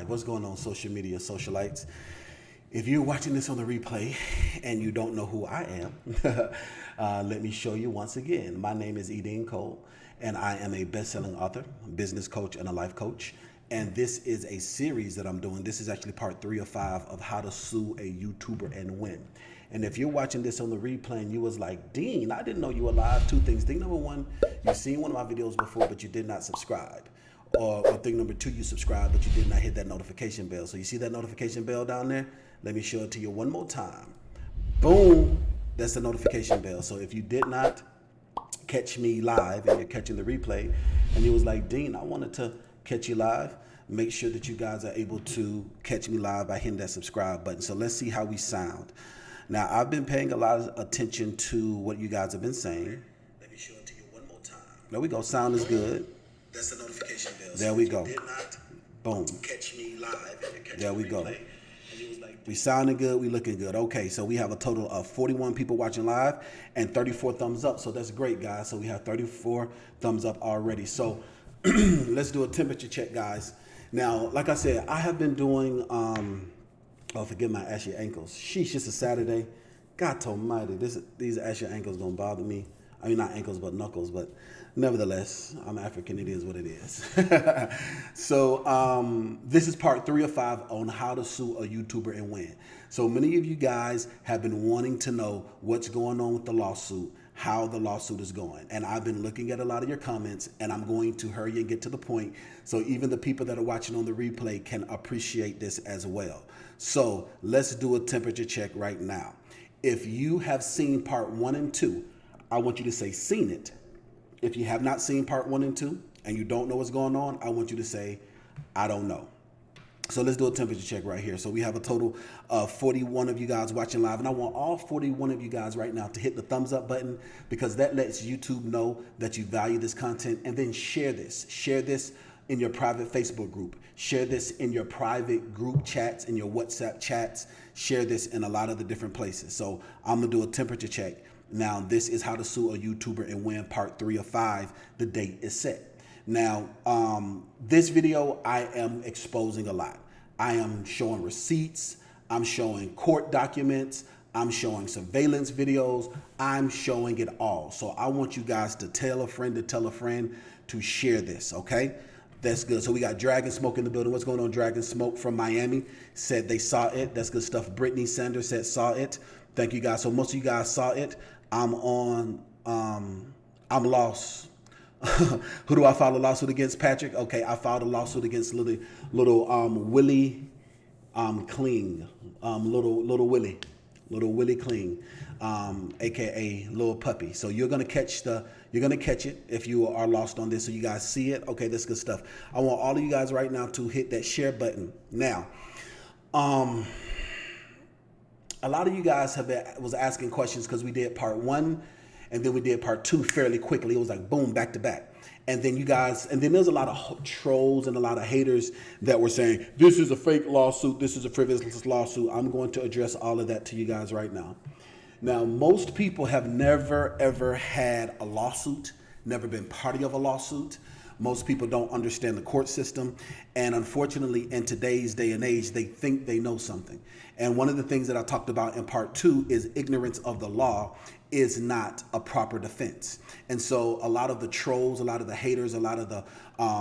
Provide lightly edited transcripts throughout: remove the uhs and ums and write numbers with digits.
What's going on, social media socialites? If you're watching this on the replay and you don't know who I am, let me show you once again. My name is E.DeanCole, and I am a best-selling author, business coach, and a life coach. And this is a series that I'm doing. This is actually part 3 of 5 of how to sue a YouTuber and win. And if you're watching this on the replay and you was like, Dean, I didn't know you were live. 2 things. Thing number 1, you've seen one of my videos before, but you did not subscribe. Or thing number 2, you subscribed, but you did not hit that notification bell. So you see that notification bell down there? Let me show it to you one more time. Boom. That's the notification bell. So if you did not catch me live and you're catching the replay and you was like, Dean, I wanted to catch you live, make sure that you guys are able to catch me live by hitting that subscribe button. So let's see how we sound. Now, I've been paying a lot of attention to what you guys have been saying. Let me show it to you one more time. There we go. Sound is good. That's the notification bell. There we go. Did not boom. Catch me live. There we go. We sounding good. We looking good. Okay, so we have a total of 41 people watching live and 34 thumbs up. So that's great, guys. So we have 34 thumbs up already. So let's do a temperature check, guys. Now, like I said, I have been doing Oh, forgive my ashy ankles. Sheesh, it's a Saturday. God almighty, these ashy ankles don't bother me. I mean, not ankles, but knuckles. But nevertheless, I'm African. It is what it is. So this is part 3 of 5 on how to sue a YouTuber and win. So many of you guys have been wanting to know what's going on with the lawsuit, how the lawsuit is going. And I've been looking at a lot of your comments, and I'm going to hurry and get to the point so even the people that are watching on the replay can appreciate this as well. So let's do a temperature check right now. If you have seen part 1 and 2, I want you to say seen it. If you have not seen part 1 and 2 and you don't know what's going on, I want you to say, I don't know. So let's do a temperature check right here. So we have a total of 41 of you guys watching live. And I want all 41 of you guys right now to hit the thumbs up button, because that lets YouTube know that you value this content. And then share this. Share this in your private Facebook group. Share this in your private group chats, in your WhatsApp chats. Share this in a lot of the different places. So I'm going to do a temperature check. Now, this is how to sue a YouTuber and win part 3 of 5. The date is set. Now, this video, I am exposing a lot. I am showing receipts. I'm showing court documents. I'm showing surveillance videos. I'm showing it all. So I want you guys to tell a friend to share this, okay? That's good. So we got Dragon Smoke in the building. What's going on, Dragon Smoke from Miami? Said they saw it. That's good stuff. Brittany Sanders said saw it. Thank you guys. So most of you guys saw it. I'm lost. Who do I file a lawsuit against, Patrick? Okay, I filed a lawsuit against little Willie Kling, little Willie Kling, aka Little Puppy. So you're gonna catch it if you are lost on this. So you guys see it. Okay, that's good stuff. I want all of you guys right now to hit that share button. Now, a lot of you guys was asking questions because we did part 1 and then we did part 2 fairly quickly. It was like boom, back to back. And then there's a lot of trolls and a lot of haters that were saying, this is a fake lawsuit, this is a frivolous lawsuit. I'm going to address all of that to you guys right now. Now, most people have never, ever had a lawsuit, never been party of a lawsuit. Most people don't understand the court system. And unfortunately, in today's day and age, they think they know something. And one of the things that I talked about in part 2 is ignorance of the law is not a proper defense. And so a lot of the trolls, a lot of the haters, a lot of the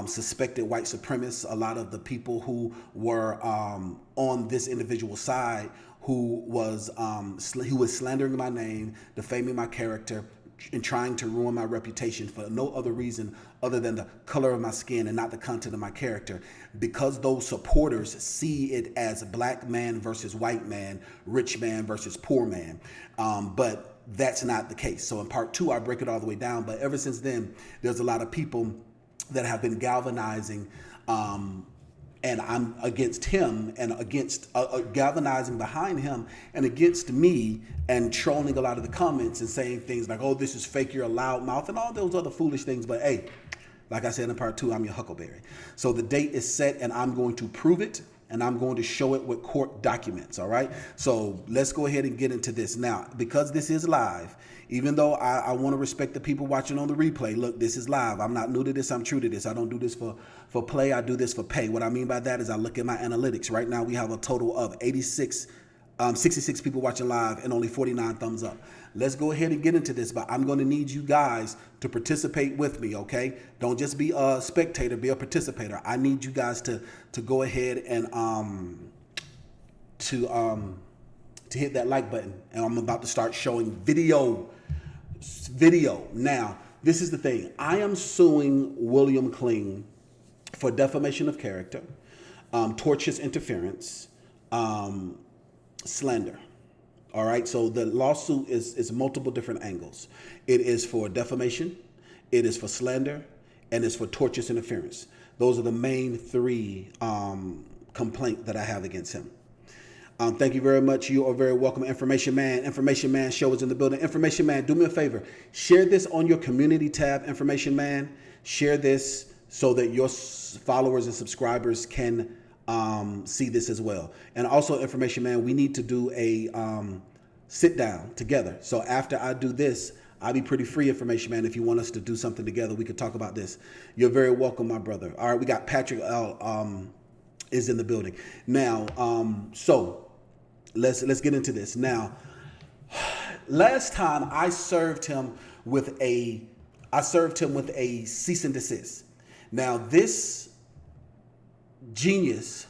suspected white supremacists, a lot of the people who were on this individual side who was slandering my name, defaming my character, and trying to ruin my reputation for no other reason other than the color of my skin and not the content of my character, because those supporters see it as black man versus white man, rich man versus poor man. But that's not the case. So in part 2, I break it all the way down. But ever since then, there's a lot of people that have been galvanizing, and I'm against him and against galvanizing behind him and against me, and trolling a lot of the comments and saying things like, oh, this is fake, you're a loudmouth, and all those other foolish things. But hey, like I said in part 2, I'm your Huckleberry. So the date is set, and I'm going to prove it, and I'm going to show it with court documents, all right? So let's go ahead and get into this. Now, because this is live, even though I want to respect the people watching on the replay, look, this is live. I'm not new to this. I'm true to this. I don't do this for play. I do this for pay. What I mean by that is I look at my analytics. Right now, we have a total of 66 people watching live and only 49 thumbs up. Let's go ahead and get into this, but I'm going to need you guys to participate with me, okay? Don't just be a spectator, be a participator. I need you guys to go ahead and to hit that like button. And I'm about to start showing video. Now, this is the thing. I am suing William Kling for defamation of character, tortious interference, slander. All right, so the lawsuit is multiple different angles. It is for defamation, it is for slander, and it's for tortious interference. Those are the main 3 complaints that I have against him. Thank you very much. You are very welcome, Information Man. Information Man show is in the building. Information Man, do me a favor. Share this on your community tab, Information Man. Share this so that your followers and subscribers can see this as well. And also, Information Man, we need to do a sit down together. So after I do this, I'll be pretty free, Information Man. If you want us to do something together, we could talk about this. You're very welcome, my brother. All right, we got Patrick is in the building. Now, so let's get into this now. Last time I served him with a cease and desist. Now this genius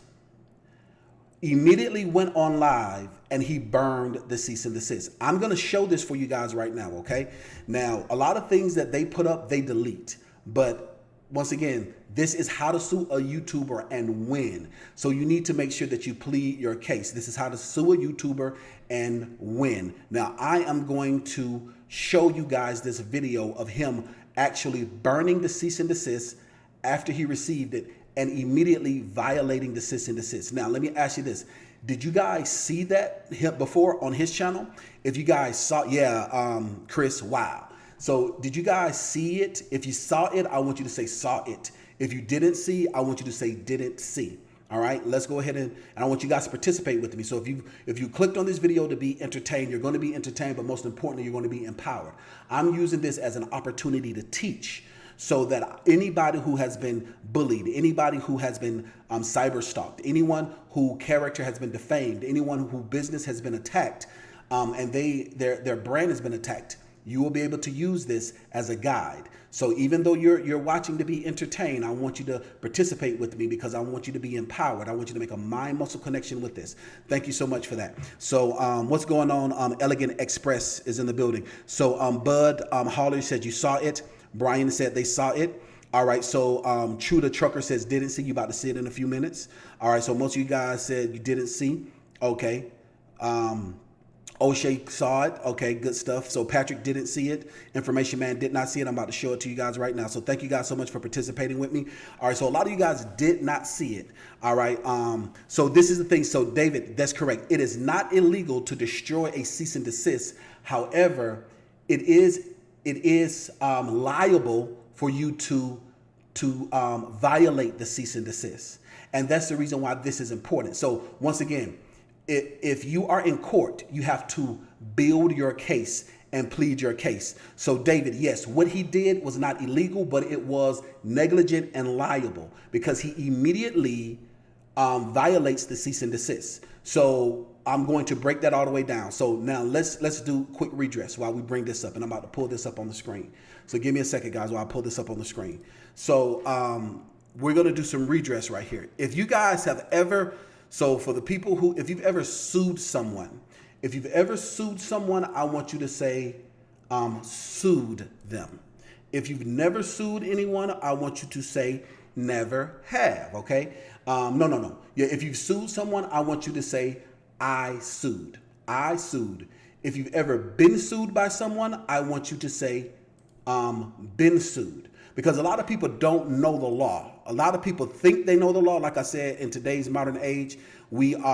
immediately went on live and he burned the cease and desist. I'm going to show this for you guys right now, okay? Now, a lot of things that they put up, they delete. But once again, this is how to sue a YouTuber and win. So you need to make sure that you plead your case. This is how to sue a YouTuber and win. Now, I am going to show you guys this video of him actually burning the cease and desist after he received it and immediately violating the cease and desist. Now, let me ask you this. Did you guys see that before on his channel? If you guys saw, Chris, wow. So did you guys see it? If you saw it, I want you to say saw it. If you didn't see, I want you to say didn't see. All right, let's go ahead and I want you guys to participate with me. So if you clicked on this video to be entertained, you're going to be entertained, but most importantly, you're going to be empowered. I'm using this as an opportunity to teach so that anybody who has been bullied, anybody who has been cyber stalked, anyone whose character has been defamed, anyone whose business has been attacked, and their brand has been attacked, you will be able to use this as a guide. So even though you're watching to be entertained, I want you to participate with me because I want you to be empowered. I want you to make a mind muscle connection with this. Thank you so much for that. So what's going on? Elegant Express is in the building. So Bud Holly said you saw it. Brian said they saw it. All right, so True the Trucker says didn't see. You about to see it in a few minutes. All right, so most of you guys said you didn't see. Okay. O'Shea saw it. Okay, good stuff. So Patrick didn't see it. Information Man did not see it. I'm about to show it to you guys right now. So thank you guys so much for participating with me. All right, so a lot of you guys did not see it. All right, so this is the thing. So David, that's correct. It is not illegal to destroy a cease and desist. However, it is liable for you to violate the cease and desist. And that's the reason why this is important. So once again, if you are in court, you have to build your case and plead your case. So David, yes, what he did was not illegal, but it was negligent and liable because he immediately violates the cease and desist. So I'm going to break that all the way down. So now let's do quick redress while we bring this up, and I'm about to pull this up on the screen. So give me a second, guys, while I pull this up on the screen. So we're going to do some redress right here. If you guys have ever, so for the people who, if you've ever sued someone, I want you to say sued them. If you've never sued anyone, I want you to say never have, okay? No. Yeah, if you've sued someone, I want you to say I sued. I sued. If you've ever been sued by someone, I want you to say been sued. Because a lot of people don't know the law. A lot of people think they know the law. Like I said, in today's modern age, we think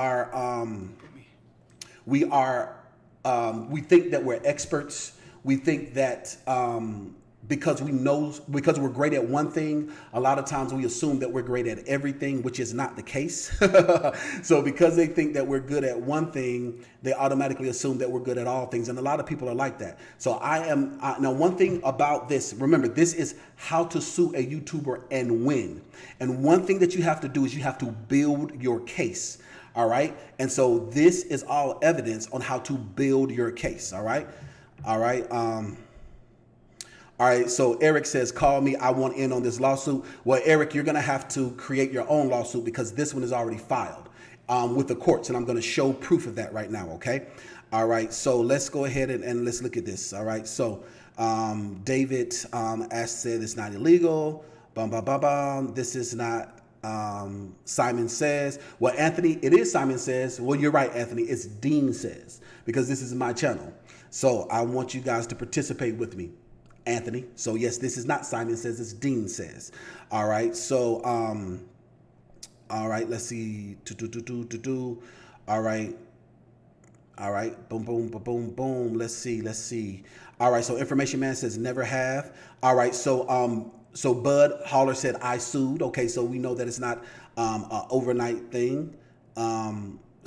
that we're experts. We think that because we're great at one thing, a lot of times we assume that we're great at everything, which is not the case. So because they think that we're good at one thing, they automatically assume that we're good at all things. And a lot of people are like that. So now one thing about this, remember, this is how to sue a YouTuber and win. And one thing that you have to do is you have to build your case. All right. And so this is all evidence on how to build your case. All right. All right. All right, so Eric says, call me, I want in on this lawsuit. Well, Eric, you're going to have to create your own lawsuit because this one is already filed with the courts, and I'm going to show proof of that right now, okay? All right, so let's go ahead and let's look at this, all right? So David said it's not illegal, this is not Simon Says. Well, Anthony, it is Simon Says. Well, you're right, Anthony, it's Dean Says because this is my channel. So I want you guys to participate with me. Anthony. So yes, this is not Simon Says, it's Dean Says. All right. So all right, let's see. All right. All right. Boom, boom, boom, boom, boom. Let's see. All right. So Information Man says never have. All right. So so Bud Holler said I sued. Okay, so we know that it's not an overnight thing.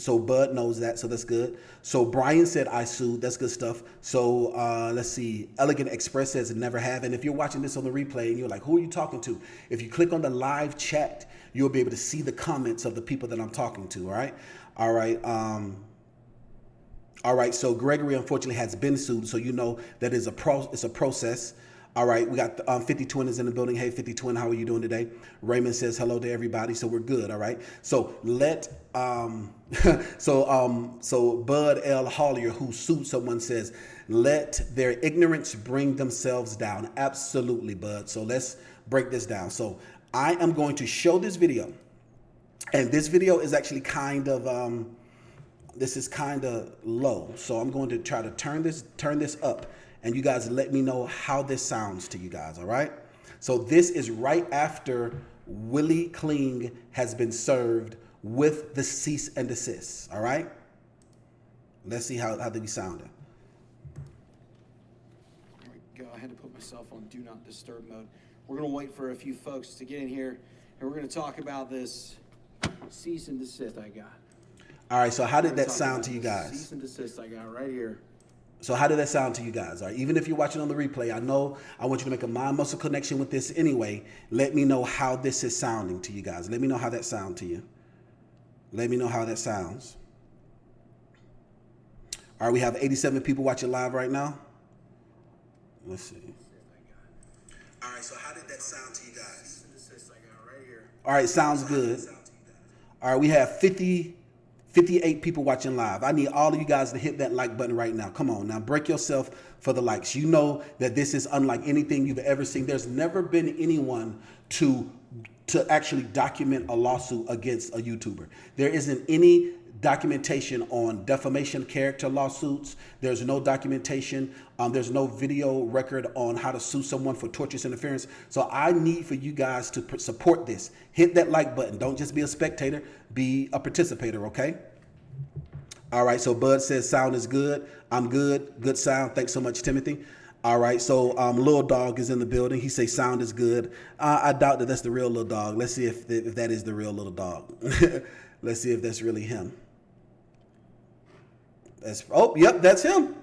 So Bud knows that, so that's good. So Brian said I sued, that's good stuff. So let's see, Elegant Express says never have. And if you're watching this on the replay and you're like, who are you talking to? If you click on the live chat, you'll be able to see the comments of the people that I'm talking to, all right? All right, All right, so Gregory unfortunately has been sued, so you know that it's a process. All right, we got 50 Twin is in the building. Hey, 50 Twin, how are you doing today? Raymond says hello to everybody, so we're good. All right, so so Bud L. Hollier, who sued someone, says let their ignorance bring themselves down. Absolutely, Bud. So let's break this down. So I am going to show this video, and this video is actually kind of this is kind of low, so I'm going to try to turn this up, and you guys let me know how this sounds to you guys. All right, so this is right after Willie Kling has been served with the cease and desist. All right, let's see how they be sounding. There we go. I had to put myself on do not disturb mode. We're gonna wait for a few folks to get in here, and we're gonna talk about this cease and desist I got. All right, so how did that sound to you guys? Cease and desist I got right here. So how did that sound to you guys? All right, even if you're watching on the replay, I know I want you to make a mind-muscle connection with this anyway. Let me know how this is sounding to you guys. Let me know how that sounds to you. Let me know how that sounds. All right, we have 87 people watching live right now. Let's see. All right, so how did that sound to you guys? All right, sounds good. All right, we have 58 people watching live. I need all of you guys to hit that like button right now. Come on now, break yourself for the likes. You know that this is unlike anything you've ever seen. There's never been anyone to actually document a lawsuit against a YouTuber. There isn't any documentation on defamation character lawsuits. There's no documentation. There's no video record on how to sue someone for tortious interference. So I need for you guys to support this. Hit that like button. Don't just be a spectator. Be a participator, okay? All right, so Bud says sound is good. I'm good. Good sound. Thanks so much, Timothy. All right, so Lil Dog is in the building. He says sound is good. I doubt that that's the real Lil Dog. Let's see if that is the real Little Dog. Let's see if that's really him. Yep, that's him.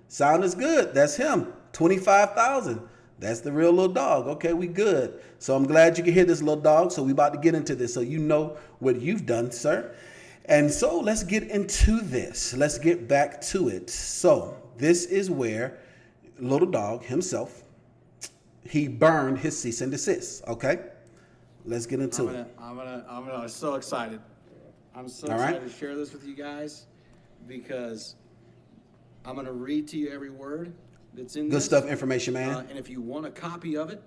Sound is good. That's him. 25,000. That's the real Little Dog. Okay, we good. So I'm glad you can hear this, Little Dog. So we about to get into this so you know what you've done, sir. And so let's get into this. Let's get back to it. So this is where Little Dog himself, he burned his cease and desist. Okay, let's get into it. I'm so excited. I'm so excited to share this with you guys because I'm gonna read to you every word that's in good this. Stuff, information, man. And if you want a copy of it,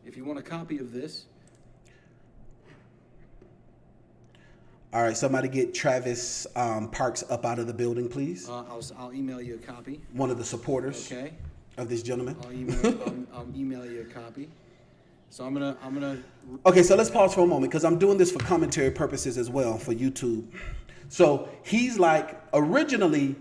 if you want a copy of this. All right, somebody get Travis Parks up out of the building, please. I'll email you a copy. One of the supporters of this gentleman. I'll email you a copy. So I'm gonna. Okay, so let's pause for a moment because I'm doing this for commentary purposes as well for YouTube. So he's like, originally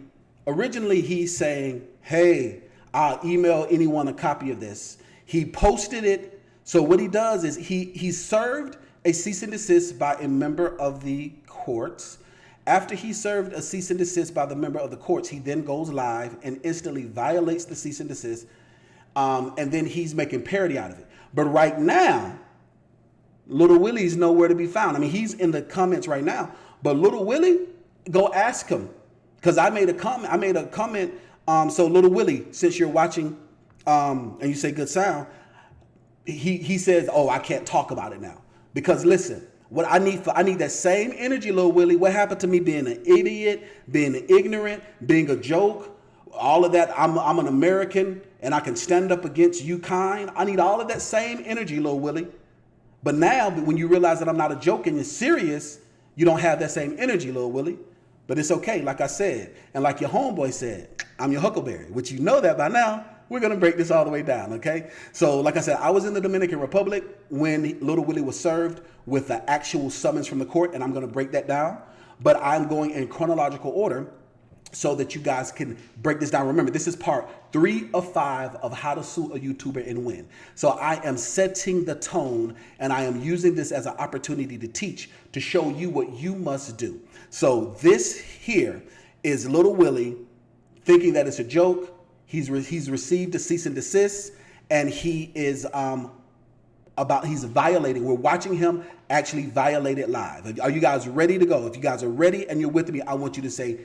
he's saying, hey, I'll email anyone a copy of this. He posted it. So what he does is he served a cease and desist by a member of the courts. After he served a cease and desist by the member of the courts, he then goes live and instantly violates the cease and desist. And then he's making parody out of it. But right now, Little Willie's nowhere to be found. I mean, he's in the comments right now. But Little Willie, go ask him. Because I made a comment. So Little Willie, since you're watching and you say good sound, he says, oh, I can't talk about it now. Because listen, what I need that same energy, Little Willie. What happened to me being an idiot, being ignorant, being a joke, all of that? I'm an American and I can stand up against you kind. I need all of that same energy, Little Willie. But now when you realize that I'm not a joke and you're serious, you don't have that same energy, Little Willie. But it's okay, like I said. And like your homeboy said, I'm your Huckleberry, which you know that by now. We're going to break this all the way down, okay? So like I said, I was in the Dominican Republic when Little Willie was served with the actual summons from the court, and I'm going to break that down. But I'm going in chronological order so that you guys can break this down. Remember, this is part 3 of 5 of how to sue a YouTuber and win. So I am setting the tone, and I am using this as an opportunity to teach, to show you what you must do. So this here is Little Willie thinking that it's a joke. He's received a cease and desist, and he is he's violating. We're watching him actually violate it live. Are you guys ready to go? If you guys are ready and you're with me, I want you to say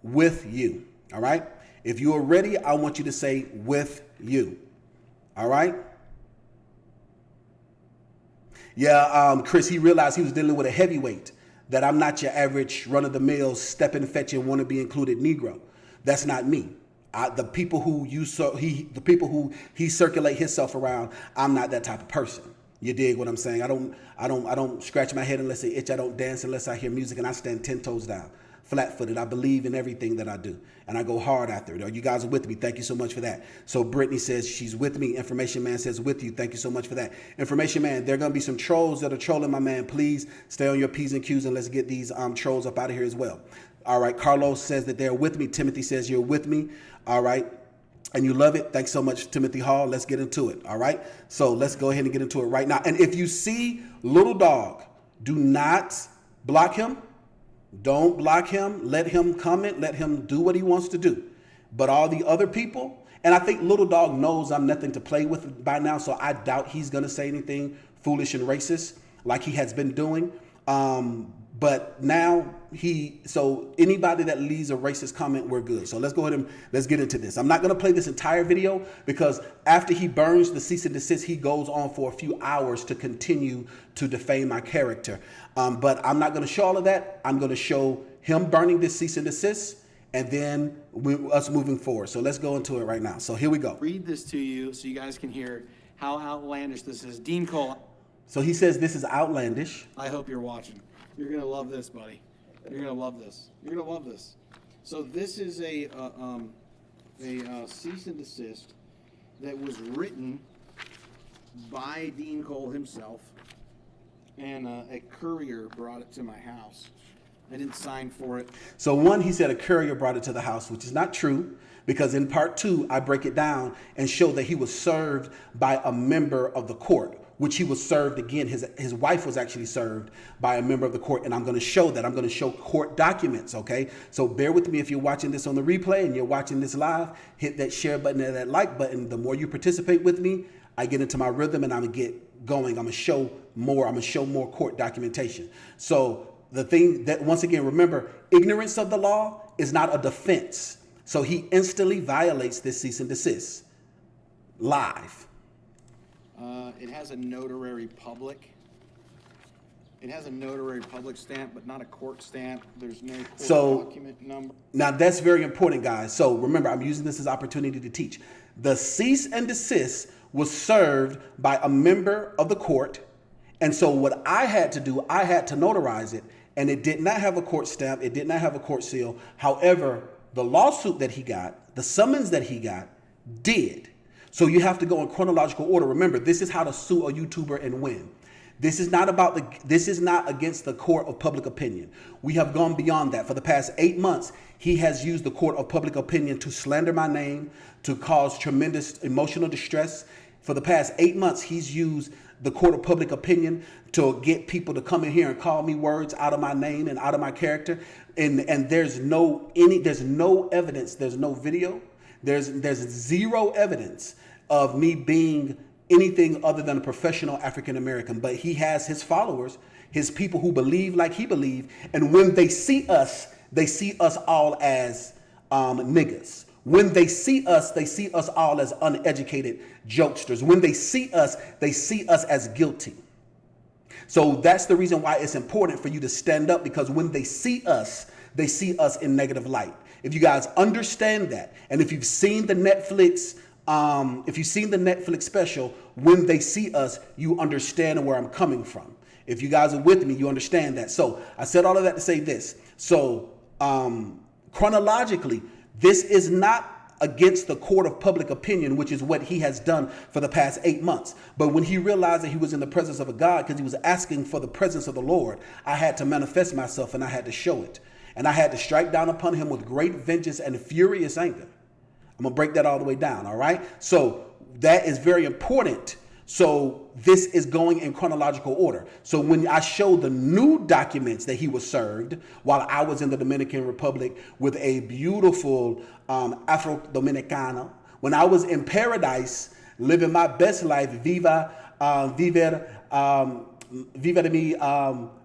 with you. All right. If you are ready, I want you to say with you. All right. Yeah, Chris, he realized he was dealing with a heavyweight, that I'm not your average run-of-the-mill, step-and fetch and want to be included Negro. That's not me. The people who he circulate himself around, I'm not that type of person. You dig what I'm saying? I don't scratch my head unless it itch. I don't dance unless I hear music, and I stand 10 toes down, flat-footed. I believe in everything that I do, and I go hard after it. You guys are with me. Thank you so much for that. So Brittany says she's with me. Information Man says with you. Thank you so much for that. Information Man, there are going to be some trolls that are trolling my man. Please stay on your P's and Q's, and let's get these trolls up out of here as well. All right. Carlos says that they're with me. Timothy says you're with me. All right. And you love it. Thanks so much, Timothy Hall. Let's get into it. All right. So let's go ahead and get into it right now. And if you see Little Dog, do not block him. Don't block him. Let him comment. Let him do what he wants to do. But all the other people, and I think Little Dog knows I'm nothing to play with by now, so I doubt he's going to say anything foolish and racist like he has been doing. But now so anybody that leaves a racist comment, we're good. So let's go ahead and let's get into this. I'm not going to play this entire video because after he burns the cease and desist, he goes on for a few hours to continue to defame my character. But I'm not going to show all of that. I'm going to show him burning this cease and desist and then us moving forward. So let's go into it right now. So here we go. Read this to you so you guys can hear how outlandish this is. DeanCole. So he says this is outlandish. I hope you're watching. You're going to love this, buddy. You're going to love this. You're going to love this. So this is a cease and desist that was written by DeanCole himself, and a courier brought it to my house. I didn't sign for it. So one, he said a courier brought it to the house, which is not true, because in part 2, I break it down and show that he was served by a member of the court, which he was served again. His wife was actually served by a member of the court, and I'm going to show that. I'm going to show court documents, okay? So bear with me if you're watching this on the replay and you're watching this live. Hit that share button and that like button. The more you participate with me, I get into my rhythm and I'm going to get going. I'm going to show more. I'm going to show more court documentation. So the thing that, once again, remember, ignorance of the law is not a defense. So he instantly violates this cease and desist live. It has a notary public. It has a notary public stamp, but not a court stamp. There's no court document number. Now that's very important, guys. So remember, I'm using this as opportunity to teach. The cease and desist was served by a member of the court. And so what I had to do, I had to notarize it, and it did not have a court stamp. It did not have a court seal. However, the lawsuit that he got, the summons that he got, did. So you have to go in chronological order. Remember, this is how to sue a YouTuber and win. This is not against the court of public opinion. We have gone beyond that. For the past 8 months, he has used the court of public opinion to slander my name, to cause tremendous emotional distress. For the past 8 months, he's used the court of public opinion to get people to come in here and call me words out of my name and out of my character. And there's no evidence, there's no video, there's zero evidence of me being anything other than a professional African American. But he has his followers, his people who believe like he believes, and when they see us all as niggas. When they see us all as uneducated jokesters. When they see us as guilty. So that's the reason why it's important for you to stand up, because when they see us in negative light. If you guys understand that, and if you've seen the Netflix special, when they see us, you understand where I'm coming from. If you guys are with me, you understand that. So I said all of that to say this. So chronologically, this is not against the court of public opinion, which is what he has done for the past 8 months. But when he realized that he was in the presence of a God, because he was asking for the presence of the Lord, I had to manifest myself and I had to show it. And I had to strike down upon him with great vengeance and furious anger. I'm going to break that all the way down, all right? So that is very important. So this is going in chronological order. So when I show the new documents that he was served while I was in the Dominican Republic with a beautiful Afro-Dominicana, when I was in paradise, living my best life, viva de mi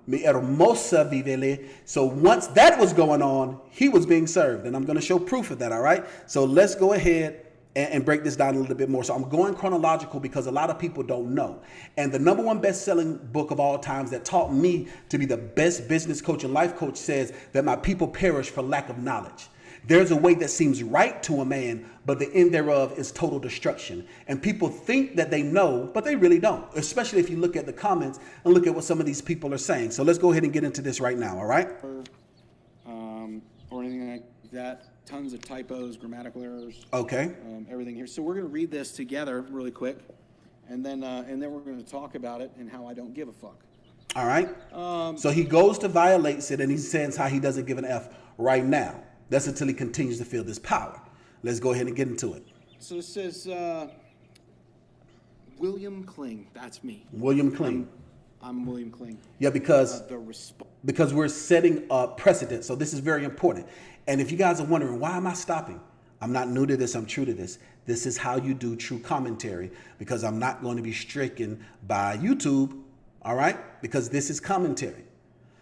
mi hermosa vivele. So once that was going on, he was being served. And I'm going to show proof of that, all right? So let's go ahead and break this down a little bit more. So I'm going chronological because a lot of people don't know. And the number one best-selling book of all times that taught me to be the best business coach and life coach says that my people perish for lack of knowledge. There's a way that seems right to a man, but the end thereof is total destruction. And people think that they know, but they really don't, especially if you look at the comments and look at what some of these people are saying. So let's go ahead and get into this right now, all right? Or anything like that. Tons of typos, grammatical errors. Okay. Everything here. So we're going to read this together really quick, and then we're going to talk about it and how I don't give a fuck. All right. So he goes to violates it, and he says how he doesn't give an F right now. That's until he continues to feel this power. Let's go ahead and get into it. So it says William Kling. That's me. William Kling. I'm William Kling. Yeah, because we're setting a precedent. So this is very important. And if you guys are wondering, why am I stopping? I'm not new to this. I'm true to this. This is how you do true commentary, because I'm not going to be stricken by YouTube. All right? Because this is commentary.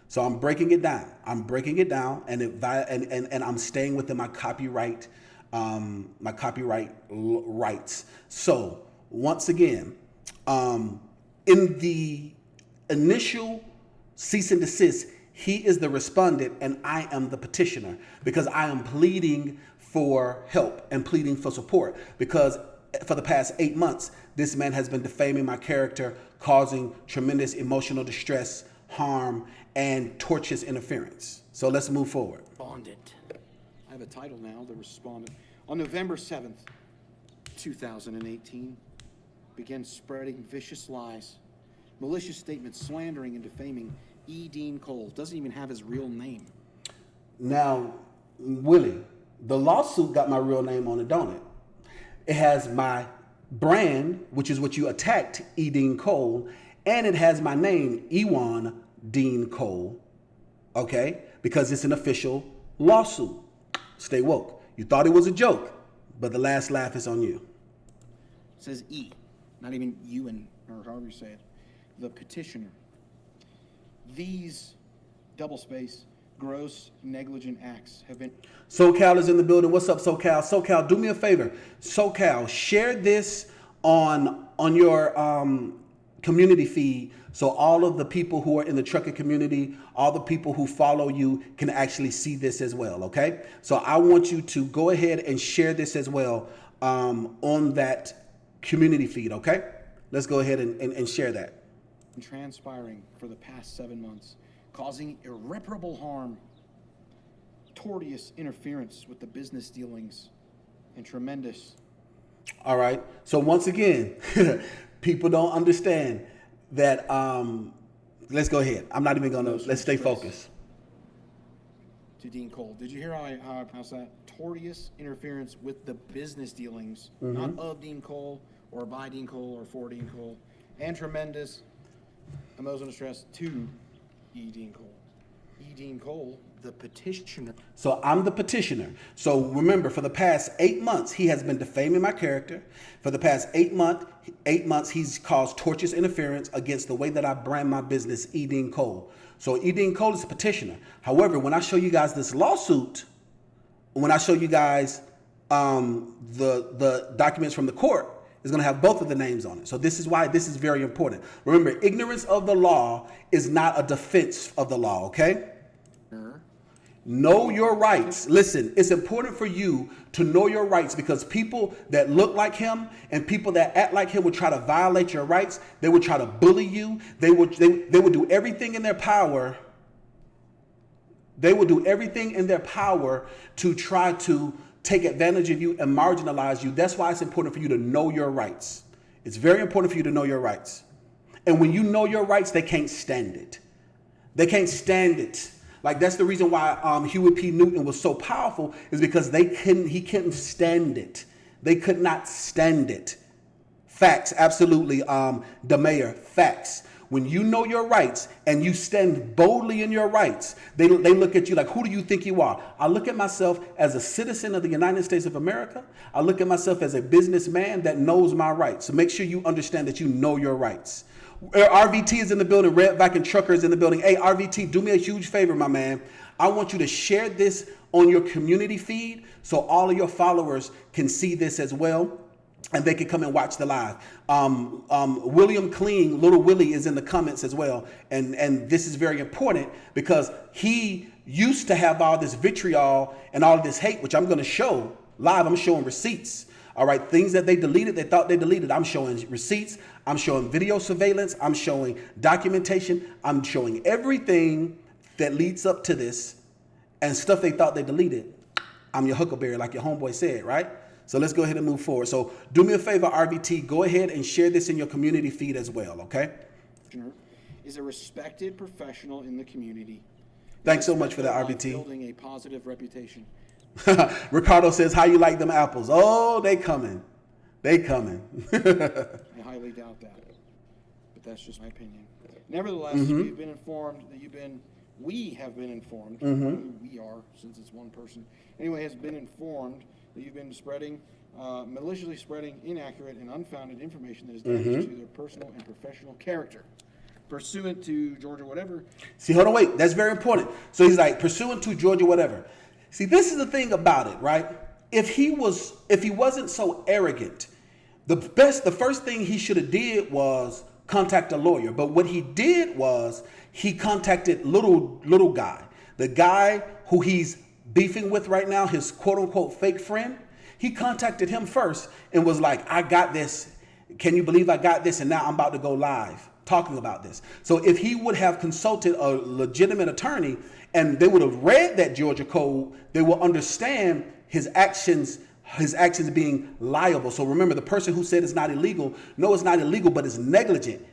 So I'm breaking it down. I'm breaking it down, and I'm staying within my copyright rights. So once again, in the initial cease and desist, he is the respondent and I am the petitioner, because I am pleading for help and pleading for support, because for the past 8 months, this man has been defaming my character, causing tremendous emotional distress, harm, and tortious interference. So let's move forward. Respondent. I have a title now, the respondent. On November 7th, 2018, began spreading vicious lies, malicious statements, slandering and defaming E.DeanCole. Doesn't even have his real name. Now, Willie, the lawsuit got my real name on it, don't it? It has my brand, which is what you attacked, E.DeanCole, and it has my name, E.DeanCole, okay? Because it's an official lawsuit. Stay woke. You thought it was a joke, but the last laugh is on you. It says E, not even Ewan, or however you say it. The petitioner. These double-space gross negligent acts have been... SoCal is in the building. What's up, SoCal? SoCal, do me a favor. SoCal, share this on your community feed, so all of the people who are in the trucker community, all the people who follow you can actually see this as well, okay? So I want you to go ahead and share this as well on that community feed, okay? Let's go ahead and share that. Transpiring for the past 7 months, causing irreparable harm, tortious interference with the business dealings, and tremendous... All right. So once again, people don't understand that. Let's go ahead. I'm not even gonna. Let's stay focused. To DeanCole. Did you hear how I pronounced that? Tortious interference with the business dealings, not of DeanCole or by DeanCole or for DeanCole, and tremendous emotional distress to E.DeanCole. E.DeanCole, the petitioner. So I'm the petitioner. So remember, for the past 8 months, he has been defaming my character. For the past 8 months, he's caused tortious interference against the way that I brand my business, E.DeanCole. So E.DeanCole is a petitioner. However, when I show you guys this lawsuit, when I show you guys the documents from the court, is going to have both of the names on it. So this is why this is very important. Remember, ignorance of the law is not a defense of the law, okay? Know your rights. Listen, it's important for you to know your rights, because people that look like him and people that act like him would try to violate your rights. They would try to bully you. They would do everything in their power. They would do everything in their power to try to take advantage of you and marginalize you. That's why it's important for you to know your rights. It's very important for you to know your rights. And when you know your rights, they can't stand it. They can't stand it. Like, that's the reason why Huey P. Newton was so powerful, is because he couldn't stand it. They could not stand it. Facts, absolutely, the mayor, facts. When you know your rights and you stand boldly in your rights, they look at you like, who do you think you are? I look at myself as a citizen of the United States of America. I look at myself as a businessman that knows my rights. So make sure you understand that you know your rights. RVT is in the building. Red Viking Trucker is in the building. Hey, RVT, do me a huge favor, my man. I want you to share this on your community feed so all of your followers can see this as well, and they can come and watch the live. William Kling, Little Willie, is in the comments as well. And this is very important because he used to have all this vitriol and all of this hate, which I'm going to show live. I'm showing receipts. All right, things that they deleted, they thought they deleted. I'm showing receipts. I'm showing video surveillance. I'm showing documentation. I'm showing everything that leads up to this and stuff they thought they deleted. I'm your huckleberry, like your homeboy said, right? So let's go ahead and move forward. So do me a favor, RVT, go ahead and share this in your community feed as well, okay? Is a respected professional in the community. Thanks so much for that, RVT. Building a positive reputation. Ricardo says, how you like them apples? Oh, they coming. They coming. I highly doubt that, but that's just my opinion. Nevertheless, we've been informed that we have been informed, who we are, since it's one person, anyway, has been informed that you've been spreading, maliciously spreading inaccurate and unfounded information that is damage to their personal and professional character. Pursuant to Georgia whatever. See, hold on, wait. That's very important. So he's like, pursuant to Georgia whatever. See, this is the thing about it, right? If he wasn't so arrogant, the first thing he should have did was contact a lawyer. But what he did was he contacted little guy, the guy who he's beefing with right now, his quote unquote fake friend. He contacted him first and was like, I got this. Can you believe I got this? And now I'm about to go live talking about this. So if he would have consulted a legitimate attorney and they would have read that Georgia code, they will understand his actions being liable. So remember, the person who said it's not illegal, no, it's not illegal, but it's negligent.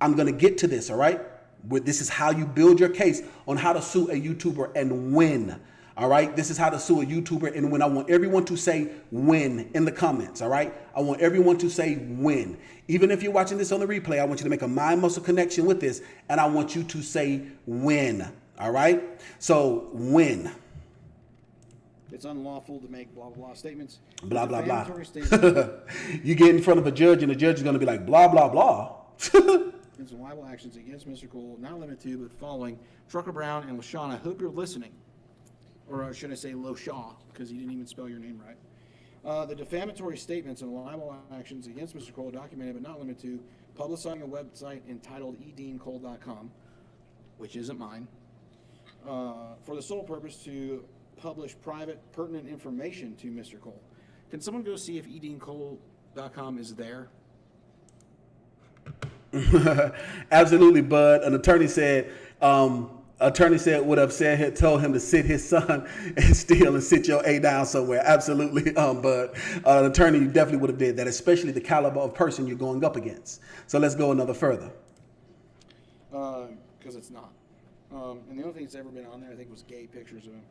I'm going to get to this, all right? This is how you build your case on how to sue a YouTuber and win. All right, this is how to sue a YouTuber and win. I want everyone to say win in the comments. All right, I want everyone to say win. Even if you're watching this on the replay, I want you to make a mind muscle connection with this, and I want you to say win. All right, so win. It's unlawful to make blah blah blah statements. Blah blah blah. You get in front of a judge, and the judge is going to be like blah blah blah. And some liable actions against Mr. Cole, not limited to, but following Trucker Brown and LaShawn. I hope you're listening. Or should I say LoShaw, because you didn't even spell your name right. The defamatory statements and liable actions against Mr. Cole are documented but not limited to publicizing a website entitled E.DeanCole.com, which isn't mine, for the sole purpose to publish private, pertinent information to Mr. Cole. Can someone go see if E.DeanCole.com is there? Absolutely, Bud. An attorney said, would have said, had told him to sit his son and steal and sit your A down somewhere. Absolutely, but an attorney definitely would have did that, especially the caliber of person you're going up against. So let's go another further. Because it's not. And the only thing that's ever been on there, I think, was gay pictures of him.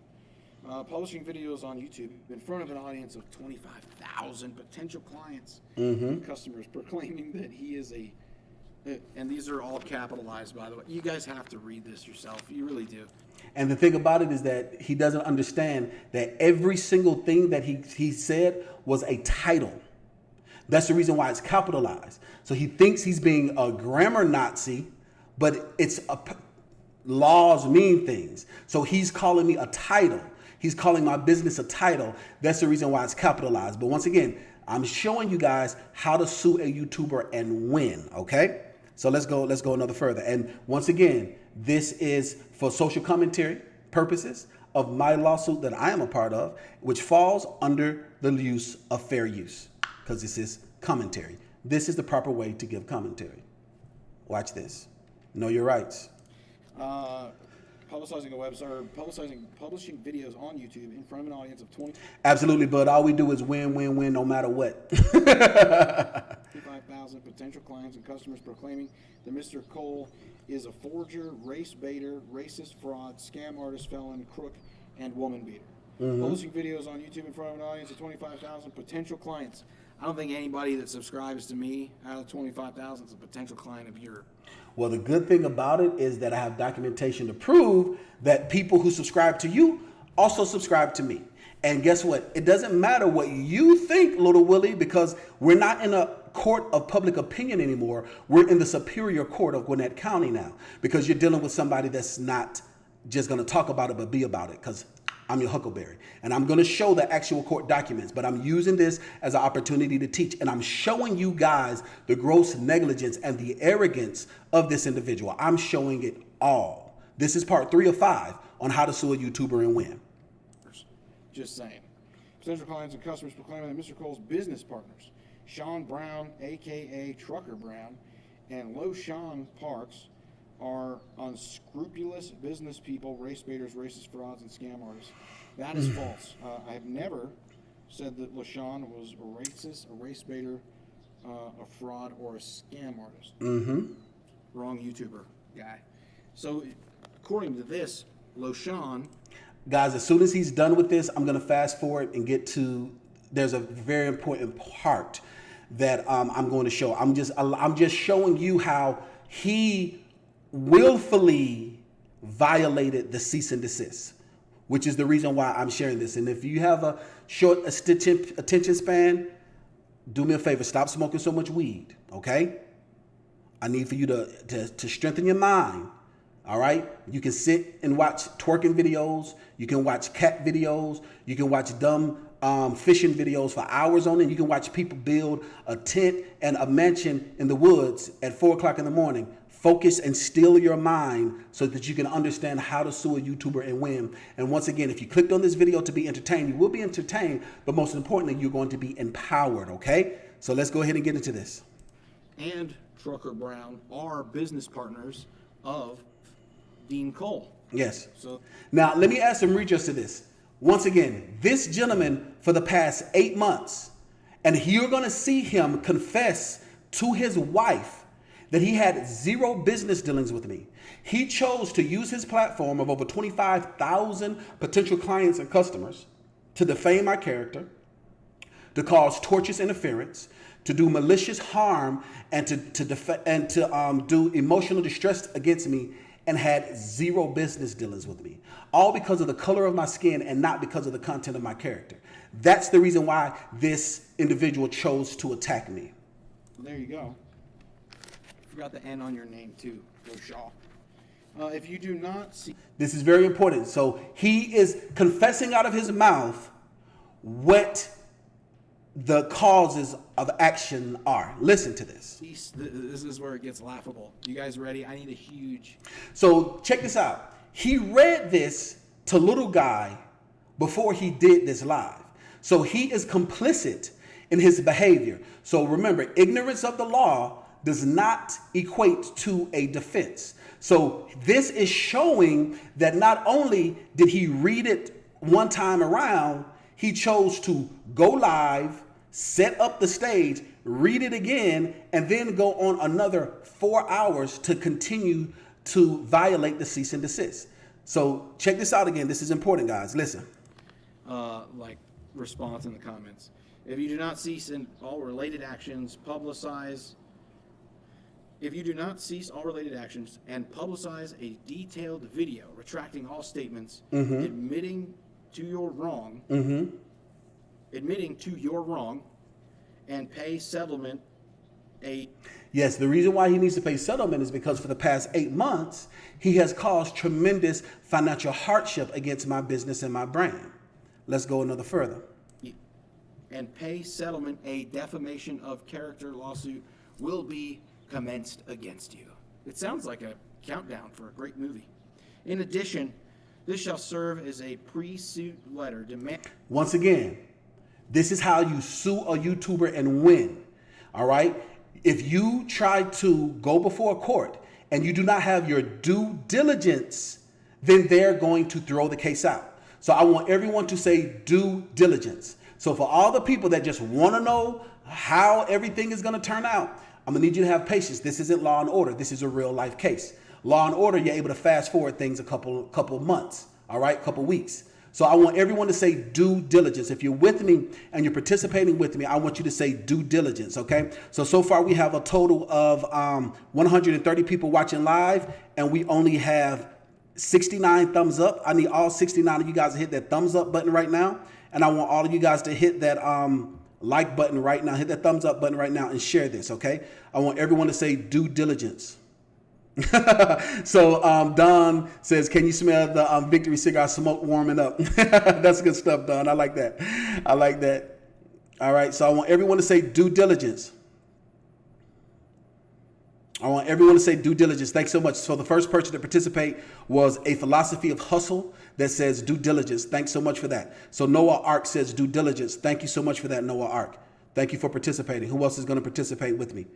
Publishing videos on YouTube in front of an audience of 25,000 potential clients and customers, proclaiming that he is a... And these are all capitalized, by the way. You guys have to read this yourself. You really do. And the thing about it is that he doesn't understand that every single thing that he said was a title. That's the reason why it's capitalized. So he thinks he's being a grammar Nazi, but laws mean things. So he's calling me a title. He's calling my business a title. That's the reason why it's capitalized. But once again, I'm showing you guys how to sue a YouTuber and win, okay? So let's go another further. And once again, this is for social commentary purposes of my lawsuit that I am a part of, which falls under the use of fair use, because this is commentary. This is the proper way to give commentary. Watch this. Know your rights. Publishing a website, or publishing videos on YouTube in front of an audience of 20. Absolutely, bud. All we do is win, win, win, no matter what. 25,000 potential clients and customers proclaiming that Mr. Cole is a forger, race baiter, racist fraud, scam artist, felon, crook, and woman beater. Publishing videos on YouTube in front of an audience of 25,000 potential clients. I don't think anybody that subscribes to me out of 25,000 is a potential client of yours. Well, the good thing about it is that I have documentation to prove that people who subscribe to you also subscribe to me. And guess what? It doesn't matter what you think, Little Willie, because we're not in a court of public opinion anymore. We're in the superior court of Gwinnett County now, because you're dealing with somebody that's not just going to talk about it, but be about it, because I'm your huckleberry. And I'm going to show the actual court documents, but I'm using this as an opportunity to teach. And I'm showing you guys the gross negligence and the arrogance of this individual. I'm showing it all. This is part 3 of 5 on how to sue a YouTuber and win. Just saying. Potential clients and customers proclaiming that Mr. Cole's business partners, Sean Brown, a.k.a. Trucker Brown, and LoSean Parks, are unscrupulous business people, race baiters, racist frauds, and scam artists. That is false. I have never said that LoSean was a racist, a race baiter, a fraud, or a scam artist. Wrong YouTuber guy. So, according to this, LoSean... Guys, as soon as he's done with this, I'm going to fast forward and get to, there's a very important part that I'm going to show. I'm just showing you how he willfully violated the cease and desist, which is the reason why I'm sharing this. And if you have a short attention span, do me a favor, stop smoking so much weed, okay? I need for you to strengthen your mind, all right? You can sit and watch twerking videos, you can watch cat videos, you can watch dumb fishing videos for hours on end. You can watch people build a tent and a mansion in the woods at 4 o'clock in the morning. Focus and still your mind so that you can understand how to sue a YouTuber and win. And once again, if you clicked on this video to be entertained, you will be entertained, but most importantly, you're going to be empowered, okay? So let's go ahead and get into this. And Trucker Brown are business partners of E.DeanCole. Yes. So now, let me add some readers to this. Once again, this gentleman for the past 8 months, and you're going to see him confess to his wife that he had 0 business dealings with me. He chose to use his platform of over 25,000 potential clients and customers to defame my character, to cause tortious interference, to do malicious harm, and to do emotional distress against me, and had 0 business dealings with me. All because of the color of my skin and not because of the content of my character. That's the reason why this individual chose to attack me. There you go. Forgot the N on your name too, LoSean. If you do not see... This is very important. So he is confessing out of his mouth what the causes of action are. Listen to this. This is where it gets laughable. You guys ready? I need a huge... So check this out. He read this to Little Guy before he did this live. So he is complicit in his behavior. So remember, ignorance of the law does not equate to a defense. So this is showing that not only did he read it one time around, he chose to go live, set up the stage, read it again, and then go on another 4 hours to continue to violate the cease and desist. So check this out again. This is important, guys. Listen. Like response in the comments. If you do not cease in all related actions, If you do not cease all related actions and publicize a detailed video retracting all statements, admitting to your wrong, and pay settlement Yes, the reason why he needs to pay settlement is because for the past 8 months, he has caused tremendous financial hardship against my business and my brand. Let's go another further. And pay settlement, a defamation of character lawsuit will be commenced against you. It sounds like a countdown for a great movie. In addition, this shall serve as a pre-suit letter demand. Once again, this is how you sue a YouTuber and win. All right? If you try to go before a court and you do not have your due diligence, then they're going to throw the case out. So I want everyone to say due diligence. So for all the people that just want to know how everything is going to turn out, I'm going to need you to have patience. This isn't Law and Order. This is a real life case. Law and Order, you're able to fast forward things a couple months, all right, couple weeks. So I want everyone to say due diligence. If you're with me and you're participating with me, I want you to say due diligence, okay? So far we have a total of 130 people watching live, and we only have 69 thumbs up. I need all 69 of you guys to hit that thumbs up button right now. And I want all of you guys to hit that like button right now. Hit that thumbs up button right now and share this, okay? I want everyone to say due diligence. So Don says, can you smell the victory cigar smoke warming up? That's good stuff, Don. I like that. I like that. All right, so I want everyone to say due diligence. I want everyone to say due diligence. Thanks so much. So the first person to participate was a philosophy of hustle that says due diligence. Thanks so much for that. So Noah Ark says due diligence. Thank you so much for that, Noah Ark. Thank you for participating. Who else is going to participate with me?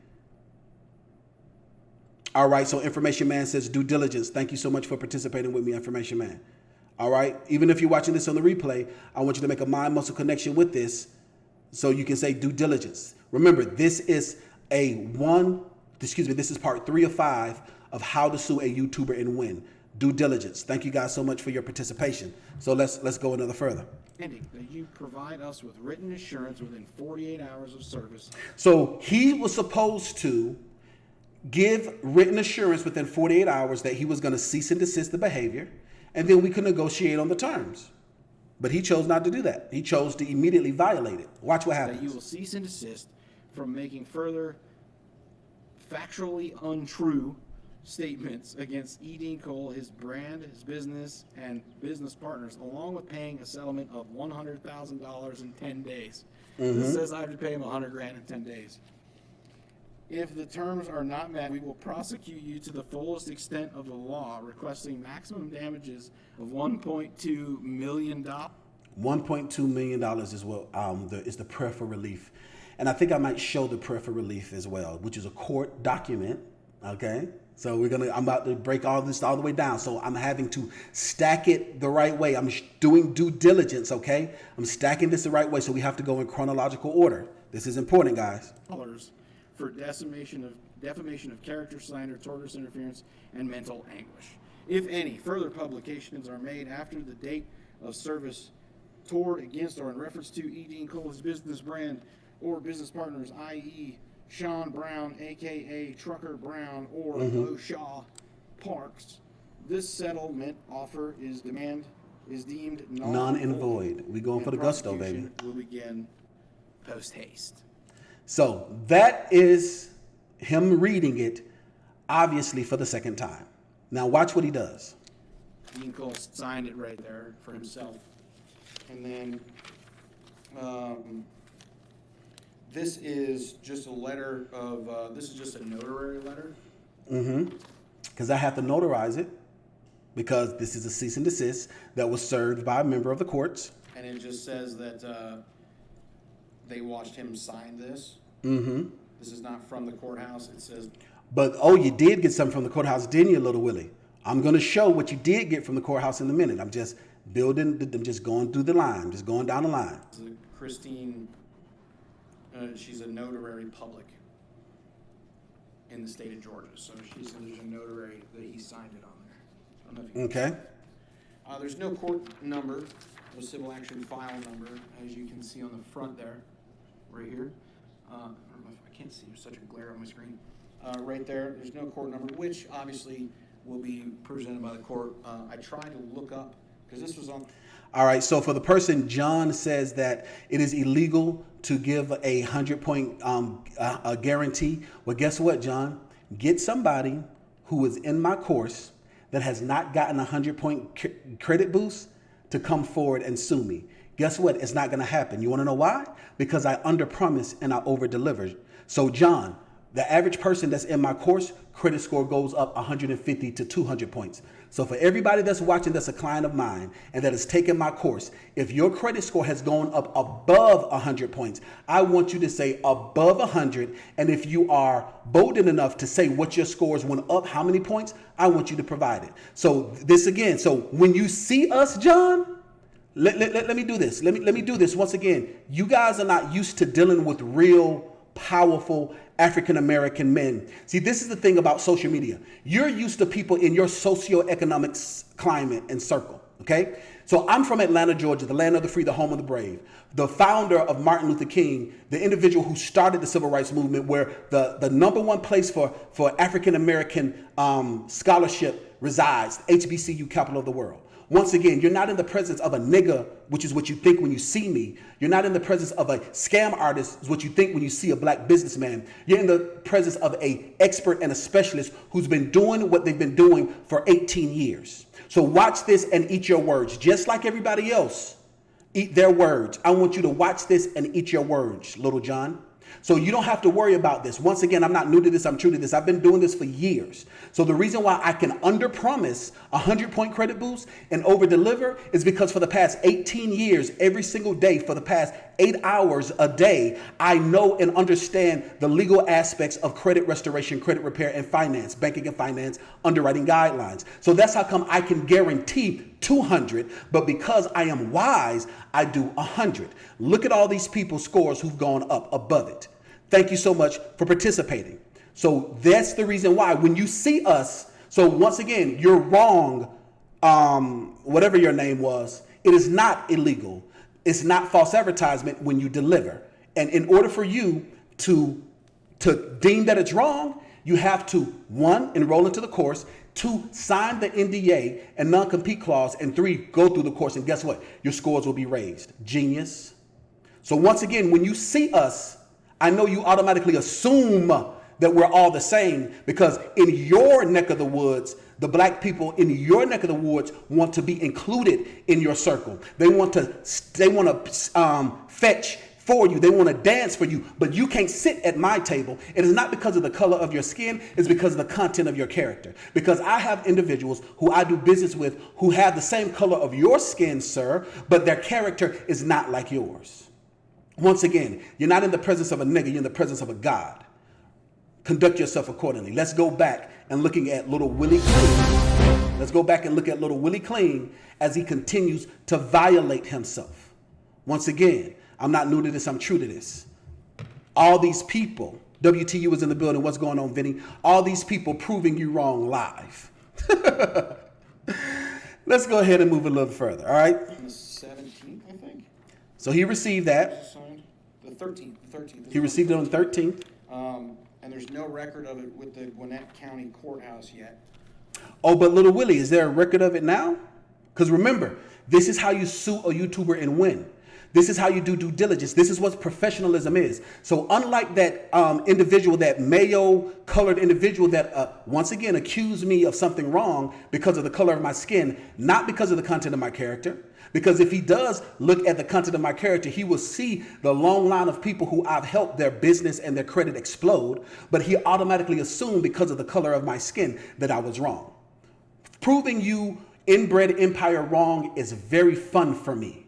All right, so Information Man says due diligence. Thank you so much for participating with me, Information Man. All right, even if you're watching this on the replay, I want you to make a mind muscle connection with this so you can say due diligence. Remember, this is this is part 3 of 5 of how to sue a YouTuber and win. Due diligence. Thank you guys so much for your participation. So let's go another further. That you provide us with written assurance within 48 hours of service. So he was supposed to give written assurance within 48 hours that he was going to cease and desist the behavior, and then we could negotiate on the terms. But he chose not to do that. He chose to immediately violate it. Watch what happens. That you will cease and desist from making further factually untrue statements against E.DeanCole, his brand, his business, and business partners, along with paying a settlement of $100,000 in 10 days. This says I have to pay him $100,000 in 10 days. If the terms are not met, we will prosecute you to the fullest extent of the law, requesting maximum damages of $1.2 million. $1.2 million is what is the prayer for relief. And I think I might show the prayer for relief as well, which is a court document. Okay. So I'm about to break all this all the way down. So I'm having to stack it the right way. I'm doing due diligence. Okay. I'm stacking this the right way. So we have to go in chronological order. This is important, guys. For defamation of character, slander, tortious interference, and mental anguish. If any further publications are made after the date of service toward, against, or in reference to E.DeanCole's business brand or business partners, i.e. Sean Brown, a.k.a. Trucker Brown, or O'Shaw Parks, this settlement offer is deemed non and void. We going for the gusto, baby. Will begin post haste. So that is him reading it, obviously for the second time. Now watch what he does. E.DeanCole signed it right there for himself. And then this is just a letter of, this is just a notary letter. Because I have to notarize it because this is a cease and desist that was served by a member of the courts. And it just says that they watched him sign this. This is not from the courthouse. It says. But, you did get something from the courthouse, didn't you, little Willie? I'm going to show what you did get from the courthouse in a minute. I'm just I'm just going through the line, just going down the line. Christine, she's a notary public in the state of Georgia. So there's a notary that he signed it on there. Okay. There's no court number, no civil action file number, as you can see on the front there, right here. I don't know if I can't see, there's such a glare on my screen. Right there, there's no court number, which obviously will be presented by the court. I tried to look up, because this was on. All right, so for the person, John says that it is illegal to give a 100-point guarantee. Well, guess what, John? Get somebody who is in my course that has not gotten a 100-point credit boost to come forward and sue me. Guess what? It's not going to happen. You want to know why? Because I underpromise and I overdeliver. So, John, the average person that's in my course, credit score goes up 150 to 200 points. So for everybody that's watching that's a client of mine and that has taken my course, if your credit score has gone up above 100 points, I want you to say above 100. And if you are bold enough to say what your scores went up, how many points, I want you to provide it. So this again, so when you see us, John, let me do this. Let me do this once again. You guys are not used to dealing with real powerful African-American men. See, this is the thing about social media. You're used to people in your socioeconomic climate and circle, okay? So I'm from Atlanta, Georgia, the land of the free, the home of the brave. The founder of Martin Luther King, the individual who started the civil rights movement, where the number one place for African-American scholarship resides, HBCU, capital of the world. Once again, you're not in the presence of a nigga, which is what you think when you see me. You're not in the presence of a scam artist, is what you think when you see a black businessman. You're in the presence of an expert and a specialist who's been doing what they've been doing for 18 years. So watch this and eat your words. Just like everybody else, eat their words. I want you to watch this and eat your words, Little John. So you don't have to worry about this. Once again, I'm not new to this. I'm true to this. I've been doing this for years. So the reason why I can under-promise a 100-point credit boost and over-deliver is because for the past 18 years, every single day, for the past 8 hours a day, I know and understand the legal aspects of credit restoration, credit repair, and finance, banking and finance, underwriting guidelines. So that's how come I can guarantee 200, but because I am wise, I do 100. Look at all these people's scores who've gone up above it. Thank you so much for participating. So that's the reason why when you see us, so once again, you're wrong, whatever your name was, it is not illegal. It's not false advertisement when you deliver. And in order for you to deem that it's wrong, you have to, 1, enroll into the course, 2, sign the NDA and non-compete clause, and 3, go through the course. And guess what? Your scores will be raised. Genius. So once again, when you see us, I know you automatically assume that we're all the same because in your neck of the woods, the black people in your neck of the woods want to be included in your circle. They want to fetch for you. They want to dance for you, but you can't sit at my table. It is not because of the color of your skin. It's because of the content of your character. Because I have individuals who I do business with who have the same color of your skin, sir, but their character is not like yours. Once again, you're not in the presence of a nigga, you're in the presence of a God. Conduct yourself accordingly. Let's go back and looking at little Willie Clean. Let's go back and look at little Willie Clean as he continues to violate himself. Once again, I'm not new to this, I'm true to this. All these people, WTU is in the building, what's going on, Vinny? All these people proving you wrong live. Let's go ahead and move a little further, all right? On the 17th, I think. So he received that. The 13th. He received it on the 13th. And there's no record of it with the Gwinnett County Courthouse yet. Oh, but Little Willie, is there a record of it now? Because remember, this is how you sue a YouTuber and win. This is how you do due diligence. This is what professionalism is. So unlike that individual, that mayo-colored individual that once again accused me of something wrong because of the color of my skin, not because of the content of my character, because if he does look at the content of my character, he will see the long line of people who I've helped their business and their credit explode, but he automatically assumed because of the color of my skin that I was wrong. Proving you inbred empire wrong is very fun for me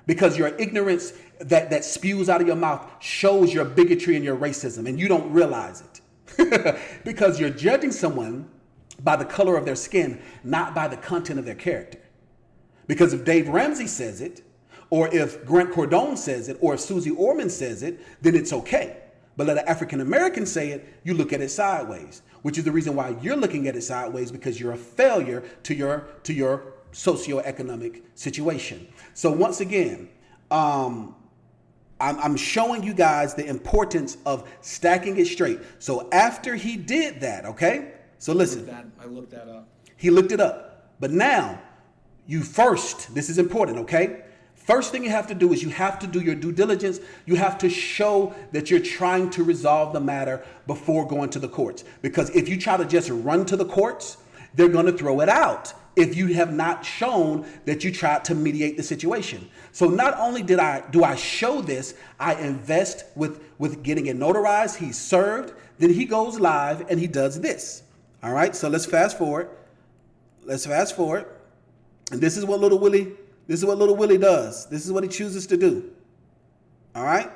because your ignorance that spews out of your mouth shows your bigotry and your racism, and you don't realize it because you're judging someone by the color of their skin, not by the content of their character. Because if Dave Ramsey says it, or if Grant Cardone says it, or if Susie Orman says it, then it's okay. But let an African American say it, you look at it sideways, which is the reason why you're looking at it sideways, because you're a failure to your socioeconomic situation. So once again, I'm showing you guys the importance of stacking it straight. So after he did that, okay? So listen. I looked that up. He looked it up. But now, this is important, okay? First thing you have to do is you have to do your due diligence. You have to show that you're trying to resolve the matter before going to the courts. Because if you try to just run to the courts, they're going to throw it out if you have not shown that you tried to mediate the situation. So not only do I show this, I invest with getting it notarized. He's served. Then he goes live and he does this. All right, so let's fast forward. And this is what Little Willie does. This is what he chooses to do. All right?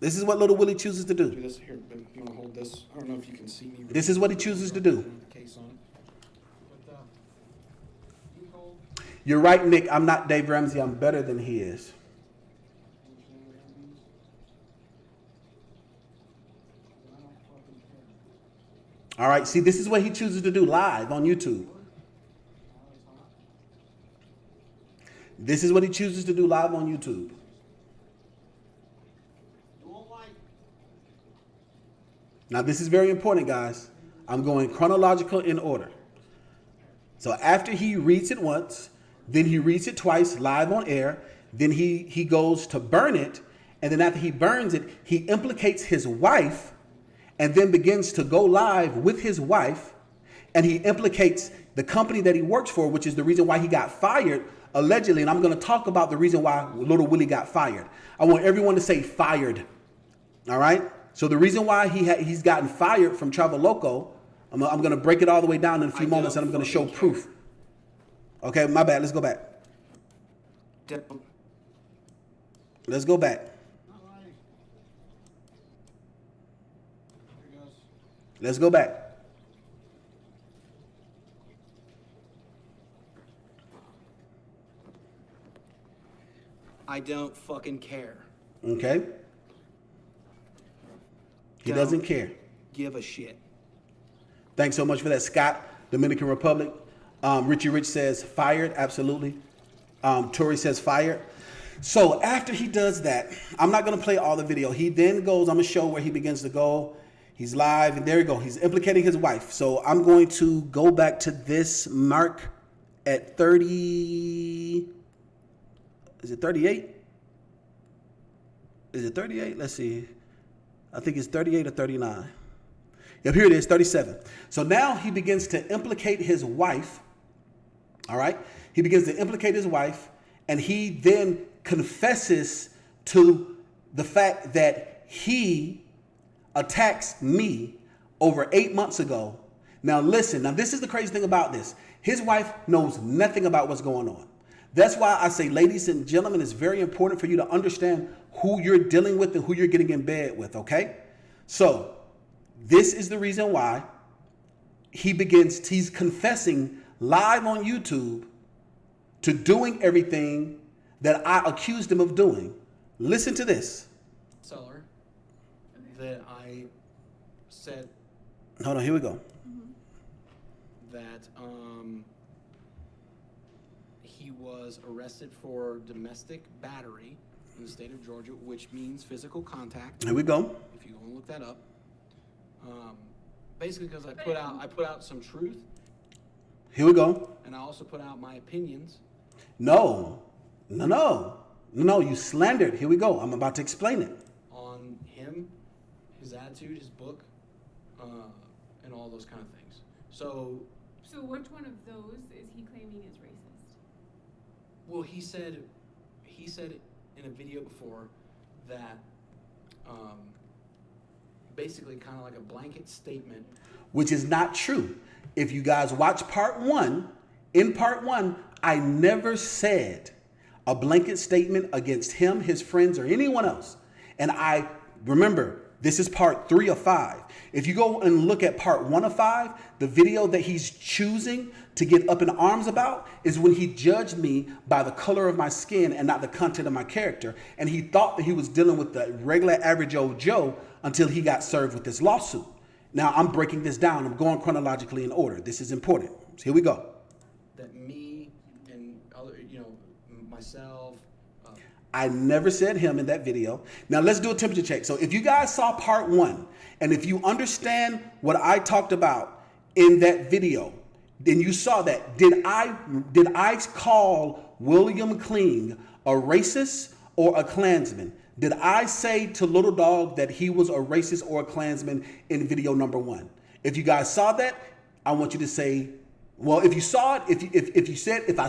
This is what Little Willie chooses to do. Do this here, but you want to hold this? I don't know if you can see me. This is what he chooses to do. Case on. You're right, Nick. I'm not Dave Ramsey. I'm better than he is. All right. See, this is what he chooses to do live on YouTube. This is what he chooses to do live on YouTube. Now, this is very important, guys. I'm going chronological in order. So after he reads it once, Then he reads it twice live on air. Then he goes to burn it. And then after he burns it, he implicates his wife and then begins to go live with his wife. And he implicates the company that he works for, which is the reason why he got fired, allegedly. And I'm going to talk about the reason why Little Willie got fired. I want everyone to say fired. All right? So the reason why he's gotten fired from Travel Loco, I'm going to break it all the way down in a few moments, and I'm going to show proof. Okay, my bad. Let's go back. Let's go back. Let's go back. I don't fucking care. Okay. He doesn't care. Give a shit. Thanks so much for that, Scott, Dominican Republic. Richie Rich says fired. Absolutely. Tori says fired. So after he does that, I'm not going to play all the video. He then goes, I'm going to show where he begins to go. He's live, and there you go. He's implicating his wife. So I'm going to go back to this mark at 30. Is it 38? Is it 38? Let's see. I think it's 38 or 39. Yep, here it is, 37. So now he begins to implicate his wife. All right? He begins to implicate his wife, and he then confesses to the fact that he attacks me over 8 months ago. Now listen, now this is the crazy thing about this. His wife knows nothing about what's going on. That's why I say, ladies and gentlemen, it's very important for you to understand who you're dealing with and who you're getting in bed with, okay? So this is the reason why he's confessing live on YouTube to doing everything that I accused him of doing. Listen to this. Seller that I said. Hold on, here we go. That he was arrested for domestic battery in the state of Georgia, which means physical contact. Here we go. If you go and look that up. Basically because I put out some truth. Here we go. And I also put out my opinions. No, you slandered. Here we go. I'm about to explain it. On him, his attitude, his book, and all those kind of things. So which one of those is he claiming is racist? Well, he said in a video before that basically kind of like a blanket statement. Which is not true. If you guys watch part one, in part one, I never said a blanket statement against him, his friends, or anyone else. And I remember, this is part 3 of 5. If you go and look at part 1 of 5, the video that he's choosing to get up in arms about is when he judged me by the color of my skin and not the content of my character. And he thought that he was dealing with the regular average old Joe until he got served with this lawsuit. Now I'm breaking this down. I'm going chronologically in order. This is important. So here we go. That me and other, myself. I never said him in that video. Now let's do a temperature check. So if you guys saw part 1, and if you understand what I talked about in that video, then you saw that. Did I call William Kling a racist or a Klansman? Did I say to Little Dog that he was a racist or a Klansman in video number 1? If you guys saw that, I want you to say, well, if you saw it, if I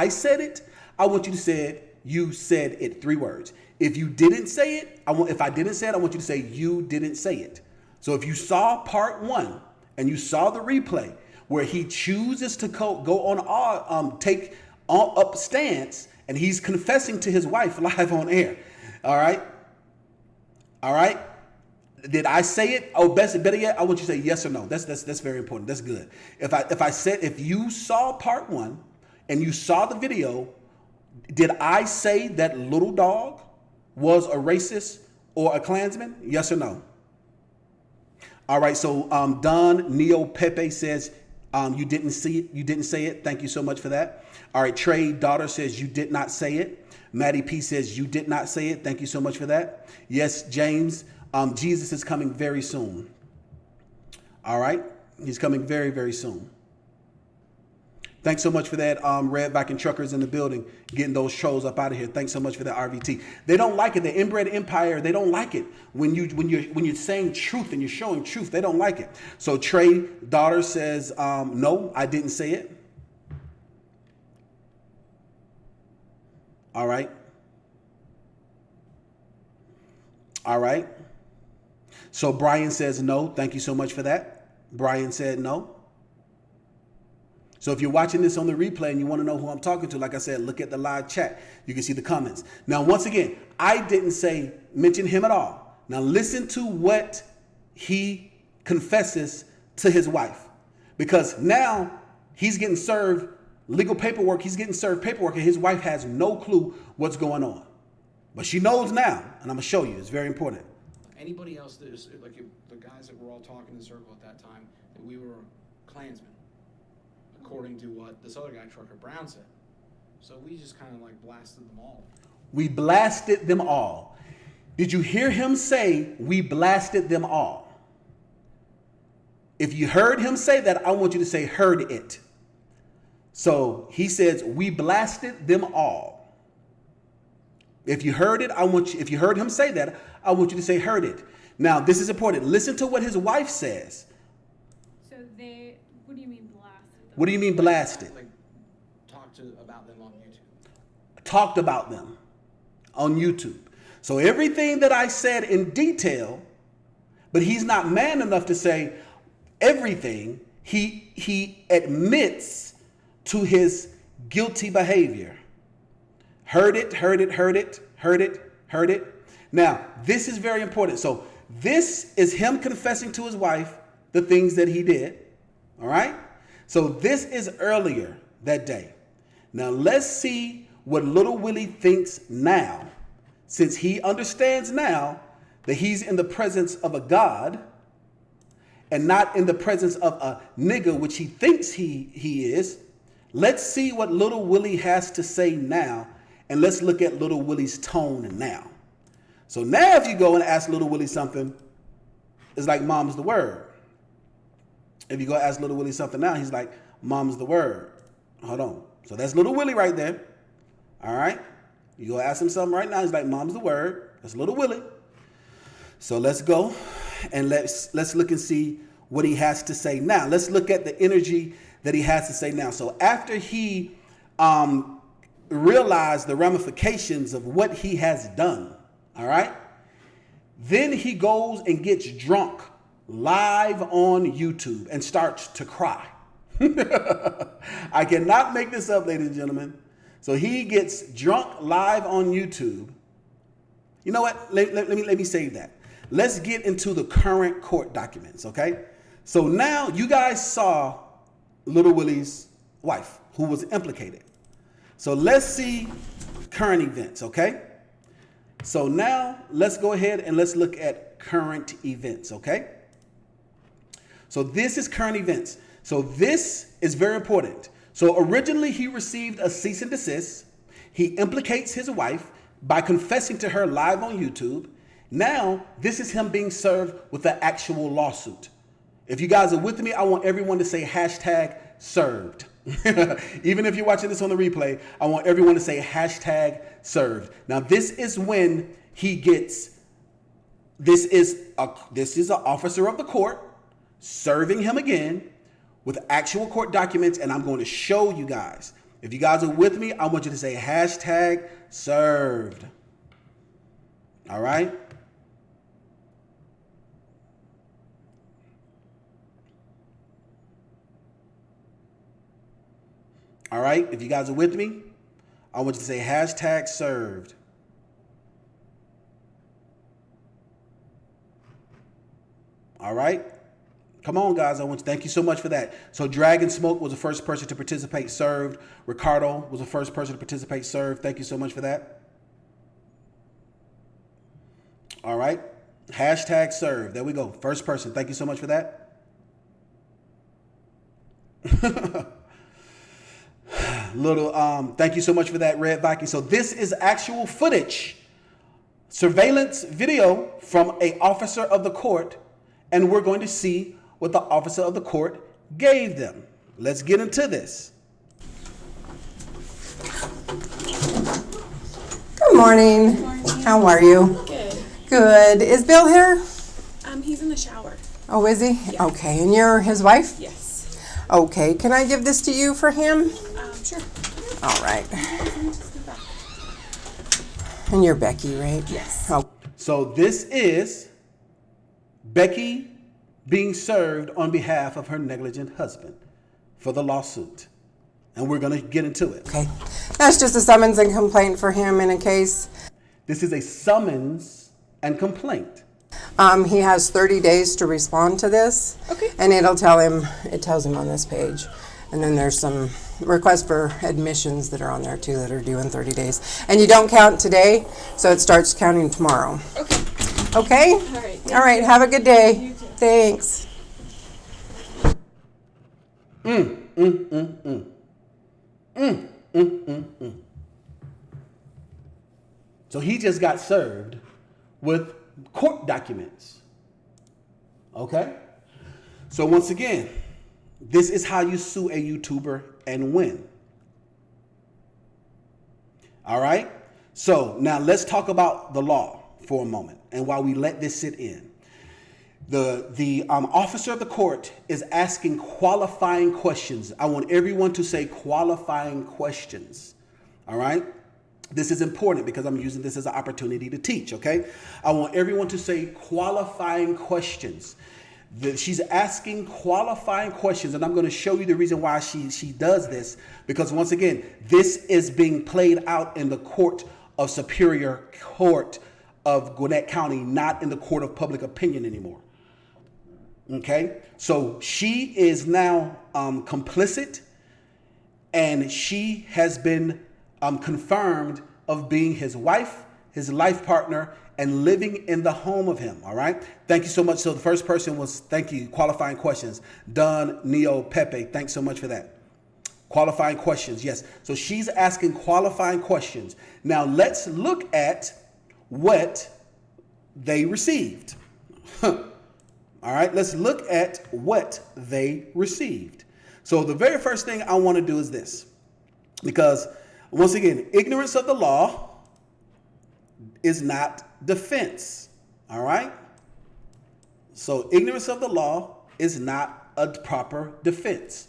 said it, I want you to say you said it 3 words. If you didn't say it, if I didn't say it, I want you to say you didn't say it. So if you saw part 1 and you saw the replay where he chooses to go on take up stance and he's confessing to his wife live on air. All right. Did I say it? Oh, better yet, I want you to say yes or no. That's very important. That's good. If you saw part 1 and you saw the video, did I say that Little Dog was a racist or a Klansman? Yes or no? All right. So Don Neo Pepe says you didn't see it. You didn't say it. Thank you so much for that. All right. Trey Daughter says you did not say it. Maddie P says you did not say it. Thank you so much for that. Yes, James. Jesus is coming very soon. All right. He's coming very, very soon. Thanks so much for that. Red Viking Truckers in the building, getting those trolls up out of here. Thanks so much for that, RVT. They don't like it. The inbred empire, they don't like it when you're saying truth and you're showing truth. They don't like it. So Trey daughter says, no, I didn't say it. All right. All right. So Brian says no. Thank you so much for that. Brian said no. So if you're watching this on the replay and you want to know who I'm talking to, like I said, look at the live chat. You can see the comments. Now, once again, I didn't mention him at all. Now listen to what he confesses to his wife, because now he's getting served legal paperwork. He's getting served paperwork and his wife has no clue what's going on. But she knows now, and I'm going to show you. It's very important. Anybody else that is, like the guys that were all talking in the circle at that time, that we were Klansmen, according to what this other guy, Trucker Brown, said. So we just kind of like blasted them all. We blasted them all. Did you hear him say, we blasted them all? If you heard him say that, I want you to say, heard it. So he says, we blasted them all. If you heard it, if you heard him say that, I want you to say, heard it. Now, this is important. Listen to what his wife says. So what do you mean blasted? What do you mean blasted? Like, talked about them on YouTube. Talked about them on YouTube. So everything that I said in detail, but he's not man enough to say everything. He admits to his guilty behavior. Heard it, heard it, heard it, heard it, heard it. Now, this is very important. So this is him confessing to his wife the things that he did. All right? So this is earlier that day. Now let's see what little Willie thinks now, since he understands now that he's in the presence of a God and not in the presence of a nigga, which he thinks he is. Let's see what little Willie has to say now, and let's look at little Willie's tone now. So now if you go and ask little Willie something, it's like mom's the word. If you go ask little Willie something now, he's like, mom's the word. Hold on. So that's little Willie right there. All right. You go ask him something right now, he's like, mom's the word. That's little Willie. So let's go and let's look and see what he has to say now. Let's look at the energy that he has to say now. So after he realized the ramifications of what he has done, all right, then he goes and gets drunk live on YouTube and starts to cry. I cannot make this up, ladies and gentlemen. So he gets drunk live on YouTube. You know what? Let me save that. Let's get into the current court documents, okay? So now you guys saw little Willie's wife who was implicated. So let's see current events, okay? So now let's go ahead and let's look at current events, okay? So this is current events. So this is very important. So originally he received a cease and desist. He implicates his wife by confessing to her live on YouTube. Now this is him being served with an actual lawsuit. If you guys are with me, I want everyone to say hashtag served. Even if you're watching this on the replay, I want everyone to say hashtag served. Now this is when he gets, this is an officer of the court serving him again with actual court documents, and I'm going to show you guys. If you guys are with me, I want you to say hashtag served. All right? All right, if you guys are with me, I want you to say hashtag served. All right? Come on, guys. Thank you so much for that. So Dragon Smoke was the first person to participate, served. Ricardo was the first person to participate, served. Thank you so much for that. All right. Hashtag served. There we go. First person. Thank you so much for that. Thank you so much for that, Red Viking. So this is actual footage, surveillance video from an officer of the court, and we're going to see what the officer of the court gave them. Let's get into this. morning. Good morning. How are you? Good. Good. Is Bill here? He's in the shower. Oh, is he? Yeah. Okay. And you're his wife? Yes. Okay. Can I give this to you for him? Sure. All right. And you're Becky, right? Yes. Oh. So this is Becky being served on behalf of her negligent husband for the lawsuit. And we're going to get into it. Okay. That's just a summons and complaint for him in a case. This is a summons and complaint. He has 30 days to respond to this. Okay. And it tells him on this page. And then there's some requests for admissions that are on there too that are due in 30 days. And you don't count today, so it starts counting tomorrow. Okay. Okay? All right. All right. Have a good day. You too. Thanks. So he just got served with court documents. Okay? So once again, this is how you sue a YouTuber and win. All right? So now let's talk about the law for a moment and while we let this sit in. The officer of the court is asking qualifying questions. I want everyone to say qualifying questions. All right? This is important because I'm using this as an opportunity to teach, okay? I want everyone to say qualifying questions. She's asking qualifying questions, and I'm going to show you the reason why she does this, because once again, this is being played out in the court of Superior Court of Gwinnett County, not in the court of public opinion anymore. Okay? So she is now complicit, and she has been confirmed of being his wife, his life partner, and living in the home of him. All right. Thank you so much. So the first person was, thank you, qualifying questions. Don, Neo, Pepe. Thanks so much for that. Qualifying questions. Yes. So she's asking qualifying questions. Now let's look at what they received. All right. Let's look at what they received. So the very first thing I want to do is this, because once again, ignorance of the law is not defense. All right? So ignorance of the law is not a proper defense.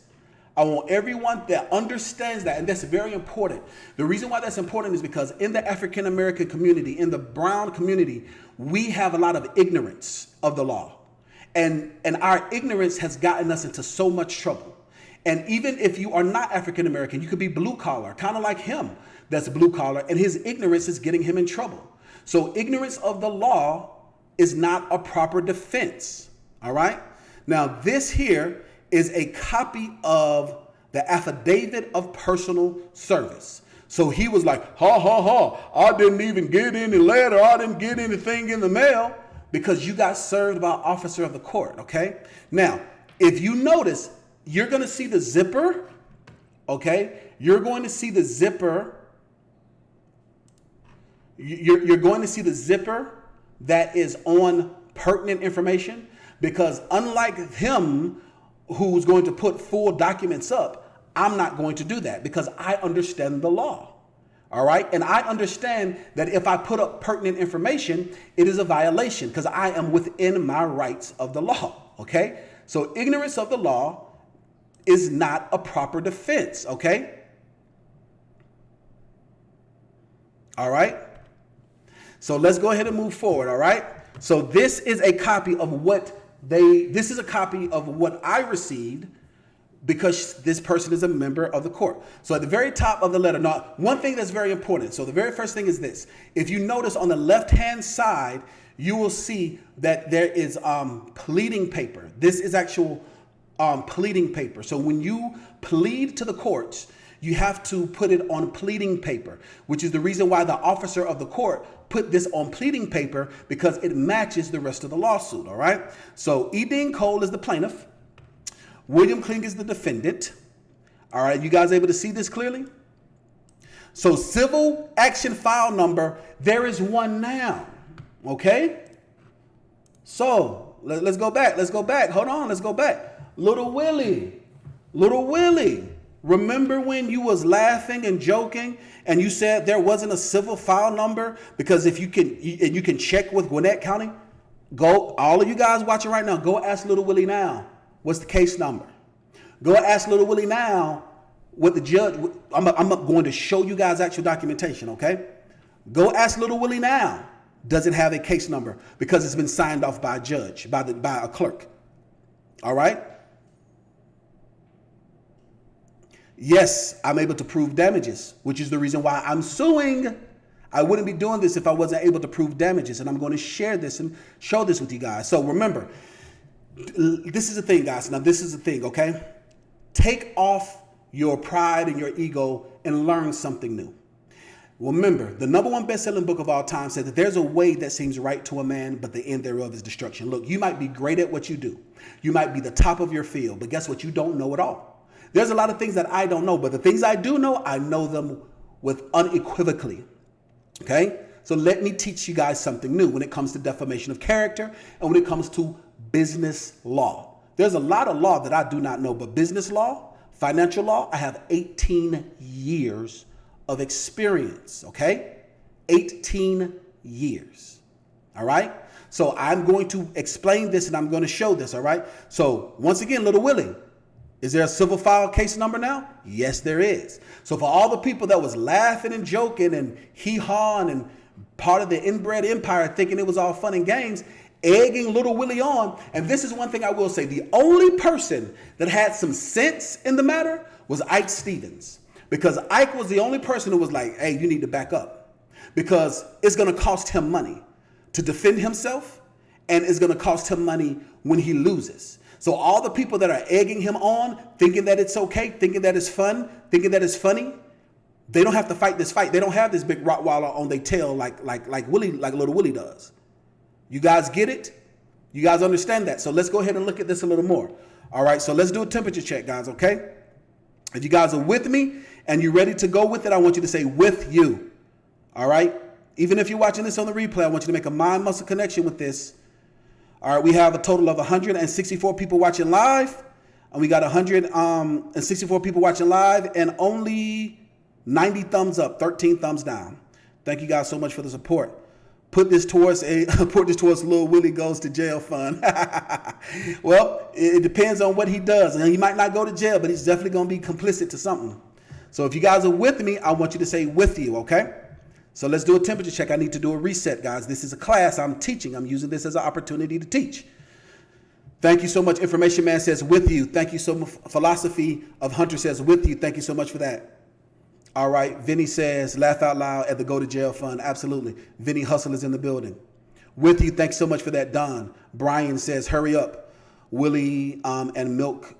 I want everyone that understands that, and that's very important. The reason why that's important is because in the African American community, in the brown community, we have a lot of ignorance of the law. And our ignorance has gotten us into so much trouble. And even if you are not African American, you could be blue collar, kind of like him that's blue collar, and his ignorance is getting him in trouble. So ignorance of the law is not a proper defense. All right. Now, this here is a copy of the affidavit of personal service. So he was like, ha, ha, ha, I didn't even get any letter. I didn't get anything in the mail, because you got served by an officer of the court. Okay. Now, if you notice, you're going to see the zipper. Okay. You're going to see the zipper. You're going to see the zipper that is on pertinent information, because unlike him who's going to put full documents up, I'm not going to do that because I understand the law. All right. And I understand that if I put up pertinent information, it is a violation because I am within my rights of the law. Okay. So ignorance of the law is not a proper defense. Okay. All right. So let's go ahead and move forward. All right. So this is a copy of this is a copy of what I received, because this person is a member of the court. So at the very top of the letter, now one thing that's very important. So the very first thing is this. If you notice on the left-hand side, you will see that there is pleading paper. This is actual pleading paper. So when you plead to the courts, you have to put it on pleading paper, which is the reason why the officer of the court put this on pleading paper, because it matches the rest of the lawsuit. All right. So E.DeanCole is the plaintiff. William Kling is the defendant. All right. You guys able to see this clearly? So civil action file number, there is one now. Okay. So let's go back. Let's go back. Hold on. Let's go back. Little Willie Remember when you was laughing and joking and you said there wasn't a civil file number? Because if you can check with Gwinnett County, go, all of you guys watching right now, go ask Little Willie now, what's the case number? Go ask Little Willie now what the judge, I'm going to show you guys actual documentation, okay? Go ask Little Willie now, does it have a case number? Because it's been signed off by a judge, by a clerk, all right? Yes, I'm able to prove damages, which is the reason why I'm suing. I wouldn't be doing this if I wasn't able to prove damages, and I'm going to share this and show this with you guys. So remember, this is the thing, guys. Now, this is the thing, okay? Take off your pride and your ego and learn something new. Remember, the #1 best-selling book of all time said that there's a way that seems right to a man, but the end thereof is destruction. Look, you might be great at what you do. You might be the top of your field, but guess what? You don't know it all. There's a lot of things that I don't know, but the things I do know, I know them with unequivocally. Okay? So let me teach you guys something new when it comes to defamation of character and when it comes to business law. There's a lot of law that I do not know, but business law, financial law, I have 18 years of experience, okay? 18 years, all right? So I'm going to explain this and I'm going to show this, all right? So once again, Little Willie, is there a civil file case number now? Yes, there is. So for all the people that was laughing and joking and hee-hawing and part of the inbred empire thinking it was all fun and games, egging Little Willie on, and this is one thing I will say, the only person that had some sense in the matter was Ike Stevens. Because Ike was the only person who was like, hey, you need to back up. Because it's going to cost him money to defend himself, and it's going to cost him money when he loses. So all the people that are egging him on, thinking that it's okay, thinking that it's fun, thinking that it's funny, they don't have to fight this fight. They don't have this big Rottweiler on their tail like Little Willie does. You guys get it? You guys understand that? So let's go ahead and look at this a little more. All right, so let's do a temperature check, guys, okay? If you guys are with me and you're ready to go with it, I want you to say with you. All right? Even if you're watching this on the replay, I want you to make a mind-muscle connection with this. All right, we have a total of 164 people watching live, and we got 164 people watching live, and only 90 thumbs up, 13 thumbs down. Thank you guys so much for the support. Put this towards Lil Willie Goes to Jail fund. Well, it depends on what he does, and he might not go to jail, but he's definitely going to be complicit to something. So if you guys are with me, I want you to say with you, okay? So let's do a temperature check. I need to do a reset, guys. This is a class I'm teaching. I'm using this as an opportunity to teach. Thank you so much. Information Man says with you. Thank you so much. Philosophy of Hunter says with you. Thank you so much for that. All right. Vinny says laugh out loud at the Go to Jail Fund. Absolutely. Vinny Hustle is in the building. With you. Thanks so much for that, Don. Brian says hurry up, Willie, and milk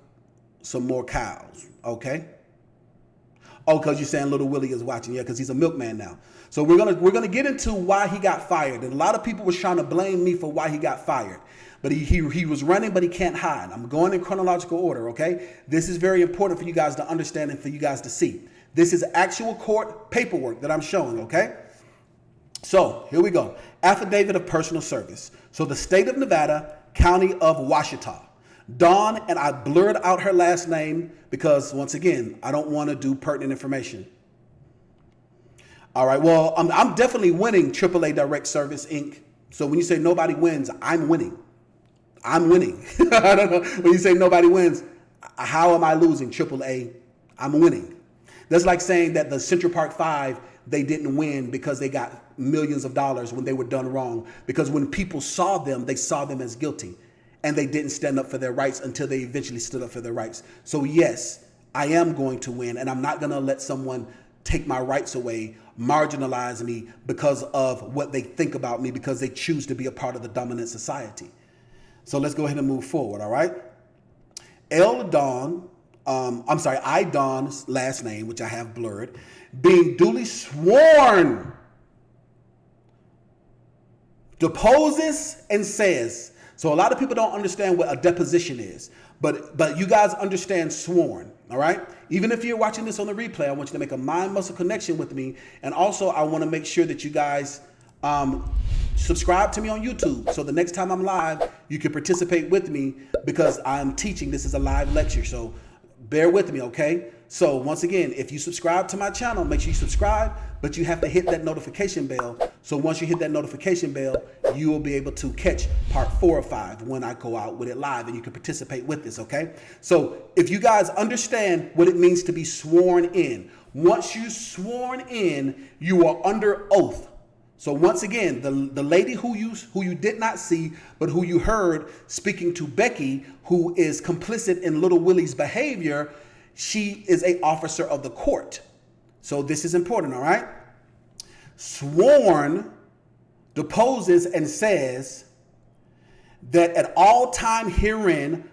some more cows. Okay. Oh, because you're saying Little Willie is watching. Yeah, because he's a milkman now. So we're gonna get into why he got fired. And a lot of people was trying to blame me for why he got fired. But he was running, but he can't hide. I'm going in chronological order, okay? This is very important for you guys to understand and for you guys to see. This is actual court paperwork that I'm showing, okay? So here we go. Affidavit of personal service. So the state of Nevada, county of Ouachita. Dawn, and I blurred out her last name because, once again, I don't want to do pertinent information. All right, well, I'm definitely winning AAA Direct Service, Inc. So when you say nobody wins, I'm winning. I'm winning. I don't know. When you say nobody wins, how am I losing? AAA, I'm winning. That's like saying that the Central Park Five, they didn't win because they got millions of dollars when they were done wrong. Because when people saw them, they saw them as guilty. And they didn't stand up for their rights until they eventually stood up for their rights. So yes, I am going to win, and I'm not going to let someone take my rights away, marginalize me because of what they think about me, because they choose to be a part of the dominant society. So let's go ahead and move forward, all right? I, Dawn's last name, which I have blurred, being duly sworn, deposes and says. So a lot of people don't understand what a deposition is, but you guys understand sworn, all right? Even if you're watching this on the replay, I want you to make a mind-muscle connection with me. And also, I want to make sure that you guys subscribe to me on YouTube. So the next time I'm live, you can participate with me because I'm teaching. This is a live lecture. So bear with me, okay? So once again, if you subscribe to my channel, make sure you subscribe, but you have to hit that notification bell. So once you hit that notification bell, you will be able to catch part 4 or 5 when I go out with it live, and you can participate with this, okay? So if you guys understand what it means to be sworn in, once you're sworn in, you are under oath. So once again, the lady who you did not see, but who you heard speaking to Becky, who is complicit in Little Willie's behavior, she is an officer of the court. So this is important, all right? Sworn deposes and says that at all time herein,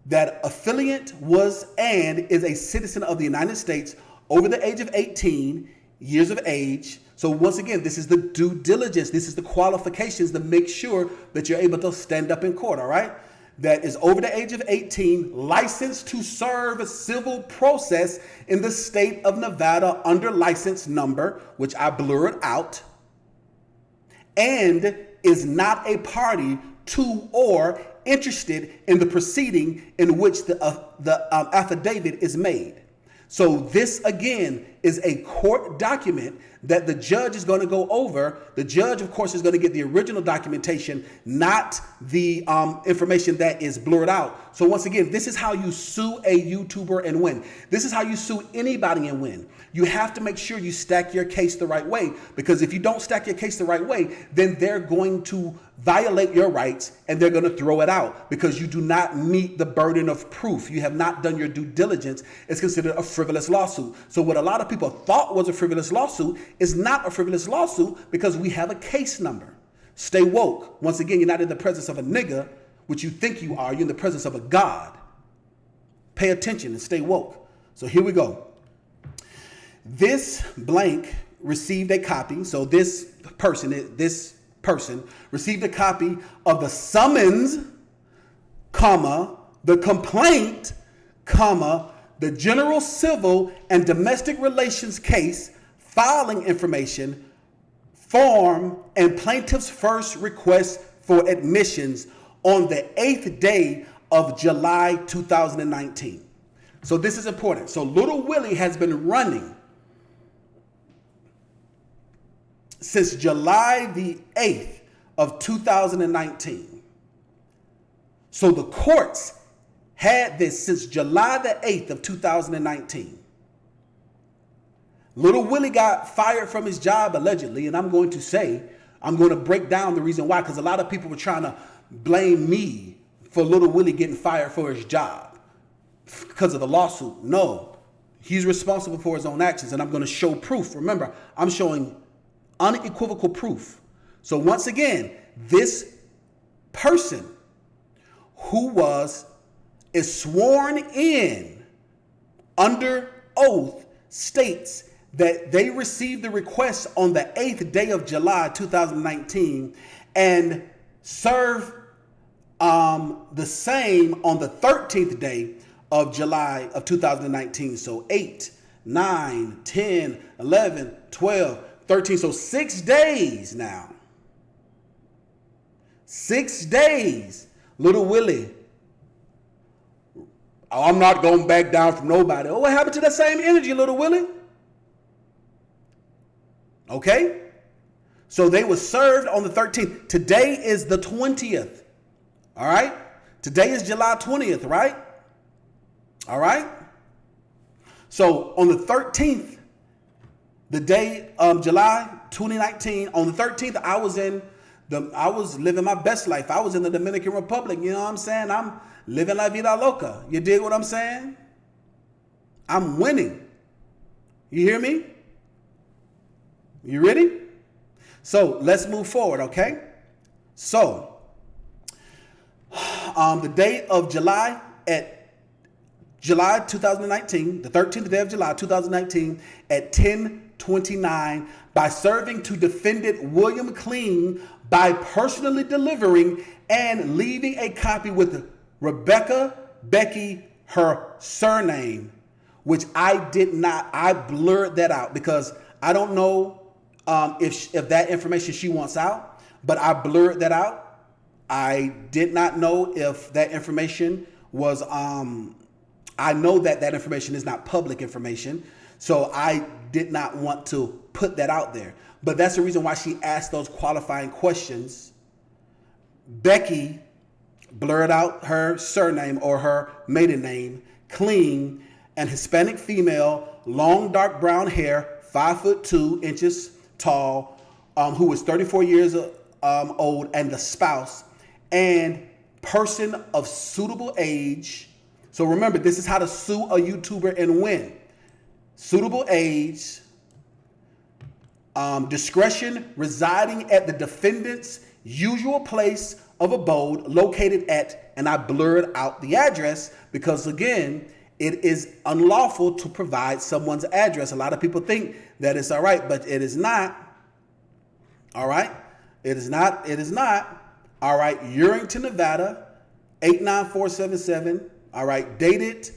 that affiliate was and is a citizen of the United States over the age of 18 years of age. So once again, this is the due diligence. This is the qualifications to make sure that you're able to stand up in court, all right? That is over the age of 18, licensed to serve a civil process in the state of Nevada under license number, which I blurred out, and is not a party to or interested in the proceeding in which the affidavit is made. So this, again, is a court document that the judge is going to go over. The judge, of course, is going to get the original documentation, not the information that is blurred out. So once again, this is how you sue a YouTuber and win. This is how you sue anybody and win. You have to make sure you stack your case the right way, because if you don't stack your case the right way, then they're going to violate your rights and they're going to throw it out because you do not meet the burden of proof. You have not done your due diligence. It's considered a frivolous lawsuit. So what a lot of people thought was a frivolous lawsuit is not a frivolous lawsuit because we have a case number. Stay woke. Once again, you're not in the presence of a nigga, which you think you are. You're in the presence of a God. Pay attention and stay woke. So here we go. This blank received a copy. So this person received a copy of the summons, comma, the complaint, comma, the general civil and domestic relations case, filing information, form, and plaintiff's first request for admissions on the 8th day of July 2019. So this is important. So Little Willie has been running since July the 8th of 2019. So the courts had this since July the 8th of 2019. Little Willie got fired from his job allegedly, and I'm going to break down the reason why, because a lot of people were trying to blame me for Little Willie getting fired for his job because of the lawsuit. No, he's responsible for his own actions, and I'm going to show proof. Remember, I'm showing unequivocal proof. So once again, this person who is sworn in under oath states that they received the request on the 8th day of July 2019 and served the same on the 13th day of July of 2019. So 8, 9, 10, 11, 12, 13. So 6 days now. 6 days. Little Willie. Oh, I'm not going back down from nobody. Oh, what happened to that same energy, Little Willie? Okay? So they were served on the 13th. Today is the 20th. All right? Today is July 20th, right? All right? So on the 13th, the day of July 2019, on the 13th, I was living my best life. I was in the Dominican Republic. You know what I'm saying? I'm living la vida loca. You dig what I'm saying? I'm winning. You hear me? You ready? So let's move forward, okay? So the day of July 2019, the 13th day of July 2019 at 10:29, by serving to defendant William Clean by personally delivering and leaving a copy with Rebecca Becky, her surname, which I blurred that out because I don't know if that information she wants out, but I blurred that out. I did not know if that information was I know that that information is not public information, so I did not want to put that out there. But that's the reason why she asked those qualifying questions. Becky blurred out her surname or her maiden name, clean, and Hispanic female, long dark brown hair, 5'2" tall, who was 34 years old, and the spouse, and person of suitable age. So remember, this is how to sue a YouTuber and win. Suitable age, discretion, residing at the defendant's usual place of abode, located at, and I blurred out the address because, again, it is unlawful to provide someone's address. A lot of people think that it's all right, but it is not. All right? It is not. It is not. All right. Urington, Nevada, 89477. All right. Dated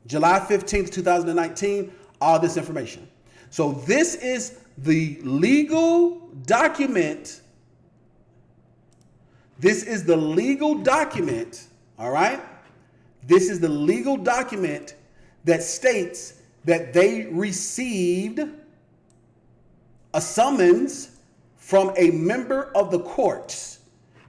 July 15th, 2019. All this information. So this is the legal document. This is the legal document. All right. This is the legal document that states that they received a summons from a member of the courts.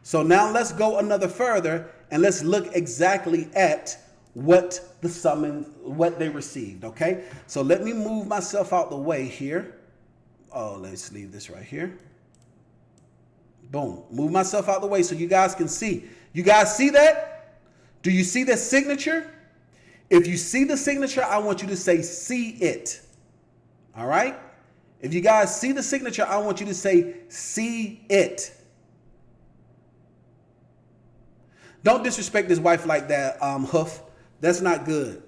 So now let's go another further and let's look exactly at what the summons, what they received, okay? So let me move myself out the way here. Oh, let's leave this right here. Boom, move myself out the way so you guys can see. You guys see that? Do you see the signature? If you see the signature, I want you to say, see it. All right? If you guys see the signature, I want you to say, see it. Don't disrespect his wife like that, Huff. That's not good.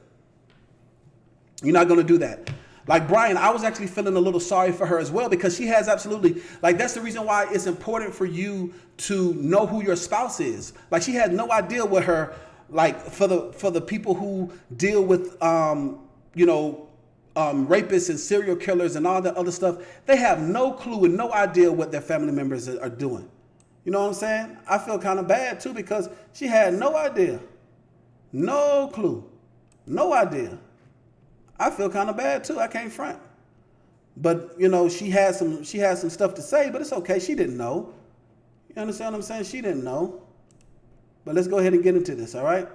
You're not going to do that. Like Brian, I was actually feeling a little sorry for her as well because she has absolutely, like that's the reason why it's important for you to know who your spouse is. Like she had no idea what her, like for the people who deal with, rapists and serial killers and all that other stuff, they have no clue and no idea what their family members are doing. You know what I'm saying? I feel kind of bad too because she had no idea. No clue. No idea. I feel kind of bad too. I can't front. But, she had some stuff to say, but it's okay. She didn't know. You understand what I'm saying? She didn't know. But let's go ahead and get into this, all right?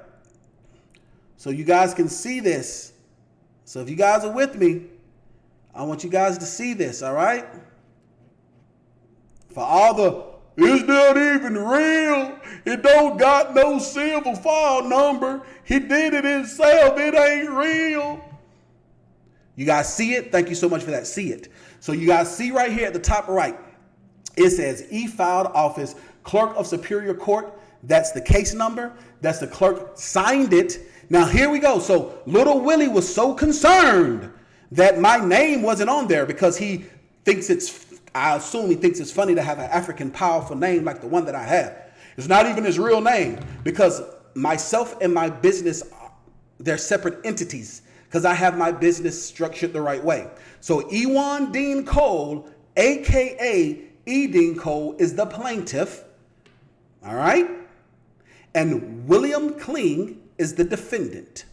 So you guys can see this. So if you guys are with me, I want you guys to see this, all right? For all the, it's not even real. It don't got no silver file number. He did it himself. It ain't real. You guys see it? Thank you so much for that. See it. So you guys see right here at the top right, it says E-filed office, clerk of Superior Court. That's the case number. That's the clerk signed it. Now here we go. So little Willie was so concerned that my name wasn't on there because he thinks I assume he thinks it's funny to have an African powerful name like the one that I have. It's not even his real name because myself and my business, they're separate entities because I have my business structured the right way. So E.DeanCole, aka E.DeanCole, is the plaintiff. All right? And William Kling is the defendant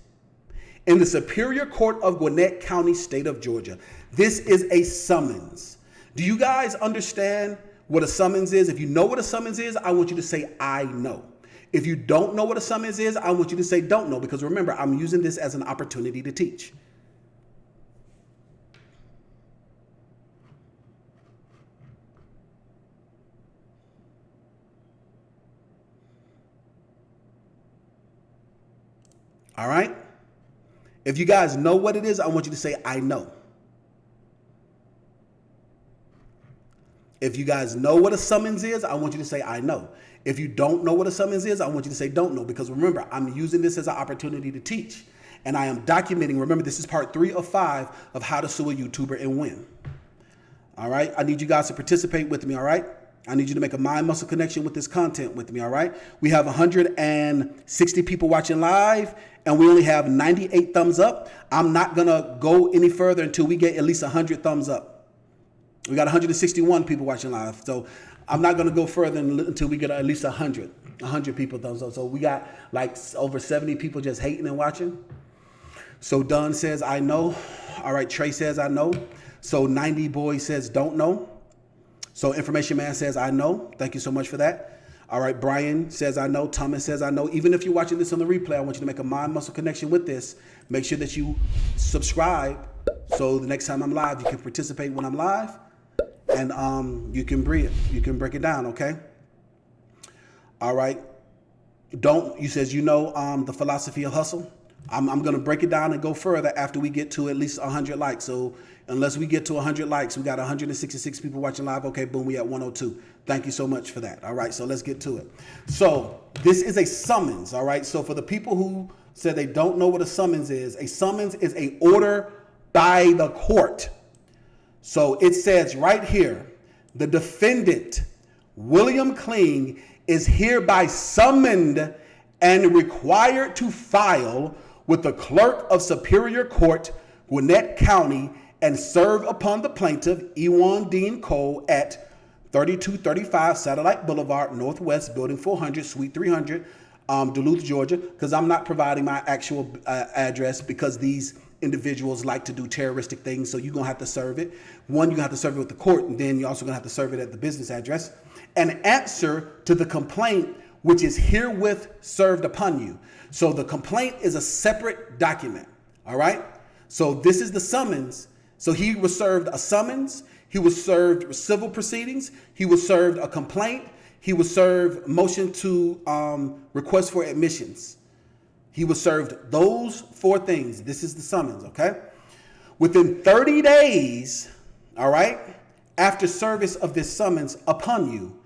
in the Superior Court of Gwinnett County, state of Georgia. This is a summons. Do you guys understand what a summons is? If you know what a summons is, I want you to say, I know. If you don't know what a summons is, I want you to say, don't know, because remember, I'm using this as an opportunity to teach. All right? If you guys know what it is, I want you to say, I know. If you guys know what a summons is, I want you to say, I know. If you don't know what a summons is, I want you to say, don't know, because remember, I'm using this as an opportunity to teach. And I am documenting, remember, this is part 3 of 5 of how to sue a YouTuber and win. All right? I need you guys to participate with me, all right? I need you to make a mind-muscle connection with this content with me, all right? We have 160 people watching live, and we only have 98 thumbs up. I'm not going to go any further until we get at least 100 thumbs up. We got 161 people watching live, so I'm not going to go further until we get at least 100 people thumbs up. So we got like over 70 people just hating and watching. So Dunn says, I know. All right, Trey says, I know. So 90 Boy says, don't know. So Information Man says, I know. Thank you so much for that. All right, Brian says, I know. Thomas says, I know. Even if you're watching this on the replay, I want you to make a mind-muscle connection with this. Make sure that you subscribe so the next time I'm live, you can participate when I'm live. And you can break it down, okay? All right. You says, the philosophy of hustle. I'm going to break it down and go further after we get to at least 100 likes. So unless we get to 100 likes, we got 166 people watching live. Okay, boom, we at 102. Thank you so much for that. All right, so let's get to it. So this is a summons, all right? So for the people who said they don't know what a summons is a order by the court. So it says right here, the defendant, William Kling, is hereby summoned and required to file with the clerk of Superior Court, Gwinnett County, and serve upon the plaintiff, E.DeanCole, at 3235 Satellite Boulevard, Northwest, Building 400, Suite 300, Duluth, Georgia, because I'm not providing my actual address because these individuals like to do terroristic things, so you're going to have to serve it. One, you're going to have to serve it with the court, and then you're also going to have to serve it at the business address. An answer to the complaint which is herewith served upon you. So the complaint is a separate document, all right? So this is the summons. So he was served a summons, he was served civil proceedings, he was served a complaint, he was served motion to request for admissions. He was served those 4 things. This is the summons, okay? Within 30 days, all right, after service of this summons upon you,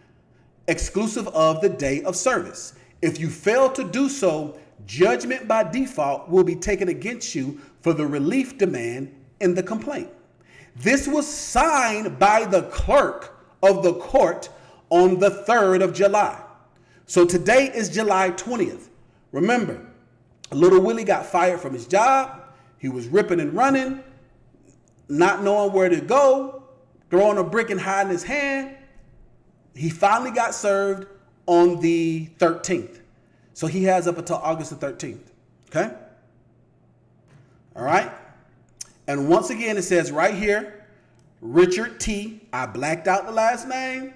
exclusive of the day of service. If you fail to do so, judgment by default will be taken against you for the relief demand in the complaint. This was signed by the clerk of the court on the 3rd of July. So today is July 20th. Remember, Little Willie got fired from his job. He was ripping and running, not knowing where to go, throwing a brick and hiding his hand. He finally got served on the 13th. So he has up until August the 13th. Okay? All right? And once again, it says right here, Richard T., I blacked out the last name,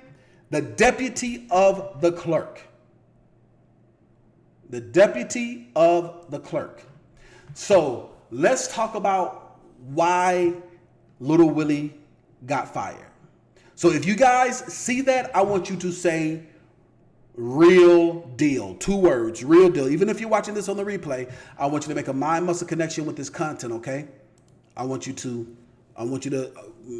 the deputy of the clerk. The deputy of the clerk. So let's talk about why Little Willie got fired. So if you guys see that, I want you to say real deal. 2 words, real deal. Even if you're watching this on the replay, I want you to make a mind muscle connection with this content, okay? I want you to,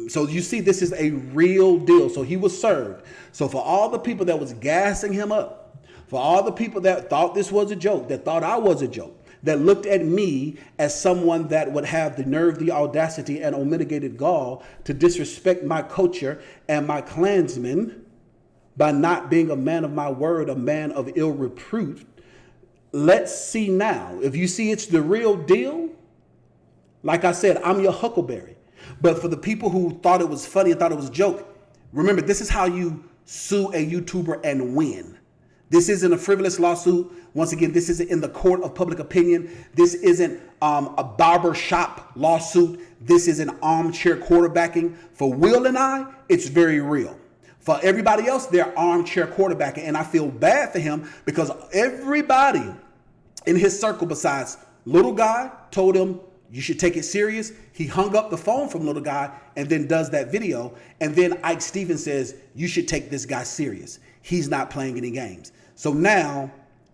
so you see this is a real deal. So he was served. So for all the people that was gassing him up, for all the people that thought this was a joke, that thought I was a joke, that looked at me as someone that would have the nerve, the audacity, and unmitigated gall to disrespect my culture and my clansmen by not being a man of my word, a man of ill repute. Let's see now. If you see it's the real deal, like I said, I'm your huckleberry. But for the people who thought it was funny and thought it was a joke, remember, this is how you sue a YouTuber and win. This isn't a frivolous lawsuit. Once again, this isn't in the court of public opinion. This isn't a barber shop lawsuit. This is an armchair quarterbacking. For Will and I, it's very real. For everybody else, they're armchair quarterbacking. And I feel bad for him because everybody in his circle besides Little Guy told him, you should take it serious. He hung up the phone from Little Guy and then does that video. And then Ike Stevens says, you should take this guy serious. He's not playing any games. So now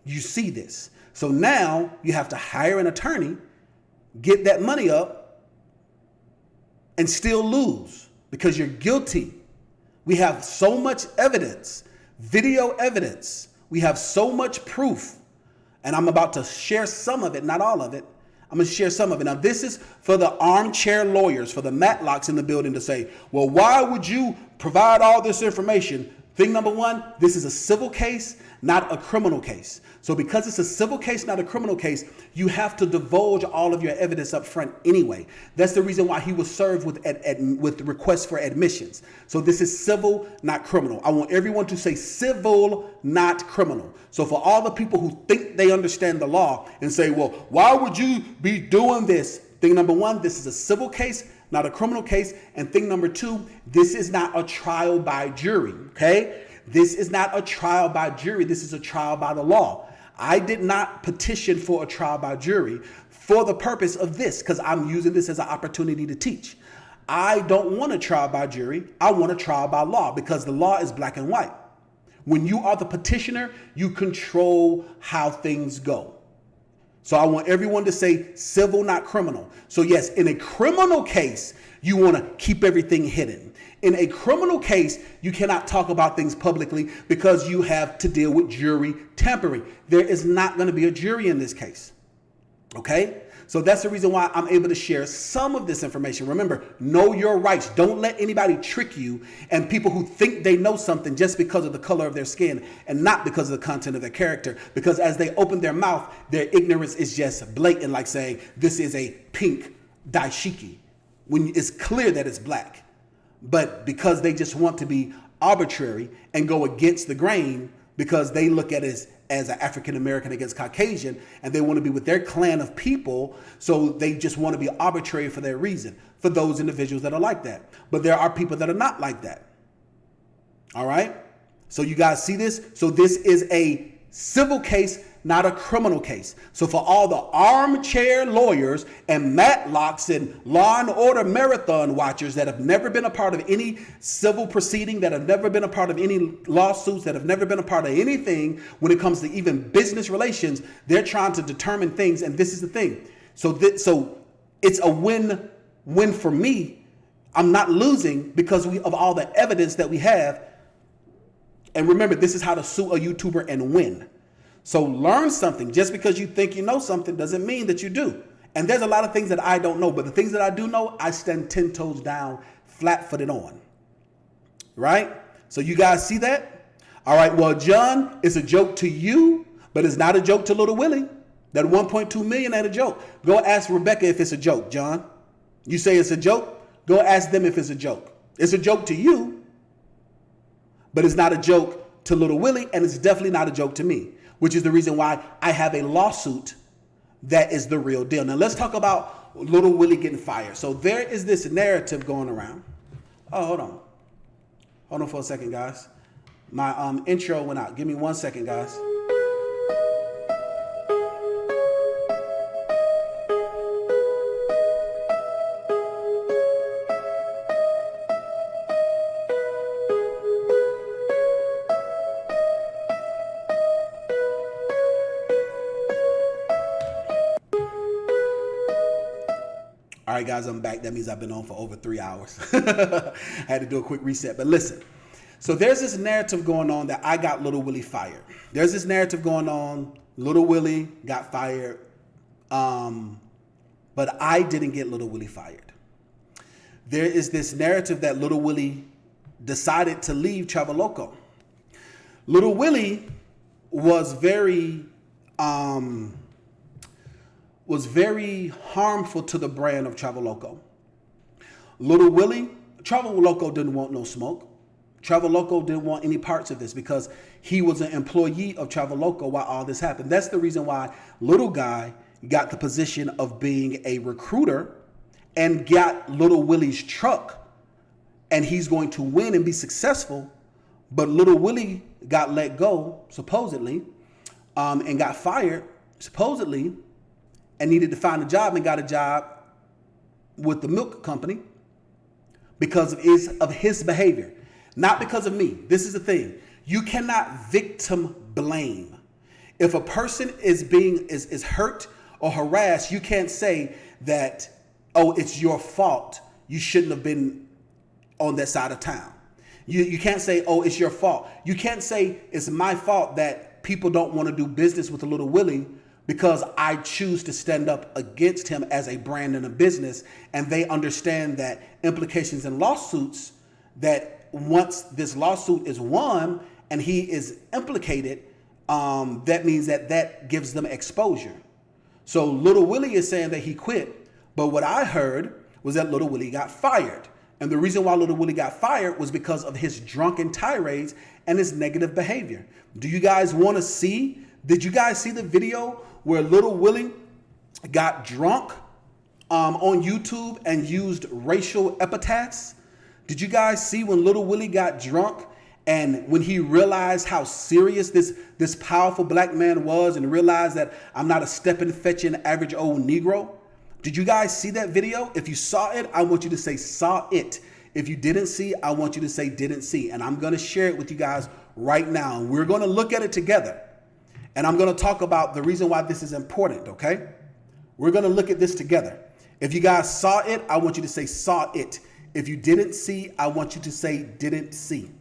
you see this. So now you have to hire an attorney, get that money up, and still lose because you're guilty. We have so much evidence, video evidence. We have so much proof. And I'm about to share some of it, not all of it. I'm going to share some of it. Now, this is for the armchair lawyers, for the Matlocks in the building to say, well, why would you provide all this information Thing number one, this is a civil case, not a criminal case. So because it's a civil case, not a criminal case, you have to divulge all of your evidence up front anyway. That's the reason why he was served with requests for admissions. So this is civil, not criminal. I want everyone to say civil, not criminal. So for all the people who think they understand the law and say, well, why would you be doing this? Thing number one, this is a civil case, not a criminal case. And thing number two, this is not a trial by jury, okay? This is not a trial by jury. This is a trial by the law. I did not petition for a trial by jury for the purpose of this, because I'm using this as an opportunity to teach. I don't want a trial by jury. I want a trial by law, because the law is black and white. When you are the petitioner, you control how things go. So I want everyone to say civil, not criminal. So yes, in a criminal case, you want to keep everything hidden. In a criminal case, you cannot talk about things publicly because you have to deal with jury tampering. There is not going to be a jury in this case. Okay? So that's the reason why I'm able to share some of this information. Remember, know your rights. Don't let anybody trick you, and people who think they know something just because of the color of their skin and not because of the content of their character. Because as they open their mouth, their ignorance is just blatant, like saying this is a pink dashiki when it's clear that it's black. But because they just want to be arbitrary and go against the grain, because they look at it as an African American against Caucasian, and they want to be with their clan of people, so they just want to be arbitrary for their reason, for those individuals that are like that. But there are people that are not like that. All right? So you guys see this? So this is a civil case, not a criminal case. So for all the armchair lawyers and Matlocks and Law and Order marathon watchers that have never been a part of any civil proceeding, that have never been a part of any lawsuits, that have never been a part of anything when it comes to even business relations, they're trying to determine things. And this is the thing. So it's a win-win for me. I'm not losing because of all the evidence that we have. And remember, this is how to sue a YouTuber and win. So learn something. Just because you think you know something doesn't mean that you do. And there's a lot of things that I don't know, but the things that I do know, I stand 10 toes down, flat-footed on. Right? So you guys see that? All right, well, John, it's a joke to you, but it's not a joke to Little Willie. That 1.2 million ain't a joke. Go ask Rebecca if it's a joke, John. You say it's a joke? Go ask them if it's a joke. It's a joke to you, but it's not a joke to Little Willie, and it's definitely not a joke to me, which is the reason why I have a lawsuit that is the real deal. Now let's talk about Little Willie getting fired. So there is this narrative going around. Oh, hold on. Hold on for a second, guys. My intro went out. Give me 1 second, guys. All right, guys, I'm back. That means I've been on for over 3 hours. I had to do a quick reset. But listen, so there's this narrative going on that I got Little Willie fired. There's this narrative going on, Little Willie got fired, but I didn't get Little Willie fired. There is this narrative that Little Willie decided to leave Traveloco. Little Willie was very harmful to the brand of Traveloco. Little Willie, Traveloco didn't want no smoke. Traveloco didn't want any parts of this because he was an employee of Traveloco while all this happened. That's the reason why Little Guy got the position of being a recruiter and got Little Willie's truck, and he's going to win and be successful. But Little Willie got let go, supposedly, and got fired, supposedly, and needed to find a job, and got a job with the milk company because of his behavior, not because of me. This is the thing. You cannot victim blame. If a person is hurt or harassed, you can't say that, oh, it's your fault. You shouldn't have been on that side of town. You can't say, oh, it's your fault. You can't say it's my fault that people don't want to do business with a Little Willie because I choose to stand up against him as a brand and a business, and they understand that implications in lawsuits, that once this lawsuit is won and he is implicated, that means that gives them exposure. So Little Willie is saying that he quit, but what I heard was that Little Willie got fired. And the reason why Little Willie got fired was because of his drunken tirades and his negative behavior. Do you guys want to see? Did you guys see the video where Little Willie got drunk on YouTube and used racial epithets? Did you guys see when Little Willie got drunk and when he realized how serious this powerful black man was and realized that I'm not a stepping, fetching, average old Negro? Did you guys see that video? If you saw it, I want you to say saw it. If you didn't see, I want you to say didn't see. And I'm going to share it with you guys right now. And we're going to look at it together. And I'm going to talk about the reason why this is important, okay? We're going to look at this together. If you guys saw it, I want you to say saw it. If you didn't see, I want you to say didn't see.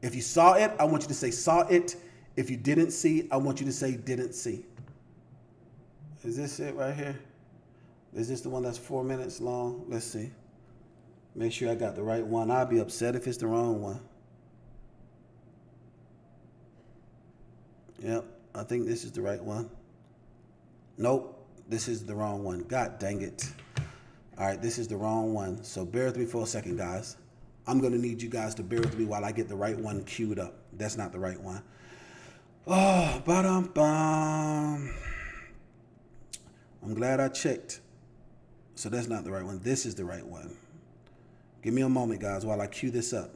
If you saw it, I want you to say saw it. If you didn't see, I want you to say didn't see. Is this it right here? Is this the one that's 4 minutes long? Let's see. Make sure I got the right one. I'll be upset if it's the wrong one. Yep, I think this is the right one. Nope, this is the wrong one. God dang it. All right, this is the wrong one. So bear with me for a second, guys. I'm going to need you guys to bear with me while I get the right one queued up. That's not the right one. Oh, ba-dum-bum. I'm glad I checked. So that's not the right one. This is the right one. Give me a moment, guys, while I queue this up.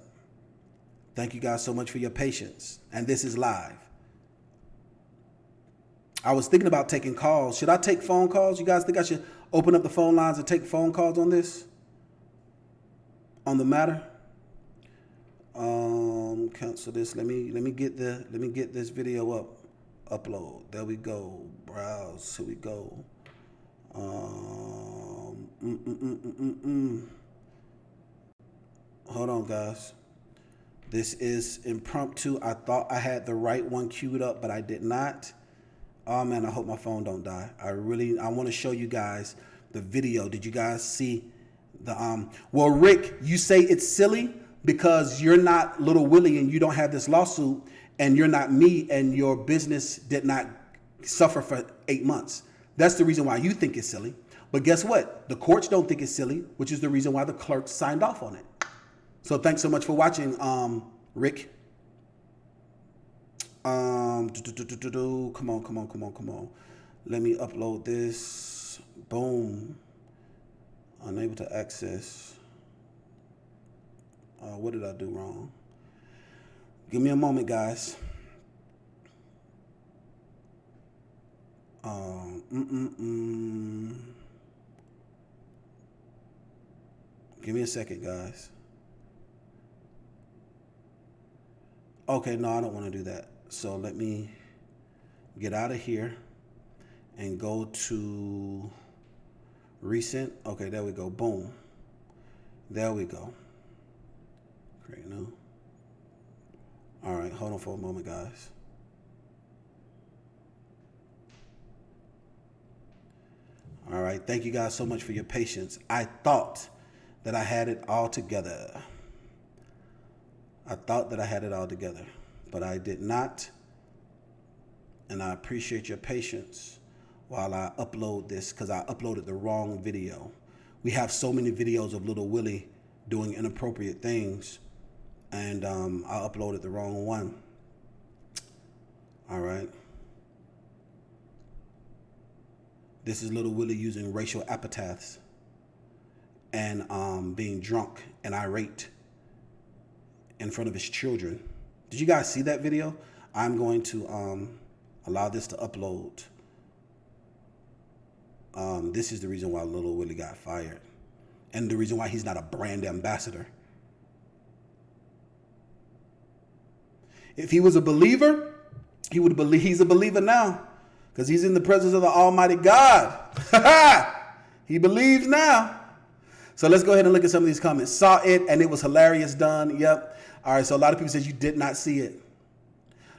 Thank you guys so much for your patience. And this is live. I was thinking about taking calls. Should I take phone calls? You guys think I should open up the phone lines and take phone calls on this? On the matter? Cancel this. Let me get this video up. Upload. There we go. Browse. Here we go. Hold on, guys. This is impromptu. I thought I had the right one queued up, but I did not. Oh man, I hope my phone don't die. I want to show you guys the video. Did you guys see the well, Rick, you say it's silly because you're not Little Willie and you don't have this lawsuit, and you're not me and your business did not suffer for 8 months. That's the reason why you think it's silly. But guess what? The courts don't think it's silly, which is the reason why the clerk signed off on it. So thanks so much for watching, Rick. Come on. Let me upload this. Boom. Unable to access. What did I do wrong? Give me a moment, guys. Give me a second, guys. Okay, no, I don't want to do that. So let me get out of here and go to recent. Okay, there we go. Boom. There we go. Create new. All right, hold on for a moment, guys. All right, thank you guys so much for your patience. I thought that I had it all together. But I did not. And I appreciate your patience while I upload this, because I uploaded the wrong video. We have so many videos of Little Willie doing inappropriate things, and I uploaded the wrong one. All right. This is Little Willie using racial epithets and being drunk and irate in front of his children. Did you guys see that video? I'm going to allow this to upload. This is the reason why Little Willie got fired, and the reason why he's not a brand ambassador. If he was a believer, he would believe. He's a believer now because he's in the presence of the Almighty God. He believes now. So let's go ahead and look at some of these comments. Saw it and it was hilarious done. Yep. All right. So a lot of people says you did not see it.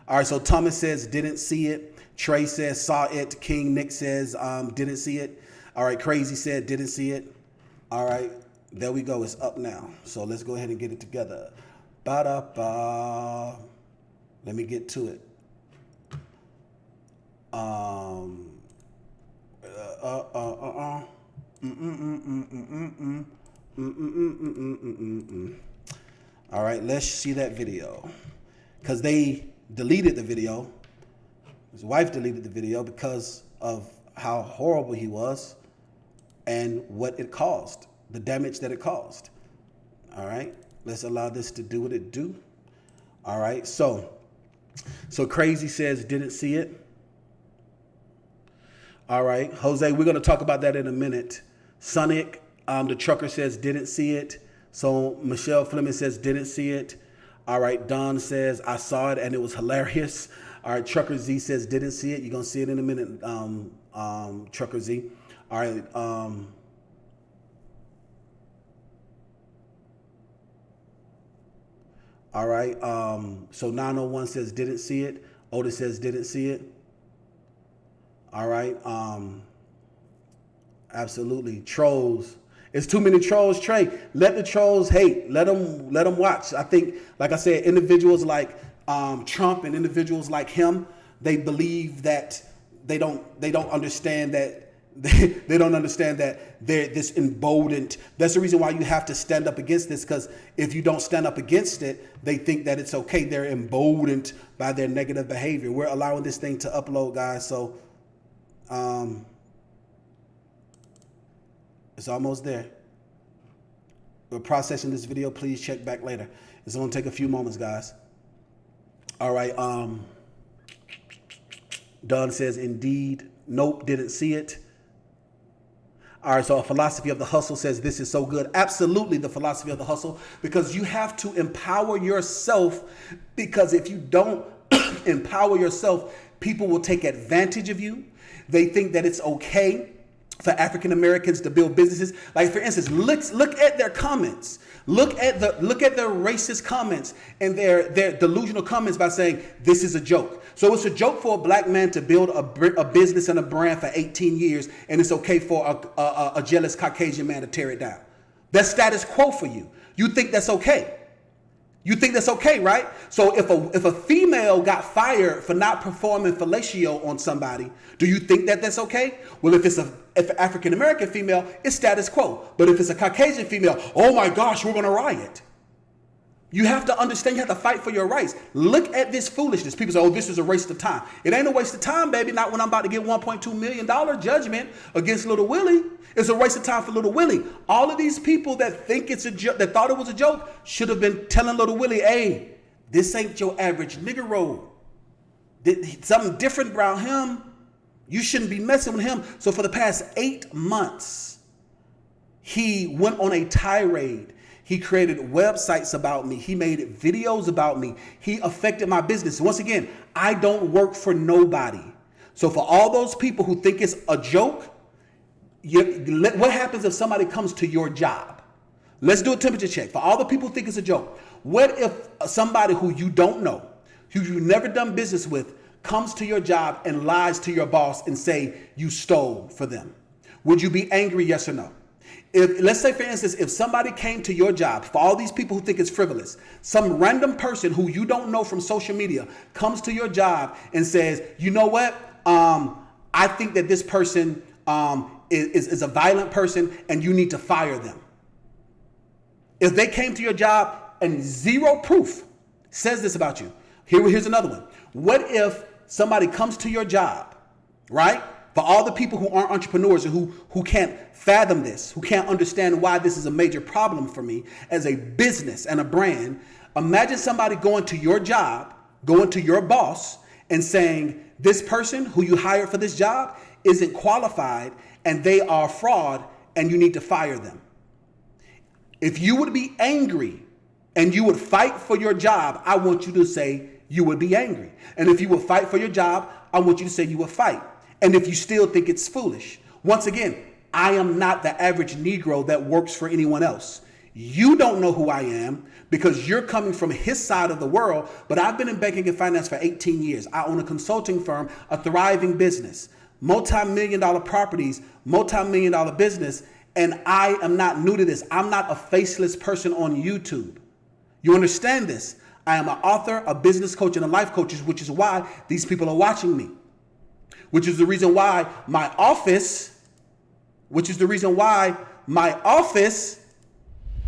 All right. So Thomas says didn't see it. Trey says saw it. King Nick says didn't see it. All right. Crazy said didn't see it. All right. There we go. It's up now. So let's go ahead and get it together. Ba-da-ba. Let me get to it. All right, let's see that video. Because they deleted the video. His wife deleted the video because of how horrible he was and what it caused, the damage that it caused. All right, let's allow this to do what it do. All right, so Crazy says didn't see it. All right, Jose, we're going to talk about that in a minute. Sonic, the trucker, says didn't see it. So Michelle Fleming says didn't see it. All right, Don says I saw it and it was hilarious. All right, Trucker Z says didn't see it. You're going to see it in a minute, Trucker Z. All right. All right. So 901 says didn't see it. Otis says didn't see it. All right. Absolutely. Trolls. It's too many trolls, Trey. Let the trolls hate. Let them watch. I think, like I said, individuals like Trump and individuals like him, they believe that they don't understand that they don't understand that they're this emboldened. That's the reason why you have to stand up against this, because if you don't stand up against it, they think that it's okay. They're emboldened by their negative behavior. We're allowing this thing to upload, guys. So it's almost there. We're processing this video. Please check back later. It's going to take a few moments, guys. All right. Don says, indeed. Nope, didn't see it. All right, so a philosophy of the hustle says this is so good. Absolutely, the philosophy of the hustle, because you have to empower yourself, because if you don't empower yourself, people will take advantage of you. They think that it's okay for African Americans to build businesses. Like, for instance, look at their comments. Look at their racist comments and their delusional comments by saying this is a joke. So it's a joke for a black man to build a business and a brand for 18 years, and it's okay for a jealous Caucasian man to tear it down. That's status quo for you. You think that's okay. You think that's okay, right? So if a female got fired for not performing fellatio on somebody, do you think that that's okay? Well, if an African American female, it's status quo. But if it's a Caucasian female, oh my gosh, we're going to riot. You have to understand, you have to fight for your rights. Look at this foolishness. People say, oh, this is a waste of time. It ain't a waste of time, baby. Not when I'm about to get $1.2 million judgment against Little Willie. It's a waste of time for Little Willie. All of these people that think it's a joke, that thought it was a joke, should have been telling Little Willie, hey, this ain't your average nigga roll. Something different around him. You shouldn't be messing with him. So for the past 8 months, he went on a tirade. He created websites about me. He made videos about me. He affected my business. Once again, I don't work for nobody. So for all those people who think it's a joke, what happens if somebody comes to your job? Let's do a temperature check. For all the people who think it's a joke, what if somebody who you don't know, who you've never done business with, comes to your job and lies to your boss and say you stole for them? Would you be angry, yes or no? Let's say, for instance, if somebody came to your job, for all these people who think it's frivolous, some random person who you don't know from social media comes to your job and says, you know what, I think that this person is a violent person and you need to fire them. If they came to your job and zero proof says this about you, here's another one. What if somebody comes to your job, right? For all the people who aren't entrepreneurs and who can't fathom this, who can't understand why this is a major problem for me as a business and a brand, imagine somebody going to your job, going to your boss and saying, this person who you hired for this job isn't qualified and they are fraud and you need to fire them. If you would be angry and you would fight for your job, I want you to say you would be angry. And if you would fight for your job, I want you to say you would fight. And if you still think it's foolish, once again, I am not the average Negro that works for anyone else. You don't know who I am because you're coming from his side of the world, but I've been in banking and finance for 18 years. I own a consulting firm, a thriving business, multi-million-dollar properties, multi-million-dollar business, and I am not new to this. I'm not a faceless person on YouTube. You understand this? I am an author, a business coach, and a life coach, which is why these people are watching me. Which is the reason why my office,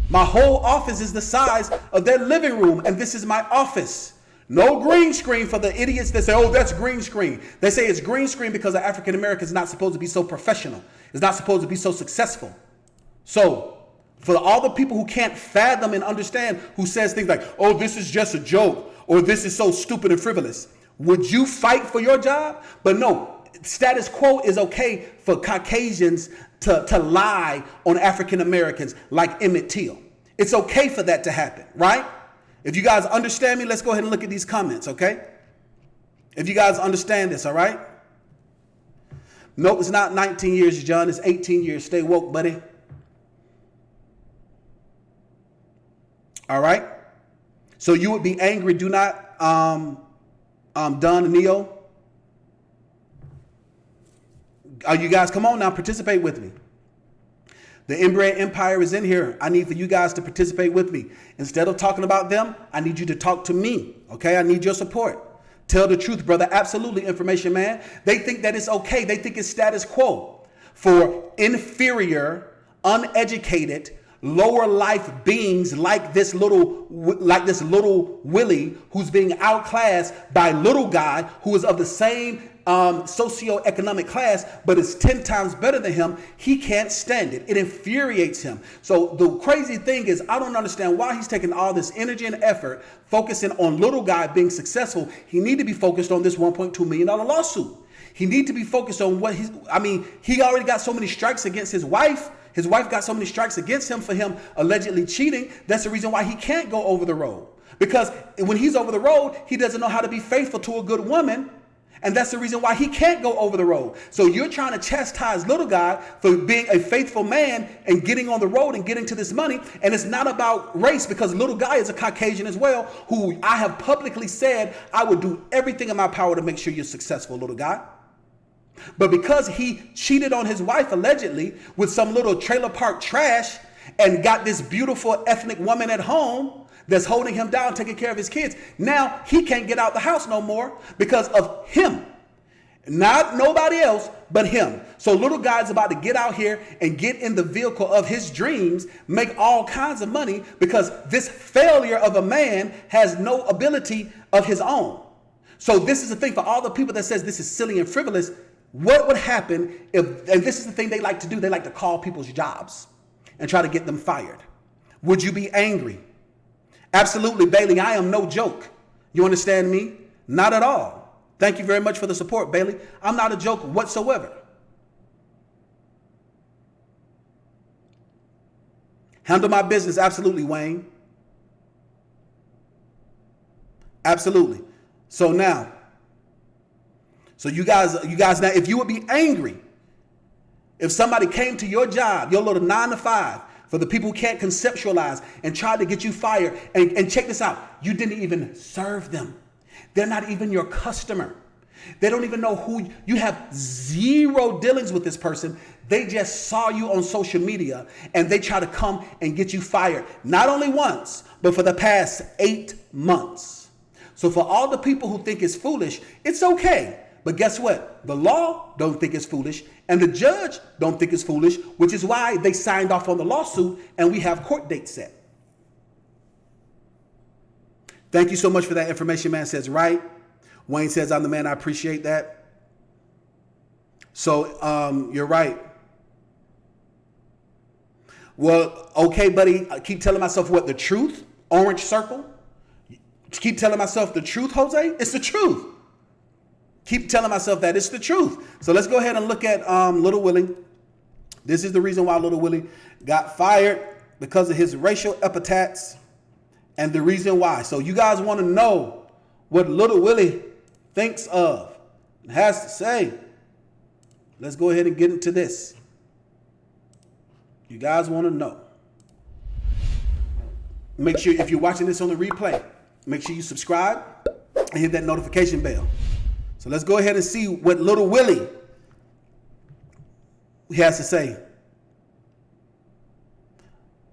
my whole office is the size of their living room, and this is my office. No green screen for the idiots that say, oh, that's green screen. They say it's green screen because the African American is not supposed to be so professional. It's not supposed to be so successful. So, for all the people who can't fathom and understand, who says things like, oh, this is just a joke, or this is so stupid and frivolous, would you fight for your job? But no, status quo is okay for Caucasians to lie on African Americans like Emmett Till. It's okay for that to happen, right? If you guys understand me, let's go ahead and look at these comments, okay? If you guys understand this, all right? Nope, it's not 19 years, John. It's 18 years. Stay woke, buddy. All right? So you would be angry. Do not, Don and Neo. You guys, come on now, participate with me. The inbred empire is in here. I need for you guys to participate with me. Instead of talking about them, I need you to talk to me. Okay? I need your support. Tell the truth, brother. Absolutely, information man. They think that it's okay. They think it's status quo for inferior, uneducated, lower life beings like this little Willie who's being outclassed by little guy who is of the same socioeconomic class, but is 10 times better than him. He can't stand it. It infuriates him. So the crazy thing is, I don't understand why he's taking all this energy and effort focusing on little guy being successful. He need to be focused on this $1.2 million lawsuit. He need to be focused on what he already got so many strikes against his wife. His wife got so many strikes against him for him allegedly cheating. That's the reason why he can't go over the road. Because when he's over the road, he doesn't know how to be faithful to a good woman. And that's the reason why he can't go over the road. So you're trying to chastise little guy for being a faithful man and getting on the road and getting to this money. And it's not about race, because little guy is a Caucasian as well, who I have publicly said I would do everything in my power to make sure you're successful, little guy. But because he cheated on his wife allegedly with some little trailer park trash and got this beautiful ethnic woman at home that's holding him down, taking care of his kids, now he can't get out the house no more because of him. Not nobody else, but him. So little guy's about to get out here and get in the vehicle of his dreams, make all kinds of money, because this failure of a man has no ability of his own. So this is the thing for all the people that says this is silly and frivolous. What would happen if, and this is the thing they like to do, they like to call people's jobs and try to get them fired. Would you be angry? Absolutely, Bailey, I am no joke. You understand me? Not at all. Thank you very much for the support, Bailey. I'm not a joke whatsoever. Handle my business, absolutely, Wayne. Absolutely. So you guys now, if you would be angry, if somebody came to your job, your little 9 to 5, for the people who can't conceptualize, and tried to get you fired, and check this out, you didn't even serve them. They're not even your customer. They don't even know who you have. Zero dealings with this person. They just saw you on social media and they try to come and get you fired. Not only once, but for the past 8 months. So for all the people who think it's foolish, it's okay. But guess what? The law don't think it's foolish, and the judge don't think it's foolish, which is why they signed off on the lawsuit and we have court dates set. Thank you so much for that information, man. Says right. Wayne says, I'm the man. I appreciate that. So you're right. Well, okay, buddy. I keep telling myself what the truth. Orange circle. Keep telling myself the truth, Jose. It's the truth. Keep telling myself that it's the truth. So let's go ahead and look at Little Willie. This is the reason why Little Willie got fired, because of his racial epithets, and the reason why. So you guys want to know what Little Willie thinks of and has to say. Let's go ahead and get into this. You guys want to know. Make sure, if you're watching this on the replay, make sure you subscribe and hit that notification bell. So let's go ahead and see what Little Willie has to say.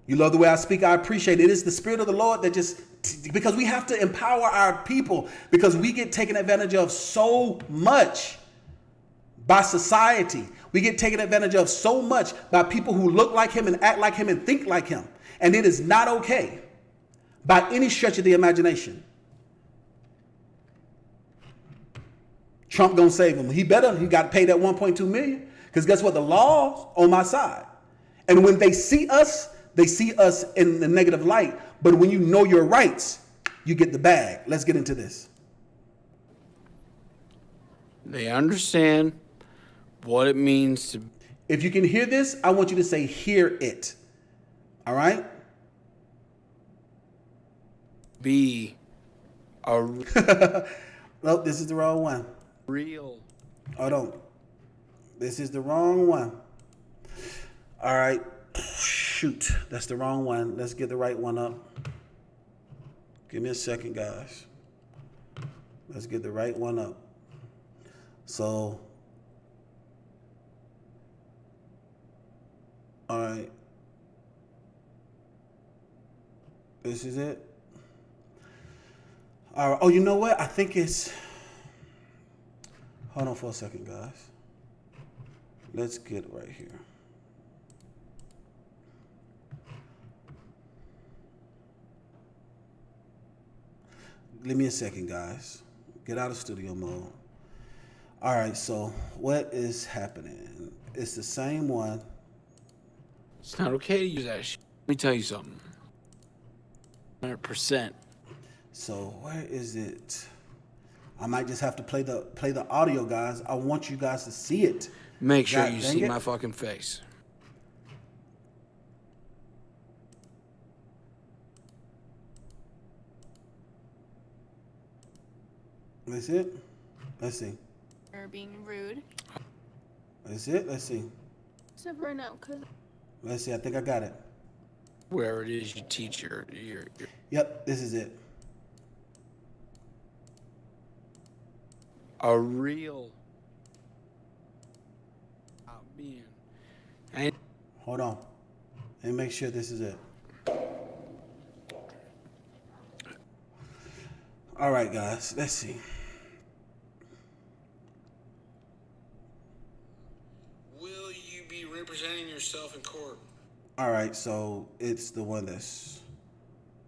You love the way I speak. I appreciate it. It is the Spirit of the Lord that just because we have to empower our people, because we get taken advantage of so much by society. We get taken advantage of so much by people who look like him and act like him and think like him. And it is not okay by any stretch of the imagination. Trump gonna save him. He got to pay that 1.2 million, because guess what? The law's on my side. And when they see us in the negative light. But when you know your rights, you get the bag. Let's get into this. They understand what it means to If you can hear this, I want you to say, hear it. All right? be a Nope, this is the wrong one. real. Hold on. This is the wrong one. All right. Shoot. That's the wrong one. Let's get the right one up. Give me a second, guys. Let's get the right one up. So, all right. This is it. All right. Oh, you know what? I think it's... Hold on for a second, guys. Let's get right here. Give me a second, guys. Get out of studio mode. All right, so what is happening? It's the same one. It's not okay to use that shit. Let me tell you something. 100%. So where is it? I might just have to play the audio, guys. I want you guys to see it. Make sure God you dang see it. my fucking face. That's it. Let's see. Or being rude. That's it. Let's see. So for now, because Let's see. I think I got it. Wherever it is you teach your Yep, this is it. a real being. And Hold on. And make sure this is it. All right, guys. Let's see. will you be representing yourself in court? All right, so it's the one that's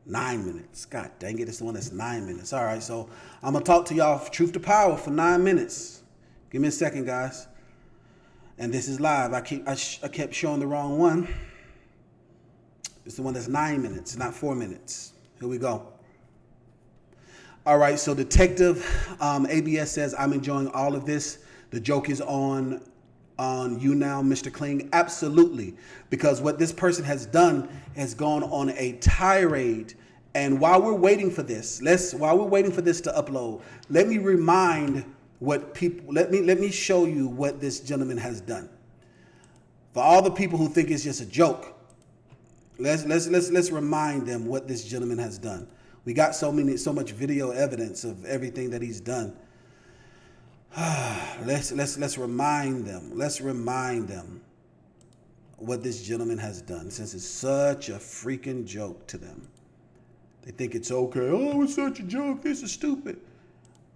9 minutes. God dang it, it's the one that's 9 minutes. All right, so I'm gonna talk to y'all truth to power for 9 minutes. Give me a second, guys. And this is live. I kept showing the wrong one. It's the one that's 9 minutes, not 4 minutes. Here we go. All right, so Detective ABS says, I'm enjoying all of this. The joke is on you now, Mr. Kling. Absolutely, because what this person has done has gone on a tirade. And while we're waiting for this, to upload, let me remind what people, let me show you what this gentleman has done. For all the people who think it's just a joke, let's remind them what this gentleman has done. We got so much video evidence of everything that he's done. Let's remind them. Let's remind them what this gentleman has done, since it's such a freaking joke to them. They think it's okay. Oh, it's such a joke. This is stupid.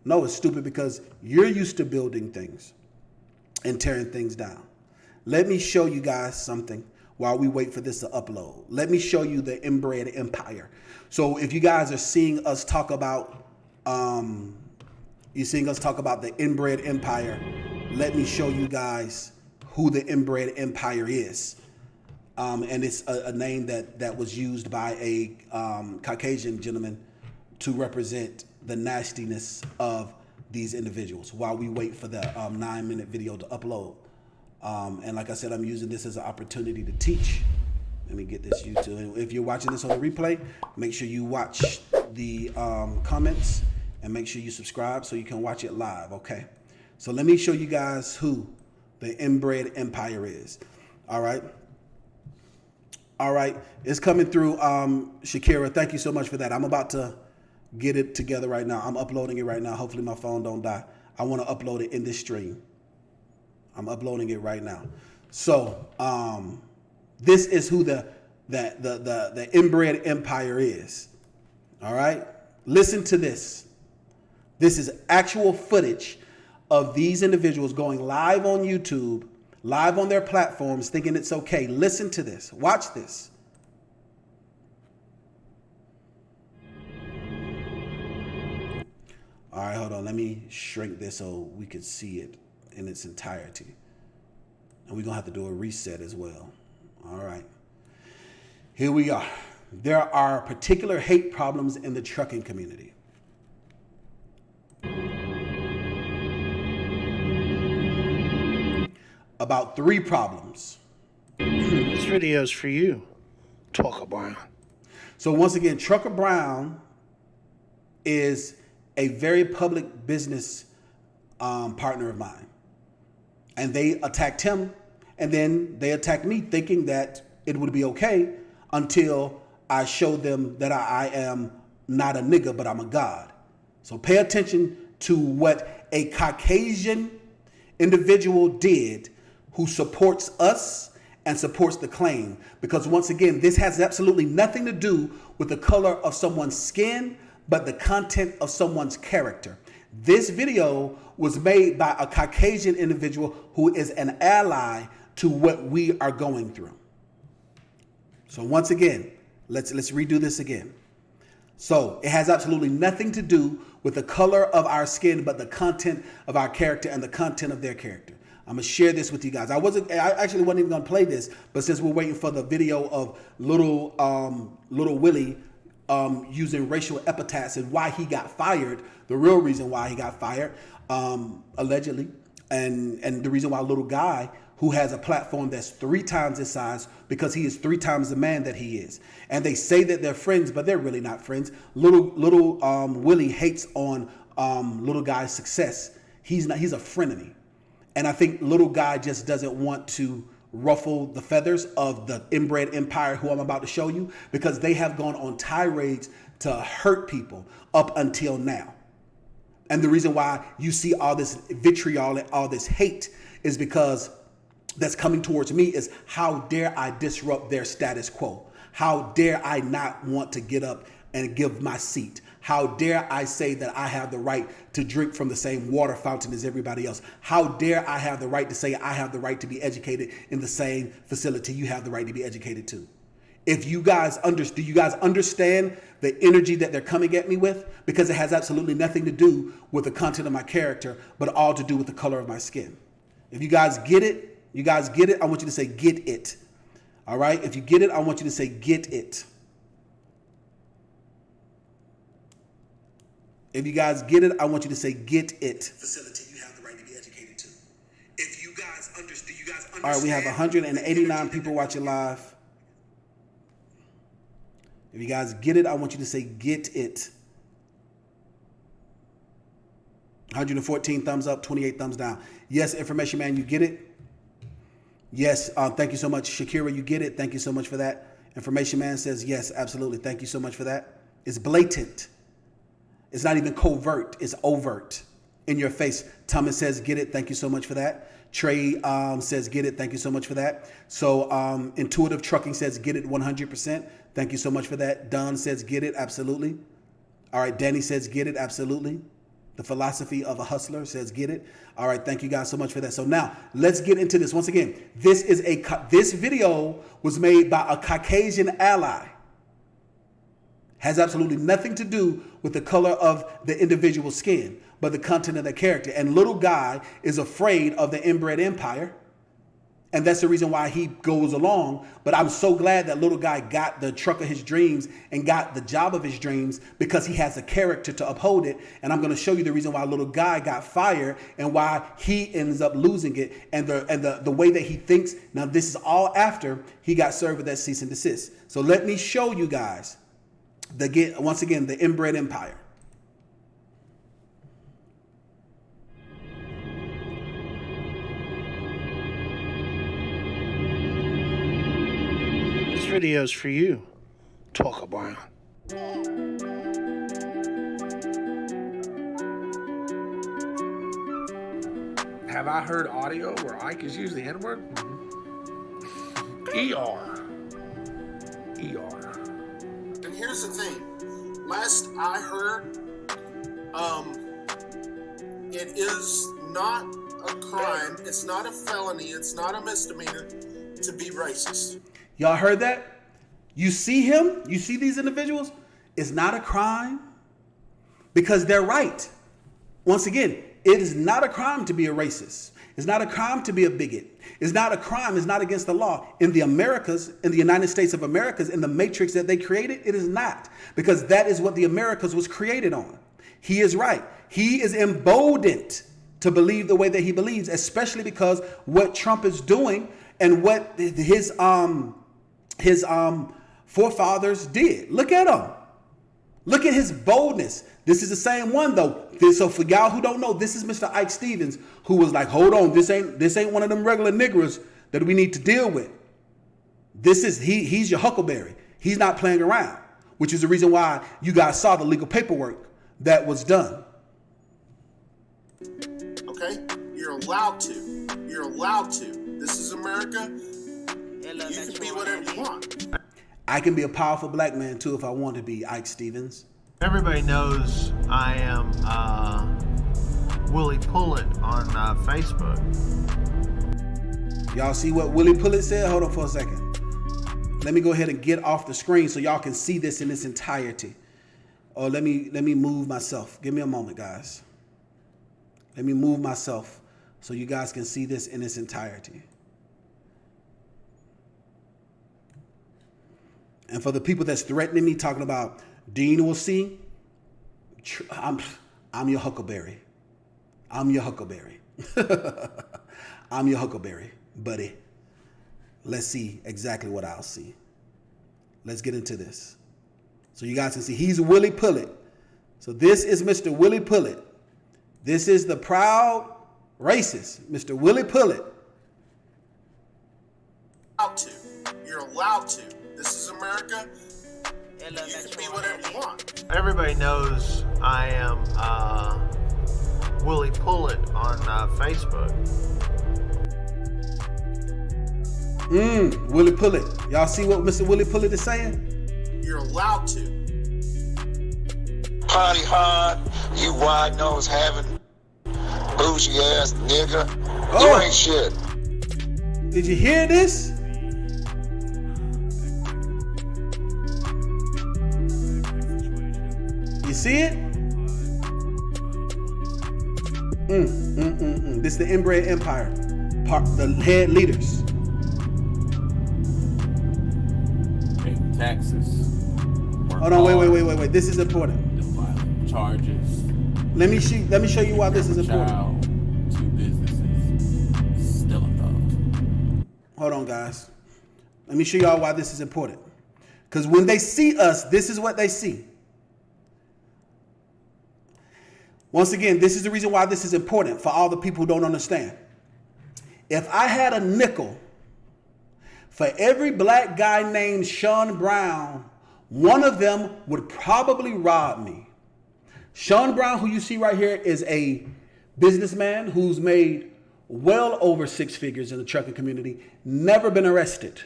No, it's stupid because you're used to building things and tearing things down. Let me show you guys something while we wait for this to upload. Let me show you the inbred empire. So if you guys are seeing us talk about, the inbred empire, let me show you guys who the inbred empire is. And it's a name that was used by a Caucasian gentleman to represent the nastiness of these individuals while we wait for the 9-minute video to upload. And like I said, I'm using this as an opportunity to teach. Let me get this YouTube. If you're watching this on the replay, make sure you watch the comments and make sure you subscribe so you can watch it live, okay? So let me show you guys who the inbred empire is. All right. All right. It's coming through. Shakira, thank you so much for that. I'm about to get it together right now. I'm uploading it right now. Hopefully my phone don't die. I want to upload it in this stream. I'm uploading it right now. So this is who the inbred empire is. All right? Listen to this. This is actual footage of these individuals going live on YouTube, live on their platforms, thinking it's okay. Listen to this. Watch this. All right, hold on. Let me shrink this so we can see it in its entirety. And we're going to have to do a reset as well. All right. Here we are. There are particular hate problems in the trucking community. About 3 problems. This video's for you, Trucker Brown. So once again, Trucker Brown is a very public business partner of mine. And they attacked him, and then they attacked me thinking that it would be okay until I showed them that I am not a nigga, but I'm a god. So pay attention to what a Caucasian individual did who supports us and supports the claim. Because once again, this has absolutely nothing to do with the color of someone's skin, but the content of someone's character. This video was made by a Caucasian individual who is an ally to what we are going through. So once again, let's redo this again. So it has absolutely nothing to do with the color of our skin, but the content of our character and the content of their character. I'm gonna share this with you guys. I actually wasn't even gonna play this, but since we're waiting for the video of little Willie using racial epithets and why he got fired, the real reason why he got fired, allegedly, and the reason why little guy who has a platform that's 3 times his size, because he is 3 times the man that he is. And they say that they're friends, but they're really not friends. Little Willie hates on little guy's success. He's a frenemy. And I think little guy just doesn't want to ruffle the feathers of the inbred empire who I'm about to show you, because they have gone on tirades to hurt people up until now. And the reason why you see all this vitriol and all this hate is because that's coming towards me is, how dare I disrupt their status quo? How dare I not want to get up and give my seat? How dare I say that I have the right to drink from the same water fountain as everybody else? How dare I have the right to say I have the right to be educated in the same facility you have the right to be educated to? If you guys do you guys understand the energy that they're coming at me with? Because it has absolutely nothing to do with the content of my character, but all to do with the color of my skin. If you guys get it, I want you to say, get it. All right? If you get it, I want you to say, get it. If you guys get it, I want you to say, get it. Facility you have the right to be educated to. If you guys understand, All right, we have 189 people watching live. If you guys get it, I want you to say, get it. 114 thumbs up, 28 thumbs down. Yes, Information Man, you get it? Yes, thank you so much. Shakira, you get it? Thank you so much for that. Information Man says, yes, absolutely. Thank you so much for that. It's blatant. It's not even covert. It's overt. In your face. Thomas says, get it. Thank you so much for that. Trey says, get it. Thank you so much for that. So Intuitive Trucking says, get it 100%. Thank you so much for that. Don says, get it. Absolutely. All right. Danny says, get it. Absolutely. The Philosophy of a Hustler says, get it. All right. Thank you guys so much for that. So now let's get into this. Once again, this video was made by a Caucasian ally. Has absolutely nothing to do with the color of the individual's skin, but the content of their character. And little guy is afraid of the inbred empire. And that's the reason why he goes along. But I'm so glad that little guy got the truck of his dreams and got the job of his dreams, because he has a character to uphold it. And I'm going to show you the reason why little guy got fired and why he ends up losing it, and the way that he thinks. Now, this is all after he got served with that cease and desist. So let me show you guys once again, the inbred empire. This video's for you, Trucker Brown. Have I heard audio where Ike has used the N-word? ER. And here's the thing. last I heard, it is not a crime, it's not a felony, it's not a misdemeanor to be racist. Y'all heard that? You see him? You see these individuals? It's not a crime because they're right. Once again, it is not a crime to be a racist. It's not a crime to be a bigot. It's not a crime. It's not against the law. In the Americas, in the United States of America, in the matrix that they created, it is not, because that is what the Americas was created on. He is right. He is emboldened to believe the way that he believes, especially because what Trump is doing and what his forefathers did. Look at him. Look at his boldness. This is the same one though. So for y'all who don't know, this is Mr. Ike Stevens, who was like, hold on, this ain't one of them regular niggers that we need to deal with. He's your Huckleberry. He's not playing around, which is the reason why you guys saw the legal paperwork that was done. Okay? You're allowed to. You're allowed to. This is America. You can be whatever you want. I can be a powerful black man too if I want to be, Ike Stevens. Everybody knows I am Willie Pullet on Facebook. Y'all see what Willie Pullet said? Hold on for a second. Let me go ahead and get off the screen so y'all can see this in its entirety. Or let me move myself. Give me a moment, guys. Let me move myself so you guys can see this in its entirety. And for the people that's threatening me, talking about Dean will see, I'm your Huckleberry. I'm your Huckleberry. I'm your Huckleberry, buddy. Let's see exactly what I'll see. Let's get into this. So you guys can see he's Willie Pullet. So this is Mr. Willie Pullet. This is the proud racist, Mr. Willie Pullet. You're allowed to. This is America. You can be whatever you want. Everybody knows I am Willie Pullet on Facebook. Willie Pullet. Y'all see what Mr. Willie Pullet is saying? You're allowed to. Party hard, you wide nose having bougie ass nigga. You ain't shit. Did you hear this? You see it? This is the inbred empire. The head leaders. Taxes. Hold on, wait. This is important. Charges. Let me show you why this is important. Child, 2 businesses. Still a thug. Hold on, guys. Let me show y'all why this is important. Because when they see us, this is what they see. Once again, this is the reason why this is important for all the people who don't understand. If I had a nickel for every black guy named Sean Brown, one of them would probably rob me. Sean Brown, who you see right here, is a businessman who's made well over 6 figures in the trucking community, never been arrested.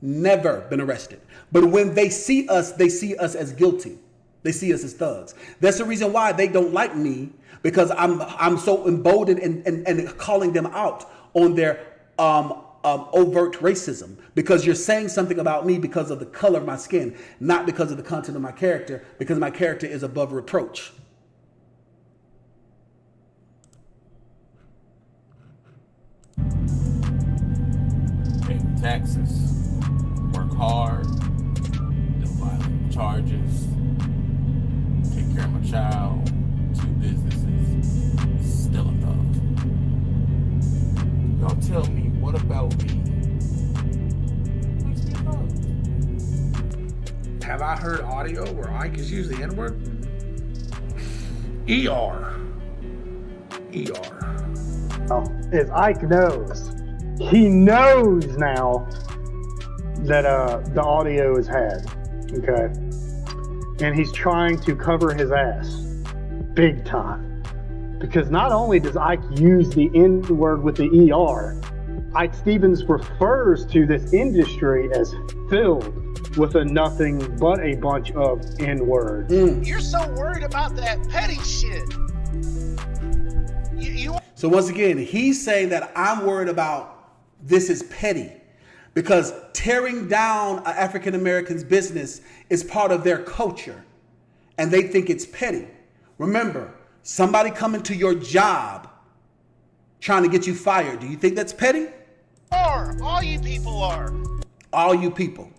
Never been arrested. But when they see us as guilty. They see us as thugs. That's the reason why they don't like me, because I'm so emboldened and calling them out on their overt racism, because you're saying something about me because of the color of my skin, not because of the content of my character, because my character is above reproach. Pay taxes, work hard, no violent charges, take care of my child, 2 businesses, still a thug. Y'all tell me, what about me makes me a thug? Have I heard audio where Ike has used the N-word? ER. As Ike knows, he knows now that the audio is had, okay? And he's trying to cover his ass big time. Because not only does Ike use the N-word with the ER, Ike Stevens refers to this industry as filled with a nothing but a bunch of N-words. You're so worried about that petty shit. So once again, he's saying that I'm worried about this is petty because tearing down an African American's business is part of their culture and they think it's petty. Remember, somebody coming to your job trying to get you fired. Do you think that's petty? All you people are. All you people.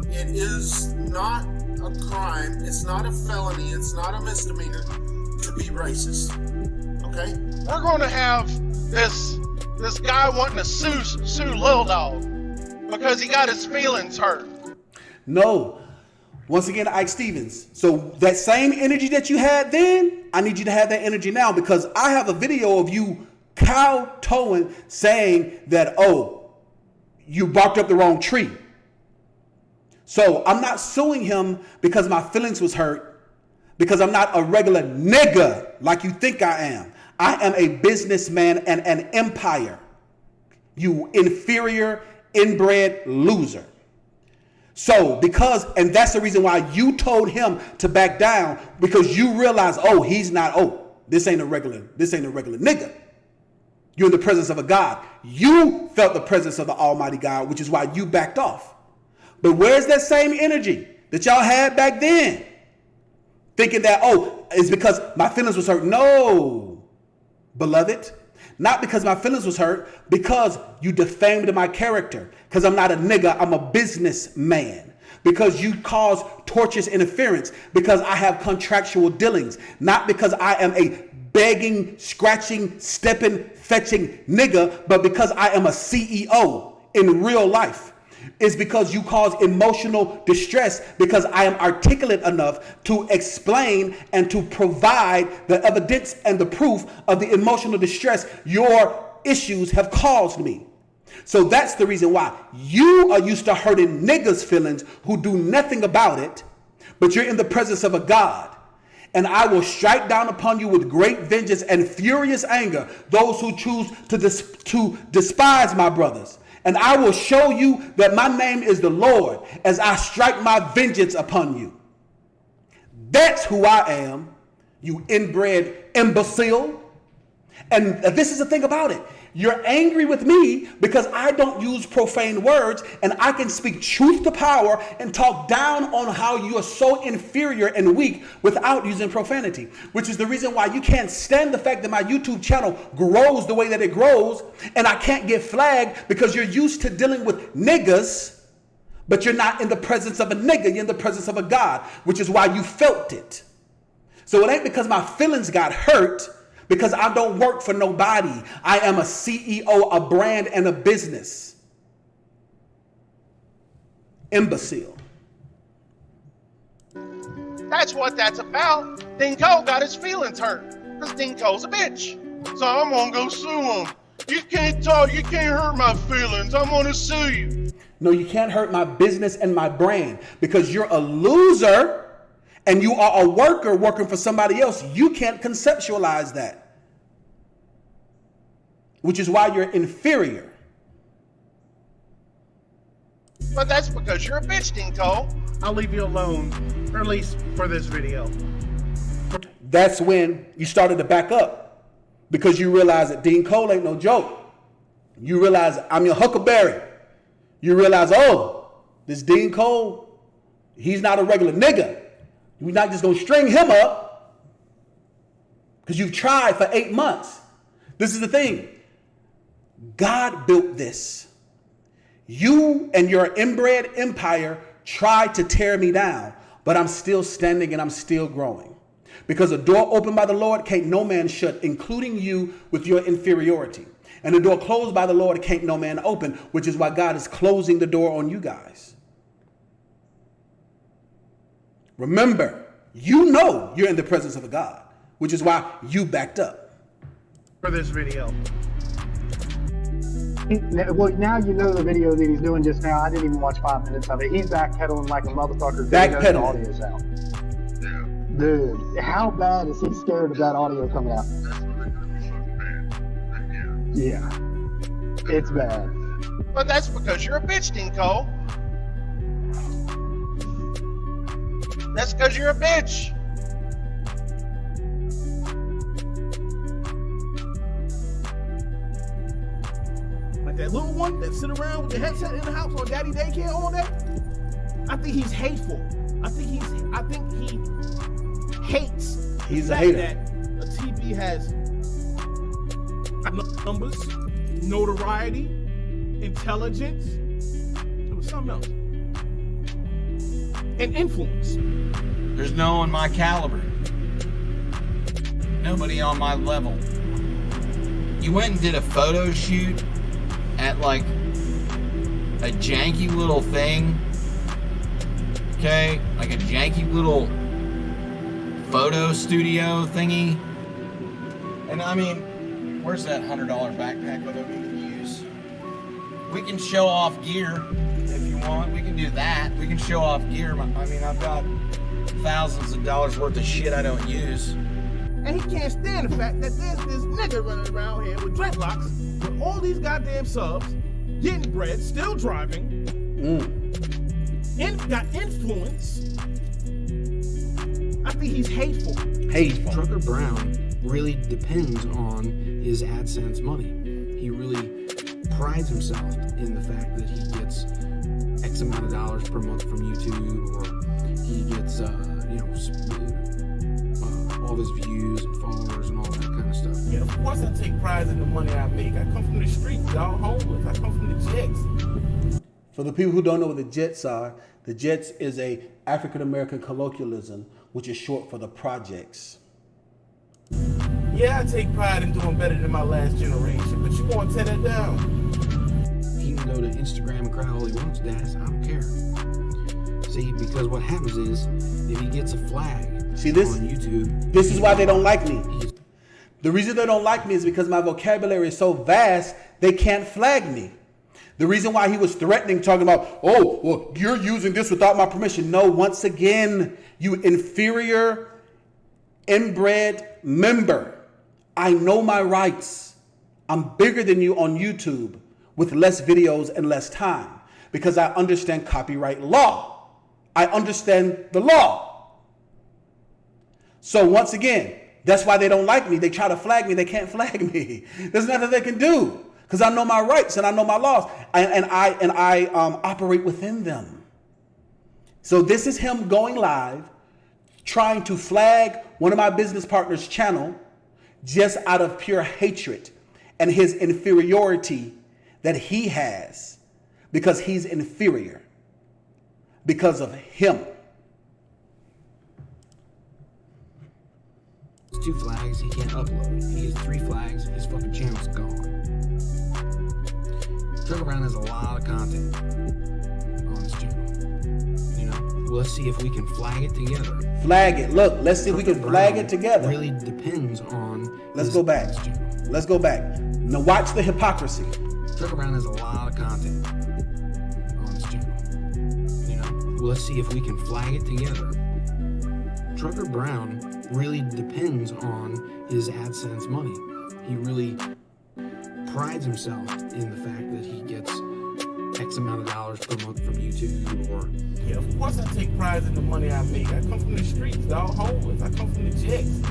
It is not a crime. It's not a felony. It's not a misdemeanor to be racist. Okay? We're going to have this guy wanting to sue Lil Dog because he got his feelings hurt. No. Once again, Ike Stevens. So that same energy that you had then, I need you to have that energy now because I have a video of you kowtowing saying that, oh, you barked up the wrong tree. So I'm not suing him because my feelings was hurt, because I'm not a regular nigga like you think I am. I am a businessman and an empire. You inferior, inbred loser. So and that's the reason why you told him to back down, because you realize, oh, this ain't a regular nigga. You're in the presence of a God. You felt the presence of the Almighty God, which is why you backed off. But where's that same energy that y'all had back then? Thinking that, oh, it's because my feelings was hurt. No, beloved. Not because my feelings was hurt, because you defamed my character. Because I'm not a nigga, I'm a businessman. Because you caused tortious interference. Because I have contractual dealings. Not because I am a begging, scratching, stepping, fetching nigga, but because I am a CEO in real life. Is because you cause emotional distress, because I am articulate enough to explain and to provide the evidence and the proof of the emotional distress your issues have caused me. So that's the reason why you are used to hurting niggas' feelings who do nothing about it, but you're in the presence of a God. And I will strike down upon you with great vengeance and furious anger those who choose to despise my brothers. And I will show you that my name is the Lord as I strike my vengeance upon you. That's who I am, you inbred imbecile. And this is the thing about it. You're angry with me because I don't use profane words and I can speak truth to power and talk down on how you are so inferior and weak without using profanity, which is the reason why you can't stand the fact that my YouTube channel grows the way that it grows and I can't get flagged because you're used to dealing with niggas, but you're not in the presence of a nigga, you're in the presence of a God, which is why you felt it. So it ain't because my feelings got hurt, because I don't work for nobody. I am a CEO, a brand, and a business. Imbecile. That's what that's about. DeanCole got his feelings hurt because DeanCole's a bitch. So I'm gonna go sue him. You can't talk, you can't hurt my feelings. I'm gonna sue you. No, you can't hurt my business and my brand because you're a loser and you are a worker working for somebody else. You can't conceptualize that. Which is why you're inferior. But that's because you're a bitch, DeanCole. I'll leave you alone, or at least for this video. That's when you started to back up because you realize that DeanCole ain't no joke. You realize I'm your huckleberry. You realize, oh, this DeanCole, he's not a regular nigga. We're not just gonna string him up because you've tried for 8 months. This is the thing. God built this. You and your inbred empire tried to tear me down, but I'm still standing and I'm still growing. Because a door opened by the Lord can't no man shut, including you with your inferiority. And a door closed by the Lord can't no man open, which is why God is closing the door on you guys. Remember, you know you're in the presence of a God, which is why you backed up. For this video. Well, now you know the video that he's doing just now. I didn't even watch 5 minutes of it. He's backpedaling like a motherfucker. Backpedaling. The audio's out. Dude, how bad is he scared of that audio coming out? Yeah, it's bad. But that's because you're a bitch, DeanCole. That's because you're a bitch. Like that little one that sit around with the headset in the house on daddy daycare all day. I think he's hateful. I think he hates. He's the a fact hater. That a TV has numbers, notoriety, intelligence. It was something else. And influence. There's no one my caliber. Nobody on my level. You went and did a photo shoot at like a janky little thing. Okay? Like a janky little photo studio thingy. And I mean, where's that $100 backpack that we can use? We can show off gear if you want. We can do that. We can show off gear. I mean, I've got thousands of dollars worth of shit I don't use. And he can't stand the fact that there's this nigga running around here with dreadlocks, with all these goddamn subs, getting bread, still driving, and got influence. I think he's hateful. Hateful. Trucker Brown really depends on his AdSense money. He really prides himself in the fact that he gets X amount of dollars per month from YouTube, or he gets, all his views and followers and all that kind of stuff. Yeah, of course I take pride in the money I make. I come from the streets, y'all, homeless. I come from the Jets. For the people who don't know what the Jets are, the Jets is a African American colloquialism, which is short for the projects. Yeah, I take pride in doing better than my last generation, but you want to tear that down. He can go to Instagram and cry all he wants, Daz. I don't care. See, because what happens is, if he gets a flag on YouTube... This is why they don't like me. The reason they don't like me is because my vocabulary is so vast, they can't flag me. The reason why he was threatening, talking about, oh, well, you're using this without my permission. No, once again, you inferior, inbred member. I know my rights. I'm bigger than you on YouTube with less videos and less time because I understand copyright law. I understand the law. So once again, that's why they don't like me. They try to flag me. They can't flag me. There's nothing they can do because I know my rights and I know my laws and I operate within them. So this is him going live, trying to flag one of my business partners' channel just out of pure hatred and his inferiority that he has because he's inferior because of him. It's 2 flags, he can't upload. He has 3 flags, his fucking channel's gone. Trucker Brown has a lot of content on his channel. You know, well, let's see if we can flag it together. Flag it. Look, let's see if we can flag it together. Really depends on. Let's go back. Let's go back. Now watch the hypocrisy. Trucker Brown has a lot of content on his channel. You know, well, let's see if we can flag it together. Trucker Brown really depends on his AdSense money. He really prides himself in the fact that he gets X amount of dollars per month from YouTube, or... Yeah, of course I take pride in the money I make. I come from the streets, dog, homeless. I come from the Jets.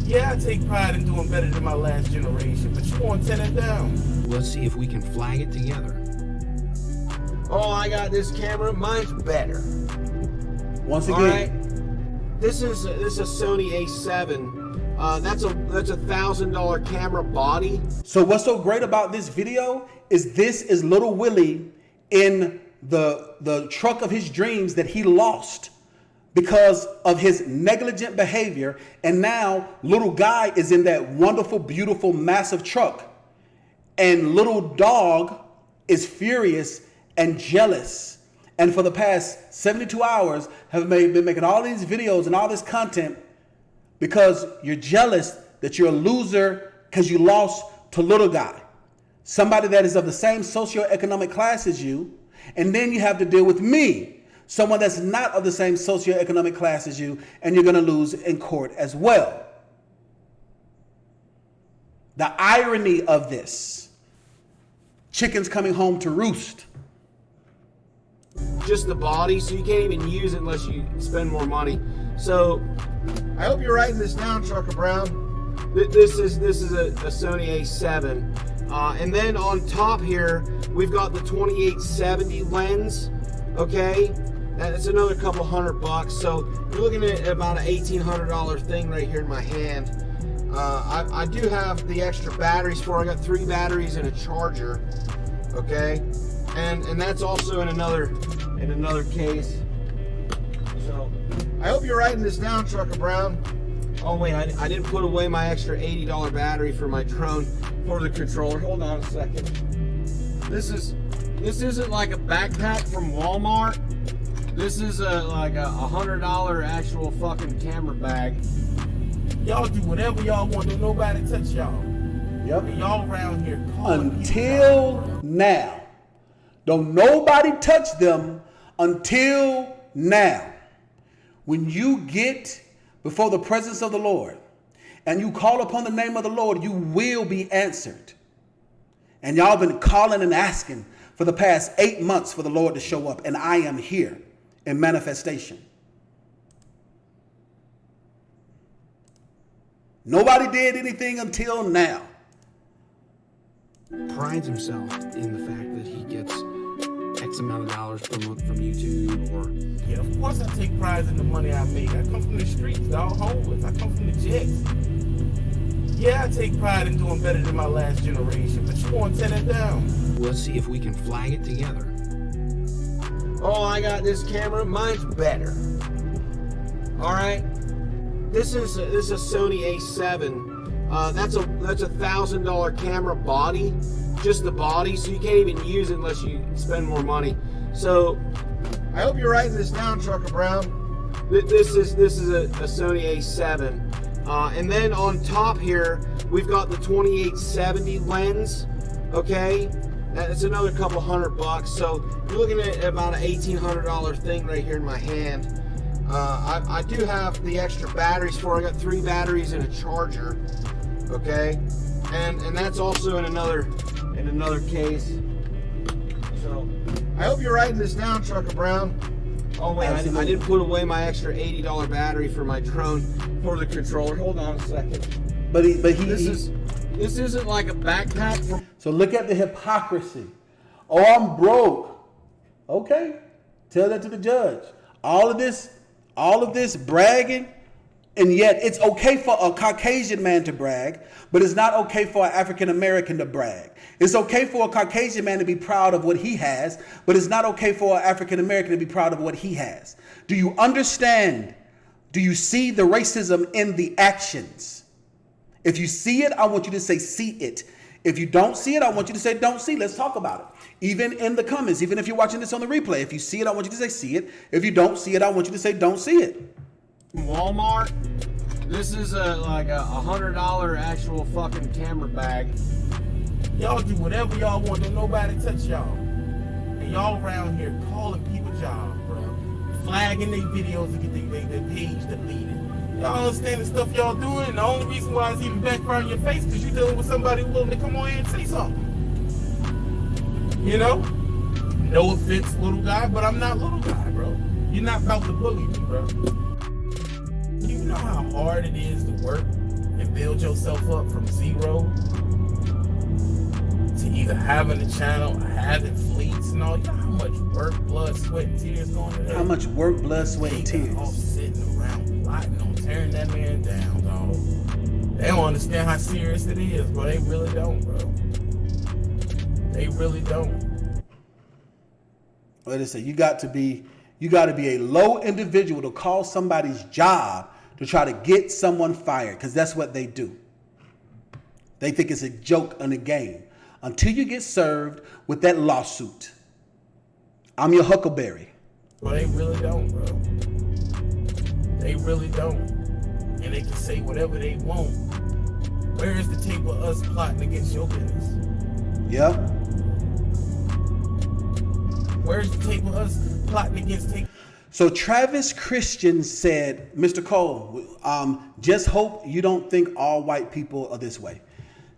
Yeah, I take pride in doing better than my last generation, but you want to tear that down. Let's see if we can flag it together. Oh, I got this camera. Mine's better. Once again, all right. This is a Sony A7. That's a $1,000 camera body. So what's so great about this video is this is Little Willie in the truck of his dreams that he lost because of his negligent behavior, and now little guy is in that wonderful, beautiful, massive truck, and little dog is furious and jealous, and for the past 72 hours have been making all these videos and all this content because you're jealous that you're a loser because you lost to little guy, somebody that is of the same socioeconomic class as you, and then you have to deal with me, someone that's not of the same socioeconomic class as you, and you're going to lose in court as well. The irony of this, chickens coming home to roost. just the body, so you can't even use it unless you spend more money. So I hope you're writing this down, Trucker Brown. This is a Sony A7, and then on top here we've got the 2870 lens. Okay, that's another couple $100. So you're looking at about an $1,800 thing right here in my hand. I do have the extra batteries for it. I got 3 batteries and a charger. Okay, and that's also in another case. So I hope you're writing this down, Trucker Brown. Oh wait, I didn't put away my extra $80 battery for my drone for the controller. Hold on a second. This isn't like a backpack from Walmart. This is like a $100 actual fucking camera bag. Y'all do whatever y'all want. Don't nobody touch y'all. Yep. And y'all around here until now. Don't nobody touch them until now. When you get before the presence of the Lord and you call upon the name of the Lord, you will be answered. And y'all been calling and asking for the past 8 months for the Lord to show up, and I am here in manifestation. Nobody did anything until now. Prides himself in the fact that he gets X amount of dollars per month from YouTube, or yeah, of course I take pride in the money I make. I come from the streets, dog, homeless. I come from the jets. Yeah, I take pride in doing better than my last generation, but you want to tear that down. Let's see if we can flag it together. Oh, I got this camera. Mine's better. All right. This is a Sony A7. That's a $1,000 camera body, just the body, so you can't even use it unless you spend more money. So I hope you're writing this down, Trucker Brown. This is a Sony A7, and then on top here we've got the 2870 lens. Okay, that's another couple $100. So you're looking at about an $1,800 thing right here in my hand. I do have the extra batteries for it. I got 3 batteries and a charger. Okay, and that's also in another case. So I hope you're writing this down, Trucker Brown. Oh wait, I didn't put away my extra $80 battery for my drone for the controller. Hold on a second. But this isn't like a backpack from. So look at the hypocrisy. Oh, I'm broke. Okay, tell that to the judge. All of this bragging, and yet it's okay for a Caucasian man to brag, but it's not okay for an African American to brag. It's okay for a Caucasian man to be proud of what he has, but it's not okay for an African American to be proud of what he has. Do you understand? Do you see the racism in the actions? If you see it, I want you to say, see it. If you don't see it, I want you to say, don't see. Let's talk about it. Even in the comments, even if you're watching this on the replay, if you see it, I want you to say, see it. If you don't see it, I want you to say, don't see it. Walmart. This is like a $100 actual fucking camera bag. Y'all do whatever y'all want. Don't nobody touch y'all. And y'all around here calling people jobs, bro. Flagging their videos to get their page deleted. Y'all understand the stuff y'all doing, and the only reason why it's even backfiring your face because you're dealing with somebody willing to come on here and say something. You know? No offense, little guy, but I'm not little guy, bro. You're not about to bully me, bro. You know how hard it is to work and build yourself up from zero to either having a channel, having fleets and all. You know how much work, blood, sweat, and tears going into that? How much work, blood, sweat, and tears? All sitting around plotting on tearing that man down, dog. They don't understand how serious it is, bro. They really don't, bro. They really don't. What did it say? You got to be a low individual to call somebody's job to try to get someone fired, because that's what they do. They think it's a joke and a game until you get served with that lawsuit. I'm your huckleberry. Well, they really don't, bro. They really don't. And they can say whatever they want. Where is the tape of us plotting against your business? Yep. Where's the tape of us plotting against tape? So Travis Christian said, Mr. Cole, just hope you don't think all white people are this way.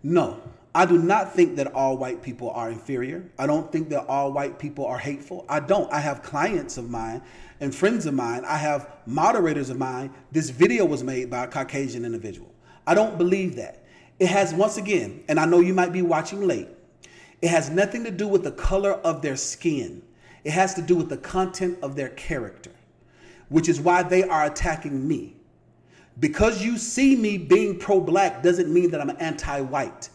No, I do not think that all white people are inferior. I don't think that all white people are hateful. I don't. I have clients of mine and friends of mine. I have moderators of mine. This video was made by a Caucasian individual. I don't believe that. It has, once again, and I know you might be watching late, it has nothing to do with the color of their skin. It has to do with the content of their character, which is why they are attacking me. Because you see me being pro-black doesn't mean that I'm anti-white.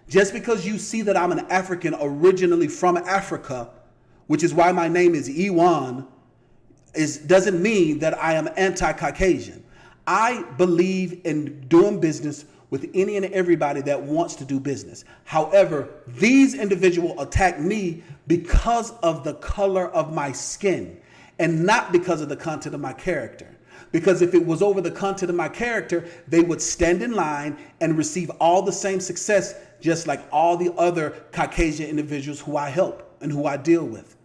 Just because you see that I'm an African originally from Africa, which is why my name is Ewan, doesn't mean that I am anti-Caucasian. I believe in doing business with any and everybody that wants to do business. However, these individuals attack me because of the color of my skin and not because of the content of my character. Because if it was over the content of my character, they would stand in line and receive all the same success, just like all the other Caucasian individuals who I help and who I deal with.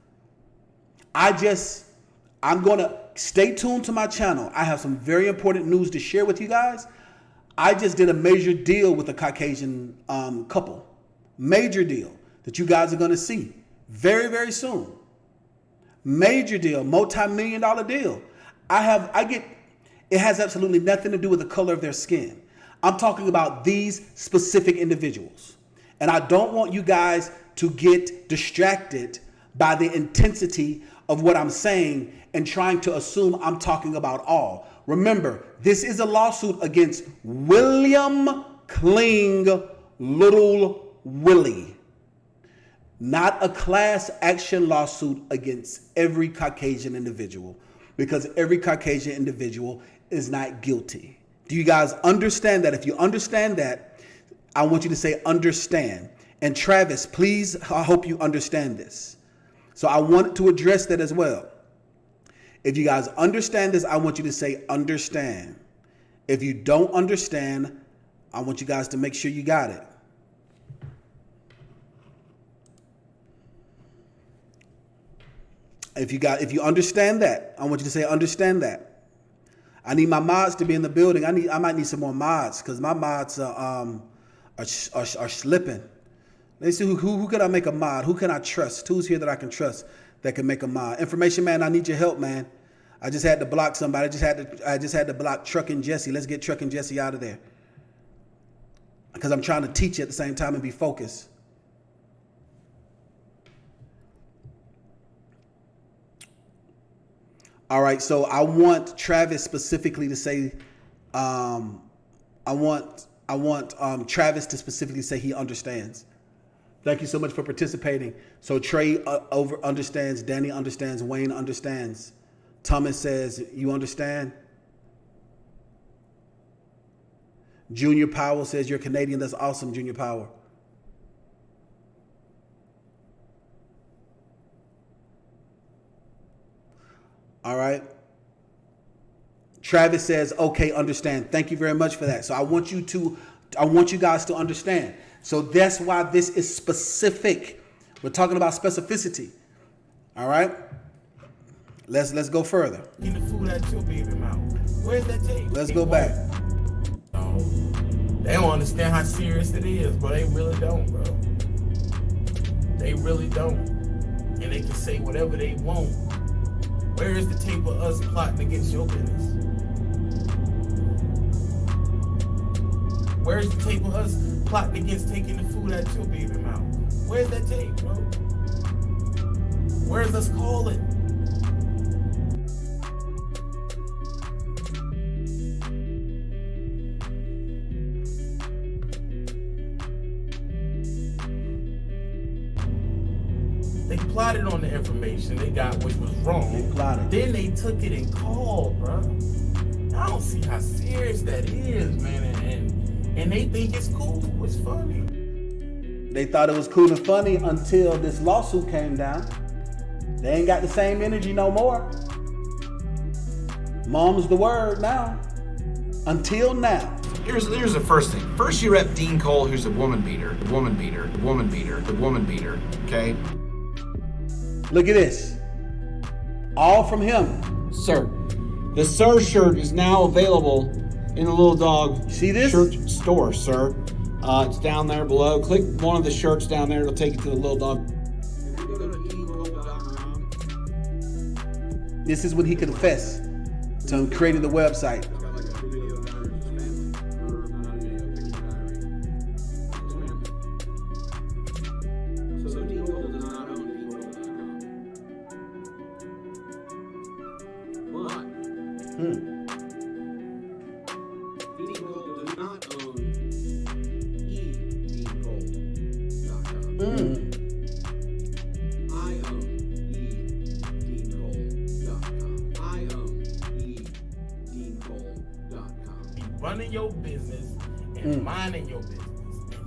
I'm going to stay tuned to my channel. I have some very important news to share with you guys. I just did a major deal with a Caucasian couple. Major deal that you guys are going to see very, very soon. Major deal, multi-million-dollar deal. It has absolutely nothing to do with the color of their skin. I'm talking about these specific individuals. And I don't want you guys to get distracted by the intensity of what I'm saying and trying to assume I'm talking about all. Remember, this is a lawsuit against William Kling Little Willie. Not a class action lawsuit against every Caucasian individual, because every Caucasian individual is not guilty. Do you guys understand that? If you understand that, I want you to say understand. And Travis, please, I hope you understand this. So I want to address that as well. If you guys understand this, I want you to say understand. If you don't understand, I want you guys to make sure you got it. If you understand that, I want you to say understand that. I need my mods to be in the building. I might need some more mods because my mods are slipping. Let's see who can I make a mod? Who can I trust? Who's here that I can trust that can make a mod? Information man, I need your help, man. I just had to block somebody. I just had to block Truck and Jesse. Let's get Truck and Jesse out of there. Because I'm trying to teach at the same time and be focused. All right, so I want Travis specifically to say, I want Travis to specifically say he understands. Thank you so much for participating. So Trey understands, Danny understands, Wayne understands. Thomas says, you understand? Junior Powell says, you're Canadian. That's awesome, Junior Powell. All right. Travis says, okay, understand. Thank you very much for that. So I want you guys to understand. So that's why this is specific. We're talking about specificity. All right. Let's go further. In the food at your baby mouth. Where's that tape? Let's go back. They don't understand how serious it is, but they really don't, bro. They really don't. And they can say whatever they want. Where is the tape of us plotting against your business? Where is the tape of us plotting against taking the food out your baby mouth? Where's that tape, bro? Where's us calling? They plotted on the information they got, which was wrong. They plotted. Then they took it and called, bro. I don't see how serious that is, man. And they think it's cool. It's funny. They thought it was cool and funny until this lawsuit came down. They ain't got the same energy no more. Mom's the word now. Until now. Here's the first thing. First, you rep E.DeanCole, who's a woman beater. The woman beater. The woman beater. The woman beater. Okay? Look at this. All from him. Sir, the Sir shirt is now available in the Little Dog See this? shirt store, sir. It's down there below. Click one of the shirts down there. It'll take you to the little dog. This is when he confessed to creating the website. E.DeanCole does not own E.DeanCole.com. I own E.DeanCole.com. I own E.DeanCole.com. Be running your business and minding your business, and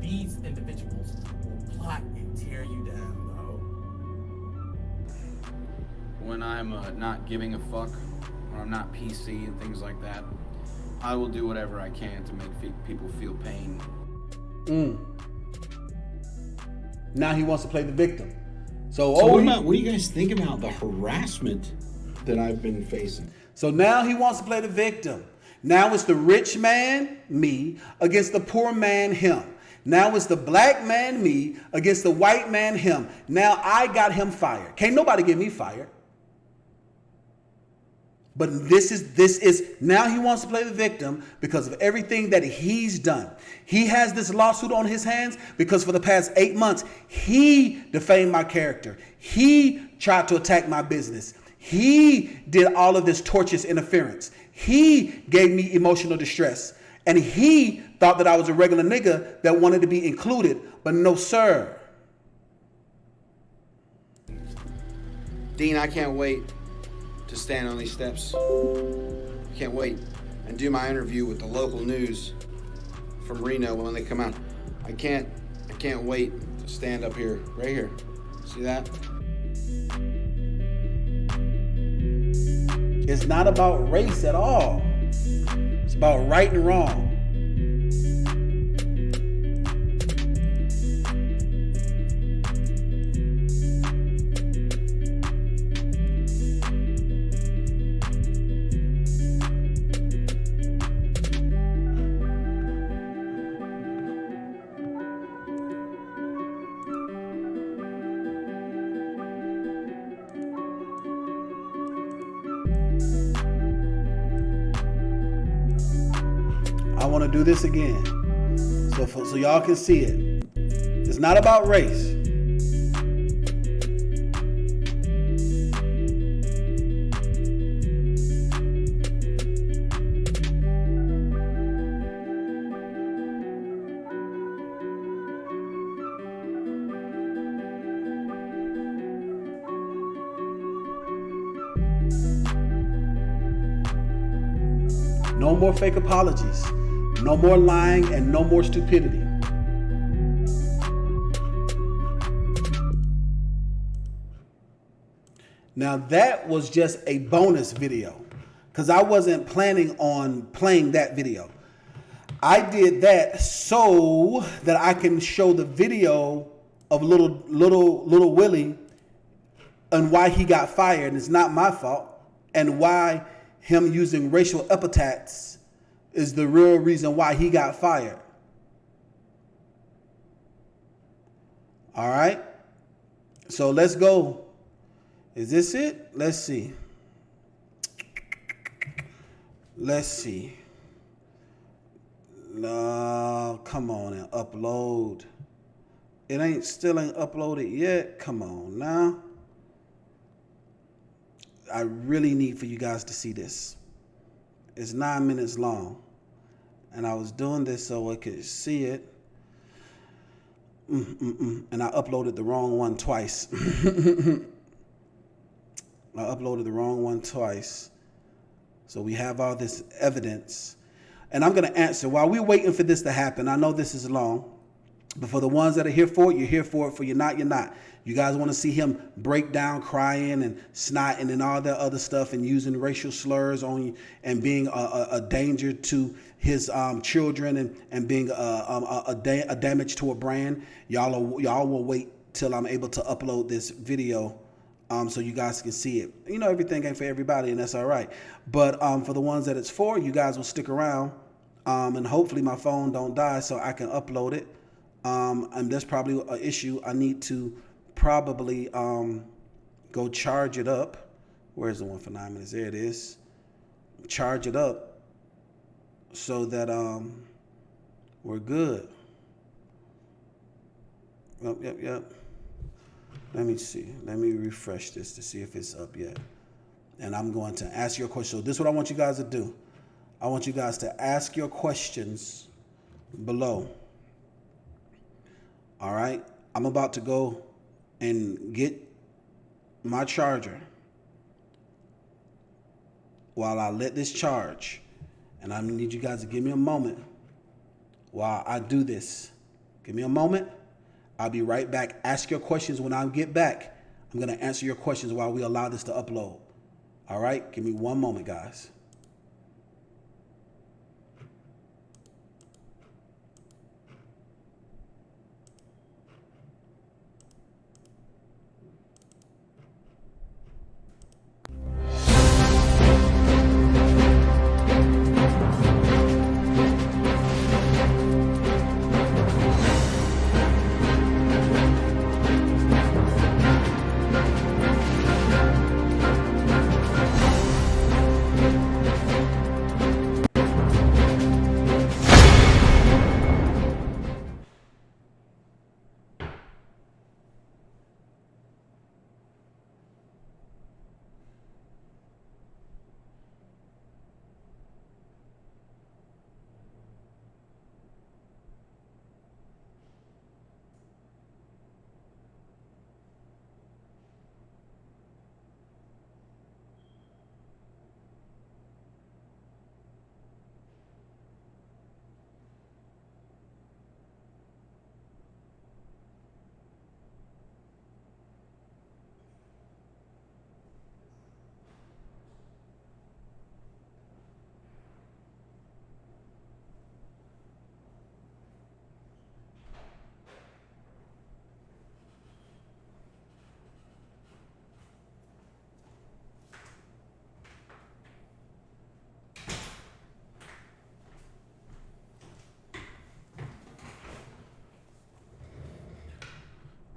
these individuals will plot and tear you down, When I'm not giving a fuck, or I'm not PC and things like that, I will do whatever I can to make people feel pain. Now he wants to play the victim. So what do you guys think about the harassment that I've been facing? So now he wants to play the victim. Now it's the rich man, me, against the poor man, him. Now it's the black man, me, against the white man, him. Now I got him fired. Can't nobody get me fired. But this is now he wants to play the victim because of everything that he's done. He has this lawsuit on his hands because for the past 8 months, he defamed my character. He tried to attack my business. He did all of this tortious interference. He gave me emotional distress. And he thought that I was a regular nigga that wanted to be included. But no, sir. Dean, I can't wait to stand on these steps. I can't wait and do my interview with the local news from Reno when they come out. I can't wait to stand up here, right here. See that? It's not about race at all. It's about right and wrong. I want to do this again so y'all can see it. It's not about race. No more fake apologies. No more lying and no more stupidity. Now that was just a bonus video because I wasn't planning on playing that video. I did that so that I can show the video of little Willie and why he got fired, and it's not my fault, and why him using racial epithets is the real reason why he got fired. All right. So let's go. Is this it? Let's see. Let's see. No, come on and upload. It still ain't uploaded yet. Come on now. I really need for you guys to see this. It's 9 minutes long. And I was doing this so I could see it. And I uploaded the wrong one twice. So we have all this evidence. And I'm going to answer. While we're waiting for this to happen, I know this is long. But for the ones that are here for it, you're here for it. For you're not, you're not. You guys want to see him break down, crying and snotting and all that other stuff and using racial slurs on you and being a danger to his children and being a damage to a brand. Y'all will wait till I'm able to upload this video so you guys can see it. You know, everything ain't for everybody, and that's all right. But for the ones that it's for, you guys will stick around and hopefully my phone don't die so I can upload it. And there's probably an issue. I need to probably go charge it up. Where's the one for 9 minutes? There it is. Charge it up so that we're good. Yep. Let me see. Let me refresh this to see if it's up yet. And I'm going to ask your question. So this is what I want you guys to do. I want you guys to ask your questions below. All right? I'm about to go and get my charger while I let this charge. And I need you guys to give me a moment while I do this. Give me a moment. I'll be right back. Ask your questions when I get back. I'm going to answer your questions while we allow this to upload. All right? Give me one moment, guys.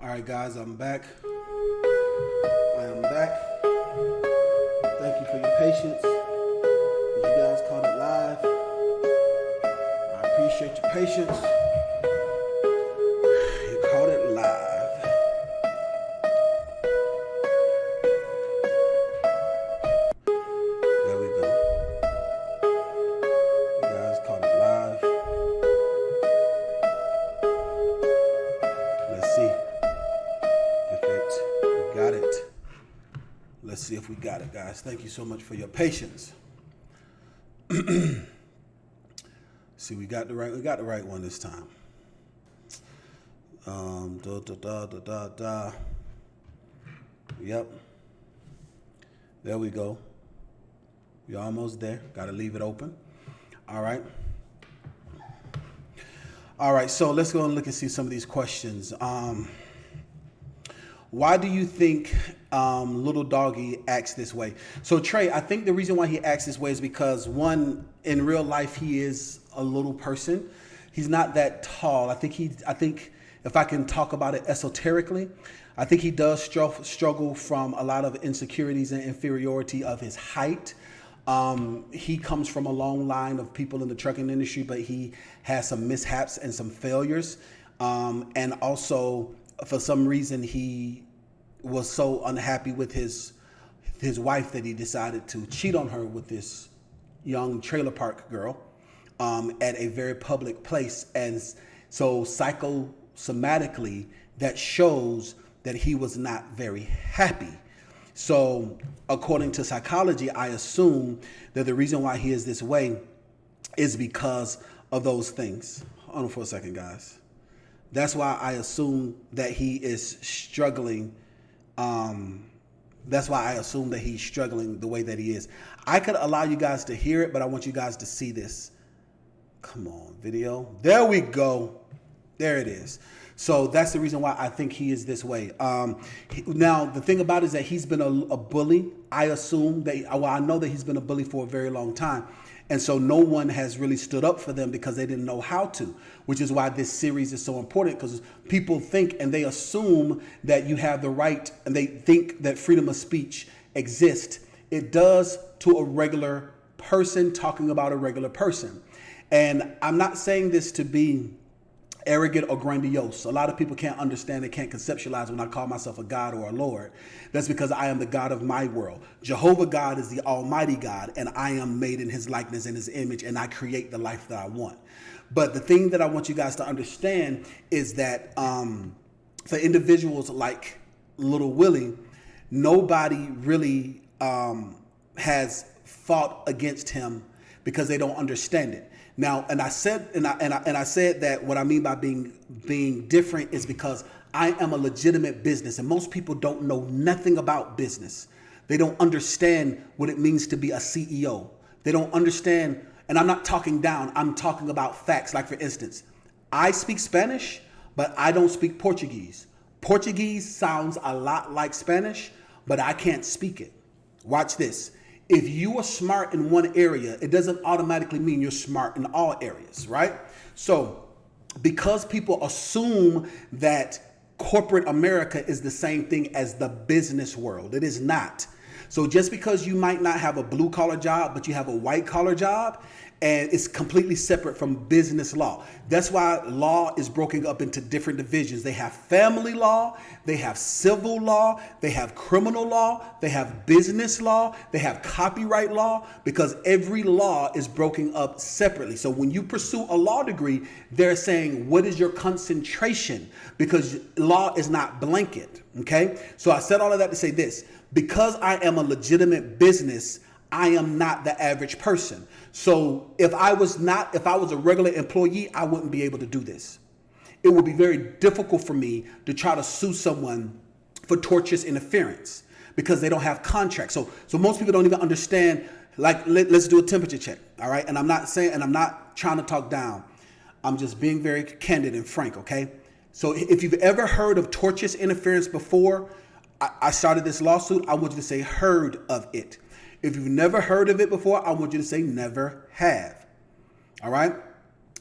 All right, guys, I'm back. I am back. Thank you for your patience. You guys caught it live. I appreciate your patience. You caught it live. There we go. You guys caught it live. Let's see. Got it. Let's see if we got it, guys. Thank you so much for your patience. See, we got the right one this time. Yep. There we go. You're almost there. Got to leave it open. All right. All right. So let's go and look and see some of these questions. Why do you think little doggy acts this way? So Trey, I think the reason why he acts this way is because, one, in real life he is a little person. He's not that tall. I think if I can talk about it esoterically, I think he does struggle from a lot of insecurities and inferiority of his height. He comes from a long line of people in the trucking industry, but he has some mishaps and some failures, and also, for some reason, he was so unhappy with his wife that he decided to cheat on her with this young trailer park girl at a very public place. And so psychosomatically, that shows that he was not very happy. So according to psychology, I assume that the reason why he is this way is because of those things. Hold on for a second, guys. That's why I assume that he is struggling. That's why I assume that he's struggling the way that he is. I could allow you guys to hear it, but I want you guys to see this. Come on, video. There we go. There it is. So that's the reason why I think he is this way. Now, the thing about it is that he's been a bully. I assume that, well, I know that he's been a bully for a very long time. And so no one has really stood up for them because they didn't know how to, which is why this series is so important, because people think and they assume that you have the right, and they think that freedom of speech exists. It does to a regular person talking about a regular person. And I'm not saying this to be arrogant or grandiose. A lot of people can't understand and can't conceptualize when I call myself a God or a Lord. That's because I am the God of my world. Jehovah God is the Almighty God, and I am made in his likeness and his image, and I create the life that I want. But the thing that I want you guys to understand is that for individuals like Little Willie, nobody really has fought against him because they don't understand it. Now, and I said that what I mean by being different is because I am a legitimate business, and most people don't know nothing about business. They don't understand what it means to be a CEO. They don't understand, and I'm not talking down, I'm talking about facts. Like, for instance, I speak Spanish, but I don't speak Portuguese. Portuguese sounds a lot like Spanish, but I can't speak it. Watch this. If you are smart in one area, it doesn't automatically mean you're smart in all areas, right? So because people assume that corporate America is the same thing as the business world, it is not. So just because you might not have a blue collar job, but you have a white collar job, and it's completely separate from business law. That's why law is broken up into different divisions. They have family law, they have civil law, they have criminal law, they have business law, they have copyright law, because every law is broken up separately. So when you pursue a law degree, they're saying, what is your concentration? Because law is not blanket, okay? So I said all of that to say this: because I am a legitimate business, I am not the average person. So if I was a regular employee, I wouldn't be able to do this. It would be very difficult for me to try to sue someone for tortious interference because they don't have contracts. So most people don't even understand, like, let's do a temperature check, all right? And I'm not saying, and I'm not trying to talk down. I'm just being very candid and frank, okay? So if you've ever heard of tortious interference before, I started this lawsuit, I want you to say heard of it. If you've never heard of it before, I want you to say never have. All right?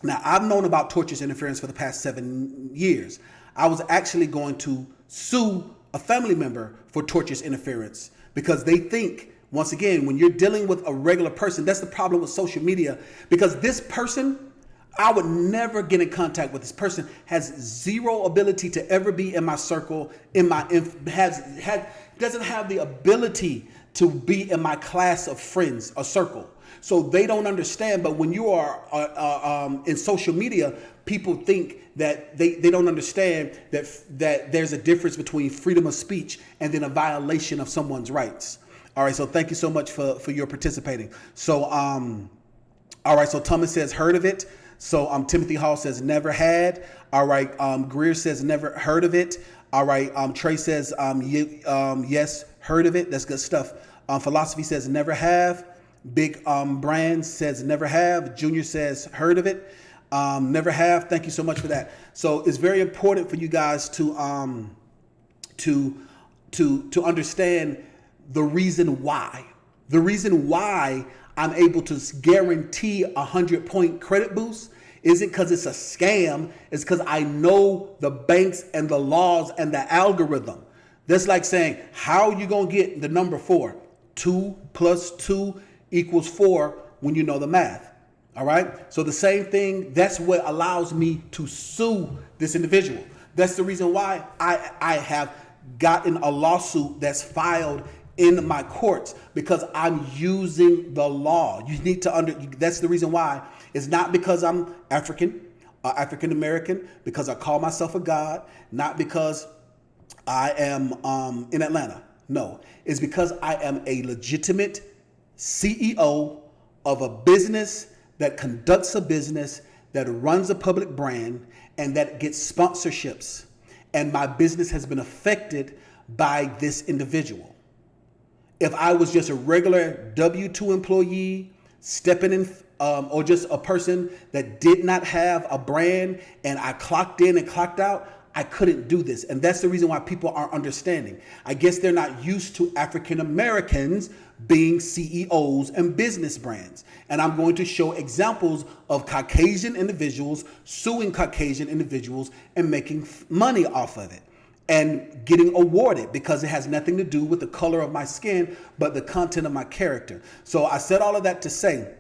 Now, I've known about tortious interference for the past 7 years. I was actually going to sue a family member for tortious interference because they think, once again, when you're dealing with a regular person, that's the problem with social media, because this person, I would never get in contact with. This person has zero ability to ever be in my circle, doesn't have the ability to be in my class of friends or circle. So they don't understand. But when you are in social media, people think that they don't understand that there's a difference between freedom of speech and then a violation of someone's rights. All right, so thank you so much for your participating. So all right, so Thomas says heard of it. So Timothy Hall says never had. All right, Greer says never heard of it. All right, Trey says yes, heard of it. That's good stuff. Philosophy says never have. Big Brand says never have. Junior says heard of it. Never have. Thank you so much for that. So it's very important for you guys to understand the reason why. The reason why I'm able to guarantee 100-point credit boost isn't because it's a scam. It's because I know the banks and the laws and the algorithm. That's like saying, how are you going to get the number 4? 2 plus 2 equals 4 when you know the math. All right? So the same thing, that's what allows me to sue this individual. That's the reason why I have gotten a lawsuit that's filed in my courts, because I'm using the law. You need to that's the reason why. It's not because I'm African American, because I call myself a God, not because I am in Atlanta. No, it's because I am a legitimate CEO of a business that conducts a business, that runs a public brand, and that gets sponsorships. And my business has been affected by this individual. If I was just a regular W-2 employee stepping in, or just a person that did not have a brand, and I clocked in and clocked out, I couldn't do this. And that's the reason why people aren't understanding. I guess they're not used to African Americans being CEOs and business brands. And I'm going to show examples of Caucasian individuals suing Caucasian individuals and making money off of it and getting awarded because it has nothing to do with the color of my skin, but the content of my character. So I said all of that to say,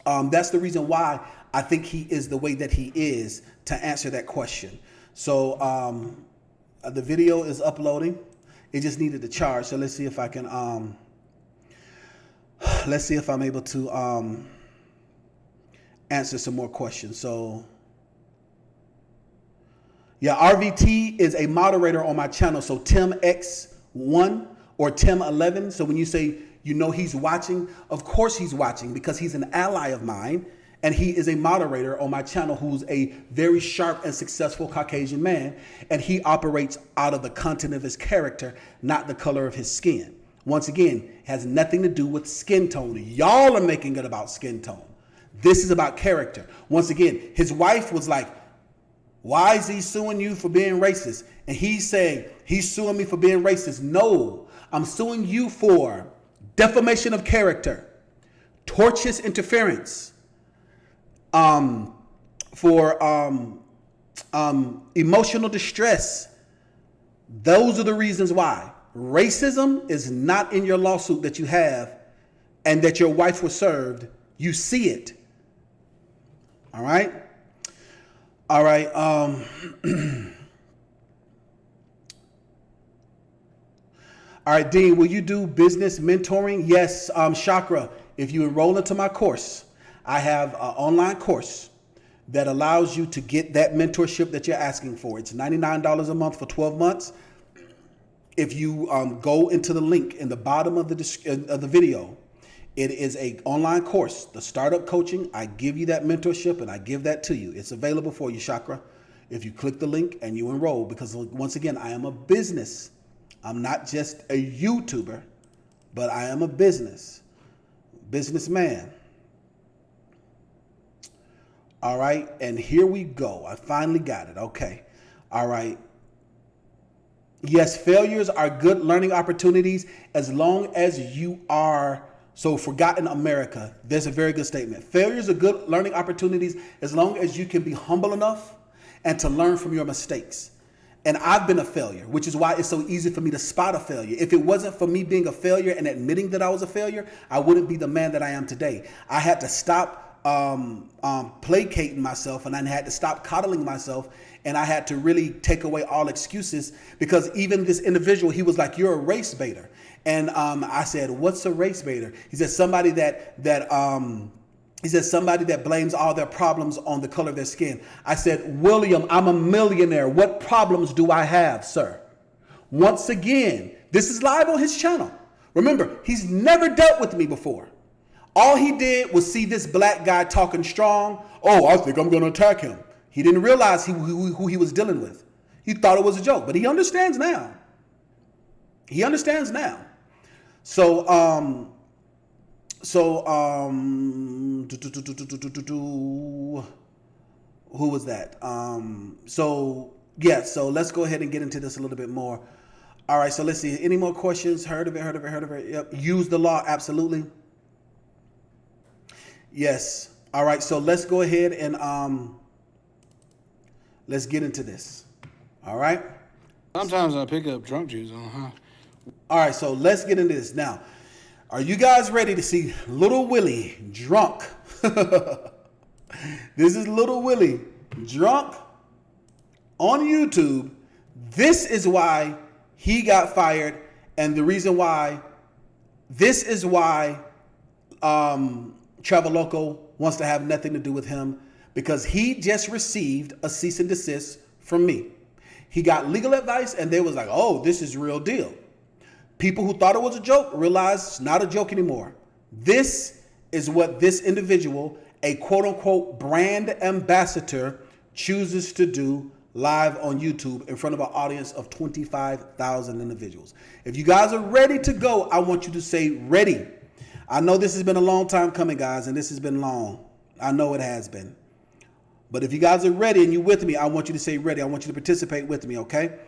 that's the reason why I think he is the way that he is, to answer that question. So the video is uploading. It just needed to charge. So let's see if I can, let's see if I'm able to answer some more questions. So yeah, RVT is a moderator on my channel. So Tim X1 or Tim 11. So when you say, you know, he's watching, of course he's watching because he's an ally of mine. And he is a moderator on my channel who's a very sharp and successful Caucasian man. And he operates out of the content of his character, not the color of his skin. Once again, it has nothing to do with skin tone. Y'all are making it about skin tone. This is about character. Once again, his wife was like, why is he suing you for being racist? And he's saying, he's suing me for being racist. No, I'm suing you for defamation of character, tortious interference, for emotional distress. Those are the reasons why. Racism is not in your lawsuit that you have and that your wife was served. You see it. All right. All right. All right, Dean, will you do business mentoring? Yes, Chakra, if you enroll into my course, I have an online course that allows you to get that mentorship that you're asking for. It's $99 a month for 12 months. If you go into the link in the bottom of the video, it is an online course, the startup coaching. I give you that mentorship and I give that to you. It's available for you, Chakra, if you click the link and you enroll, because once again, I am a business. I'm not just a YouTuber, but I am a businessman. All right, and here we go. I finally got it. Okay. All right. Yes, failures are good learning opportunities as long as you are, so forgotten America, there's a very good statement. Failures are good learning opportunities as long as you can be humble enough and to learn from your mistakes. And I've been a failure, which is why it's so easy for me to spot a failure. If it wasn't for me being a failure and admitting that I was a failure, I wouldn't be the man that I am today. I had to stop placating myself, and I had to stop coddling myself, and I had to really take away all excuses, because even this individual, he was like, you're a race baiter. And I said, what's a race baiter? He said, somebody that blames all their problems on the color of their skin. I said, William, I'm a millionaire. What problems do I have, sir? Once again, this is live on his channel. Remember, he's never dealt with me before. All he did was see this black guy talking strong. Oh, I think I'm going to attack him. He didn't realize who he was dealing with. He thought it was a joke, but he understands now. He understands now. So, who was that? So let's go ahead and get into this a little bit more. All right, so let's see. Any more questions? Heard of it. Yep. Use the law, absolutely. Yes. All right, so let's go ahead and let's get into this. All right? Sometimes I pick up drunk juice on, huh? All right, so let's get into this. Now, are you guys ready to see Little Willie drunk? This is Little Willie drunk on YouTube. This is why he got fired, and the reason why, this is why Traveloco wants to have nothing to do with him, because he just received a cease and desist from me. He got legal advice, and they was like, oh, this is real deal. People who thought it was a joke realized it's not a joke anymore. This is what this individual, a quote-unquote brand ambassador, chooses to do live on YouTube in front of an audience of 25,000 individuals. If you guys are ready to go, I want you to say ready. I know this has been a long time coming, guys, and this has been long. I know it has been. But if you guys are ready and you're with me, I want you to say ready. I want you to participate with me, okay?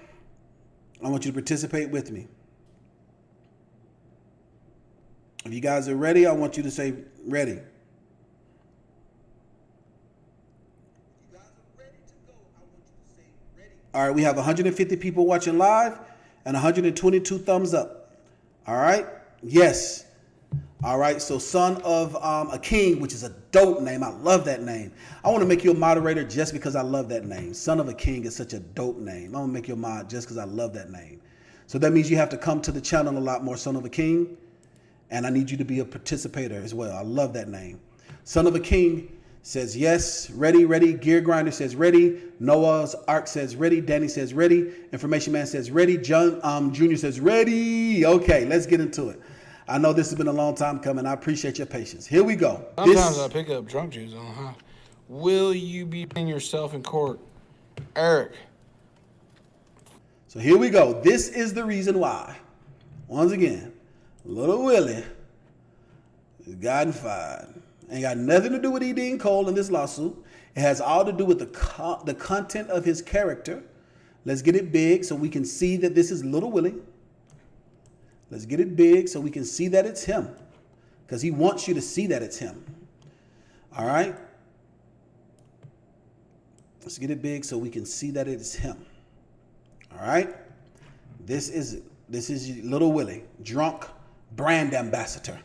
I want you to participate with me. If you guys are ready, I want you to say ready. All right, we have 150 people watching live and 122 thumbs up. All right, yes. All right, so son of a king, which is a dope name. I love that name. I want to make you a moderator just because I love that name. Son of a king is such a dope name. I'm going to make you a mod just because I love that name. So that means you have to come to the channel a lot more, son of a king. And I need you to be a participator as well. I love that name. Son of a king says yes, ready, ready. Gear Grinder says ready. Noah's Ark says ready. Danny says ready. Information Man says ready. John Jr. says ready. Okay, let's get into it. I know this has been a long time coming. I appreciate your patience. Here we go. Sometimes I pick up drunk juice on, huh? Will you be paying yourself in court? Eric. So here we go. This is the reason why. Once again, Little Willie has gotten fired. Ain't got nothing to do with E.DeanCole in this lawsuit. It has all to do with the content of his character. Let's get it big so we can see that this is Little Willie. Let's get it big so we can see that it's him. Because he wants you to see that it's him. All right? Let's get it big so we can see that it's him. All right? This is Little Willie, drunk brand ambassador.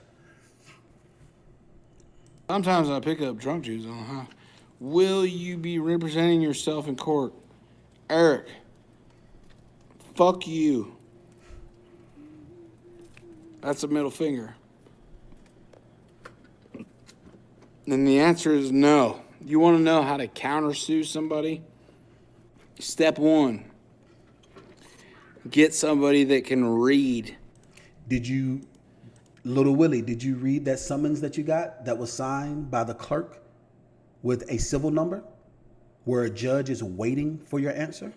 Sometimes I pick up drunk juice on, huh? Will you be representing yourself in court? Eric. Fuck you. That's a middle finger. And the answer is no. You want to know how to countersue somebody? Step one. Get somebody that can read. Little Willie, did you read that summons that you got that was signed by the clerk with a civil number where a judge is waiting for your answer?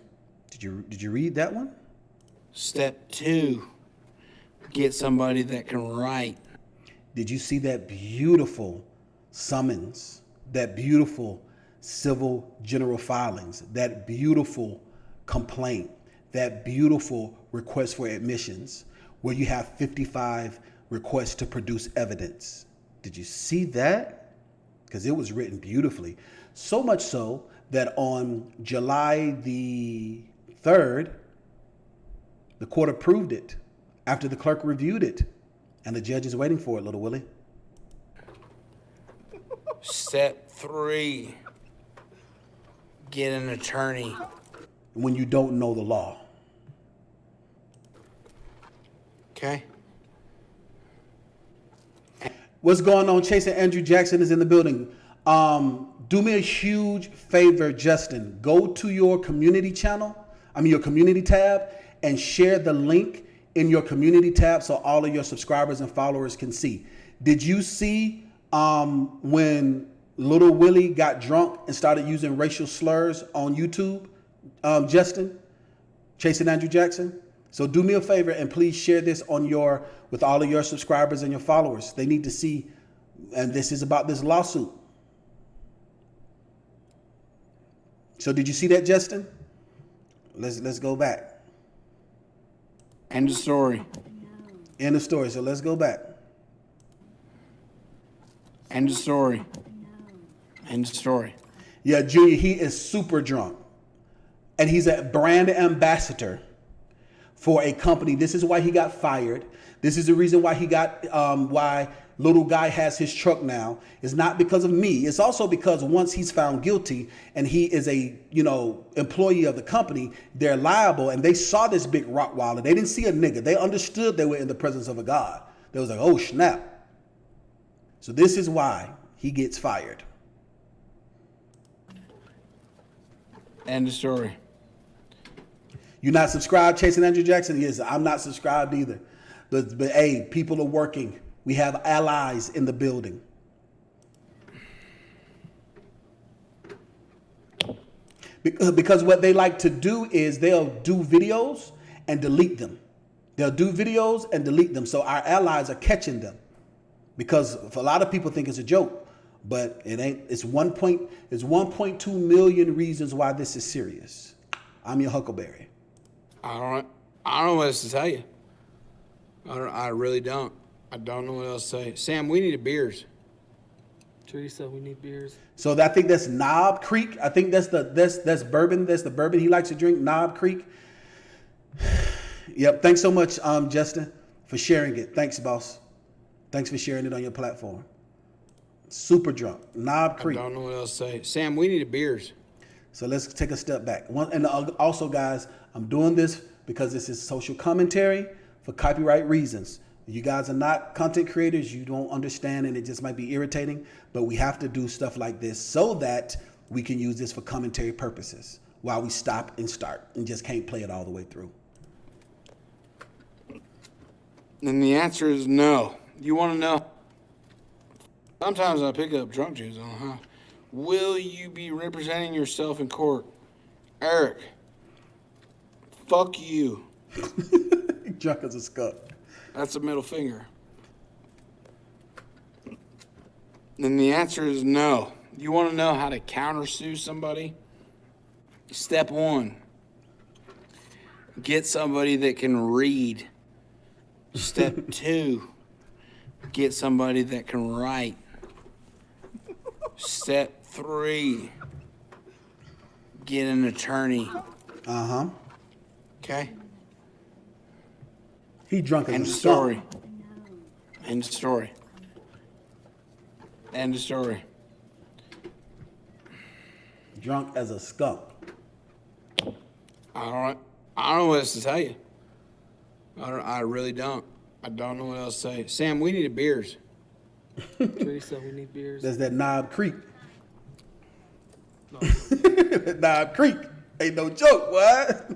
Did you read that one? Step two. Get somebody that can write. Did you see that beautiful summons, that beautiful civil general filings, that beautiful complaint, that beautiful request for admissions, where you have 55 requests to produce evidence? Did you see that? Because it was written beautifully. So much so that on July the 3rd, the court approved it after the clerk reviewed it. And the judge is waiting for it, Little Willie. Step three. Get an attorney. When you don't know the law. Okay. What's going on? Chase and Andrew Jackson is in the building. Do me a huge favor, Justin. Go to your community channel, your community tab, and share the link in your community tab so all of your subscribers and followers can see. Did you see when Little Willie got drunk and started using racial slurs on YouTube, Justin? Chase and Andrew Jackson? So do me a favor and please share this with all of your subscribers and your followers. They need to see, and this is about this lawsuit. So did you see that, Justin? Let's go back. End of story. End of story. So let's go back. End of story. End of story. Yeah, Junior, he is super drunk. And he's a brand ambassador for a company. This is why he got fired. This is the reason why why Little Guy has his truck now. It's not because of me. It's also because once he's found guilty and he is a, employee of the company, they're liable. And they saw this big Rottweiler. They didn't see a nigga. They understood they were in the presence of a God. They was like, oh, snap. So this is why he gets fired. End of story. You're not subscribed, Chasing Andrew Jackson? Yes, I'm not subscribed either. But hey, people are working. We have allies in the building. Because what they like to do is they'll do videos and delete them. They'll do videos and delete them. So our allies are catching them. Because a lot of people think it's a joke. but it ain't. It's 1.2 million reasons why this is serious. I'm your Huckleberry. I don't know what else to tell you. I really don't. I don't know what else to say. Sam, we need beers. Teresa, we need beers. So I think that's Knob Creek. I think that's bourbon. That's the bourbon he likes to drink, Knob Creek. Yep. Thanks so much, Justin, for sharing it. Thanks, boss. Thanks for sharing it on your platform. Super drunk, Knob Creek. I don't know what else to say. Sam, we need beers. So let's take a step back. And also, guys, I'm doing this because this is social commentary for copyright reasons. You guys are not content creators. You don't understand, and it just might be irritating. But we have to do stuff like this so that we can use this for commentary purposes while we stop and start and just can't play it all the way through. And the answer is no. You want to know? Sometimes I pick up drunk juice. Will you be representing yourself in court? Eric, fuck you. Drunk as a skunk. That's a middle finger. And the answer is no. You want to know how to countersue somebody? Step 1, get somebody that can read. Step 2, get somebody that can write. Step 3, get an attorney. Uh-huh. Okay? He drunk as End a of skunk. story. End of story. End of story. Drunk as a skunk. I don't know what else to tell you. I really don't. I don't know what else to say. Sam, we need beers. Teresa, we need beers. There's that Knob Creek. Knob Creek. Ain't no joke, what?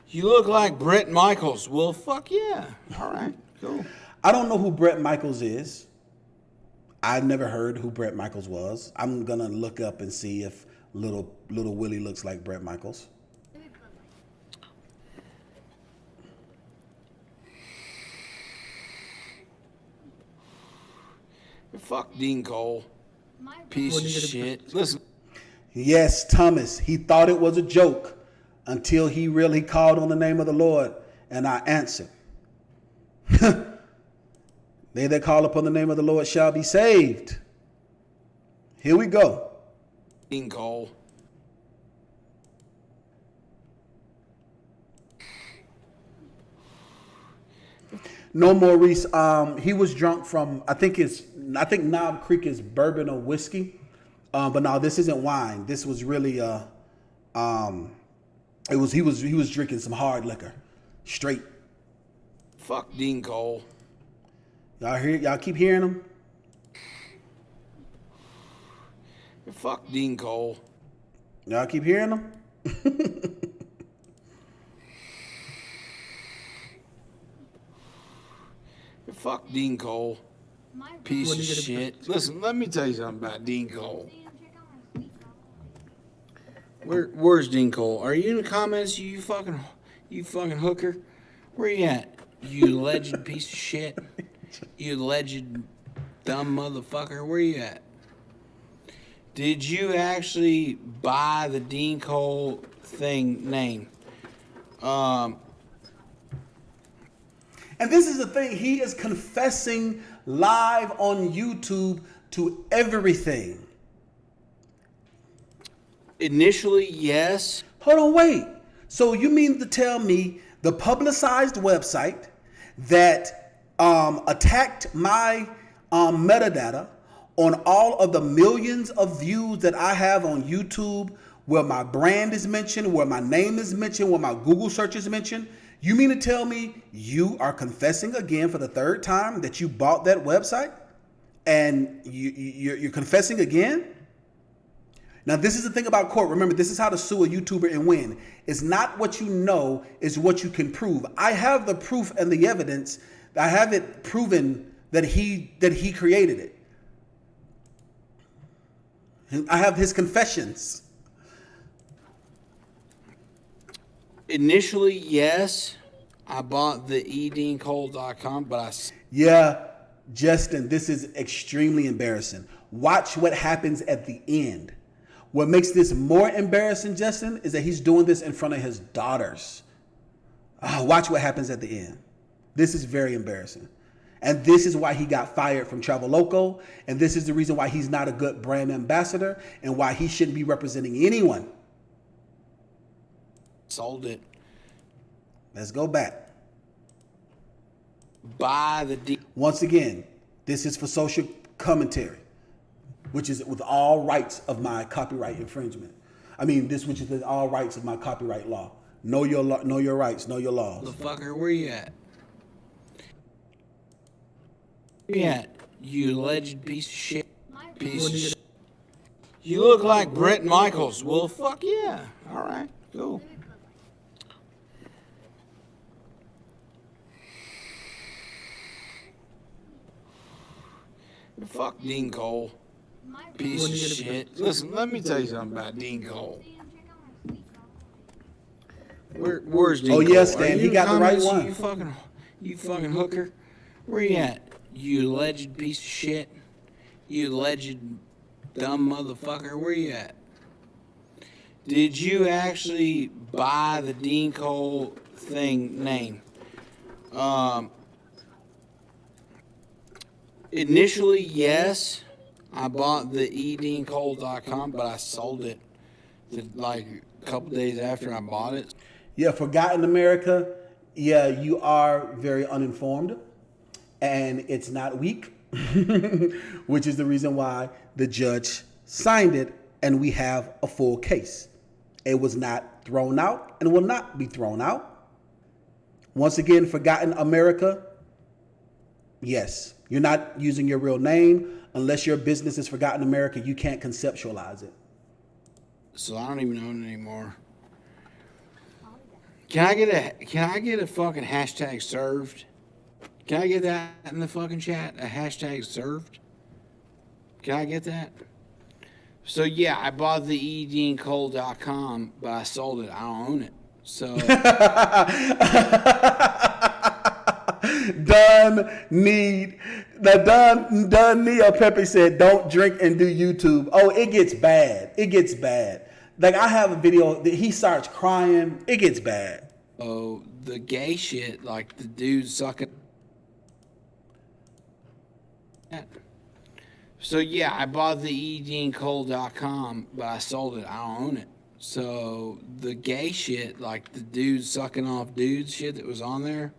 You look like Bret Michaels. Well, fuck yeah. All right, cool. I don't know who Bret Michaels is. I never heard who Bret Michaels was. I'm gonna look up and see if little Willie looks like Bret Michaels. Fuck DeanCole. Piece of shit. Listen. Yes, Thomas. He thought it was a joke until he really called on the name of the Lord, and I answered. They that call upon the name of the Lord shall be saved. Here we go. DeanCole. No, Maurice. He was drunk from I think Knob Creek is bourbon or whiskey, but no, this isn't wine. This was really he was drinking some hard liquor, straight. Fuck DeanCole. Y'all keep hearing him. Fuck DeanCole. Y'all keep hearing him. Fuck DeanCole. Piece of shit. Listen, let me tell you something about DeanCole. Where's DeanCole? Are you in the comments, you fucking hooker? Where you at? You alleged piece of shit. You alleged dumb motherfucker. Where you at? Did you actually buy the DeanCole thing name? And this is the thing. He is confessing live on YouTube to everything. Initially, yes. Hold on, wait. So you mean to tell me the publicized website that attacked my metadata on all of the millions of views that I have on YouTube, where my brand is mentioned, where my name is mentioned, where my Google search is mentioned? You mean to tell me you are confessing again for the third time that you bought that website, and you're confessing again? Now, this is the thing about court. Remember, this is how to sue a YouTuber and win. It's not what you know, it's what you can prove. I have the proof and the evidence. I have it proven that he created it. I have his confessions. Initially, yes. I bought the E.DeanCole.com, but I. Yeah, Justin, this is extremely embarrassing. Watch what happens at the end. What makes this more embarrassing, Justin, is that he's doing this in front of his daughters. Watch what happens at the end. This is very embarrassing. And this is why he got fired from Travel Loco. And this is the reason why he's not a good brand ambassador and why he shouldn't be representing anyone. Sold it. Let's go back. Buy Once again, this is for social commentary, which is with all rights of my copyright infringement. Which is with all rights of my copyright law. Know your rights, know your laws. Motherfucker, where you at? Where you at? You alleged piece of shit. Piece of shit. You look like Brett Michaels. Well, fuck yeah. All right, cool. Fuck DeanCole. Piece of shit. Listen, let me tell you something about DeanCole. Where's DeanCole? Oh yes, Stan, he got the right one. You fucking hooker. Where you at? You alleged piece of shit. You alleged dumb motherfucker. Where you at? Did you actually buy the DeanCole thing name? Initially, yes. I bought the E.DeanCole.com, but I sold it like a couple days after I bought it. Yeah, Forgotten America. Yeah, you are very uninformed, and it's not weak, which is the reason why the judge signed it, and we have a full case. It was not thrown out and will not be thrown out. Once again, Forgotten America. Yes, you're not using your real name. Unless your business is Forgotten America, you can't conceptualize it. So I don't even own it anymore. Can I get a fucking hashtag served? Can I get that in the fucking chat? A hashtag served? Can I get that? So yeah, I bought the E.DeanCole.com, but I sold it. I don't own it. So Don Neo Pepe said, "Don't drink and do YouTube." Oh, it gets bad. It gets bad. Like I have a video that he starts crying. It gets bad. Oh, the gay shit, like the dude sucking. So yeah, I bought the E.DeanCole.com, but I sold it. I don't own it. So the gay shit, like the dude sucking off dudes shit that was on there,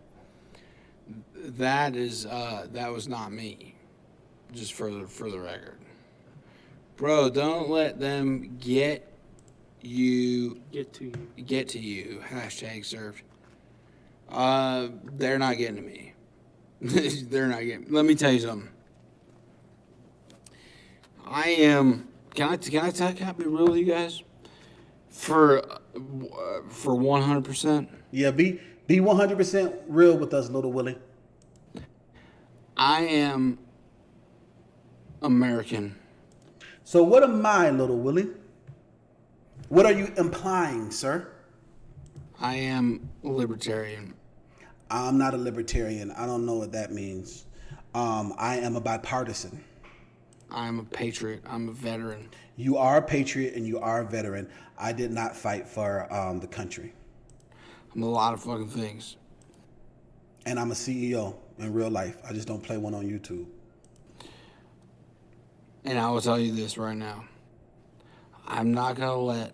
that was not me. Just for the record. Bro, don't let them get to you. Hashtag served. They're not getting to me. They're not getting. Let me tell you something. I am. Can I be real with you guys? For 100%. Yeah, be 100% real with us, Little Willie. I am American. So what am I, Little Willie? What are you implying, sir? I am a libertarian. I'm not a libertarian. I don't know what that means. I am a bipartisan. I'm a patriot. I'm a veteran. You are a patriot and you are a veteran. I did not fight for the country. I'm a lot of fucking things. And I'm a CEO in real life. I just don't play one on YouTube. And I will tell you this right now. I'm not going to let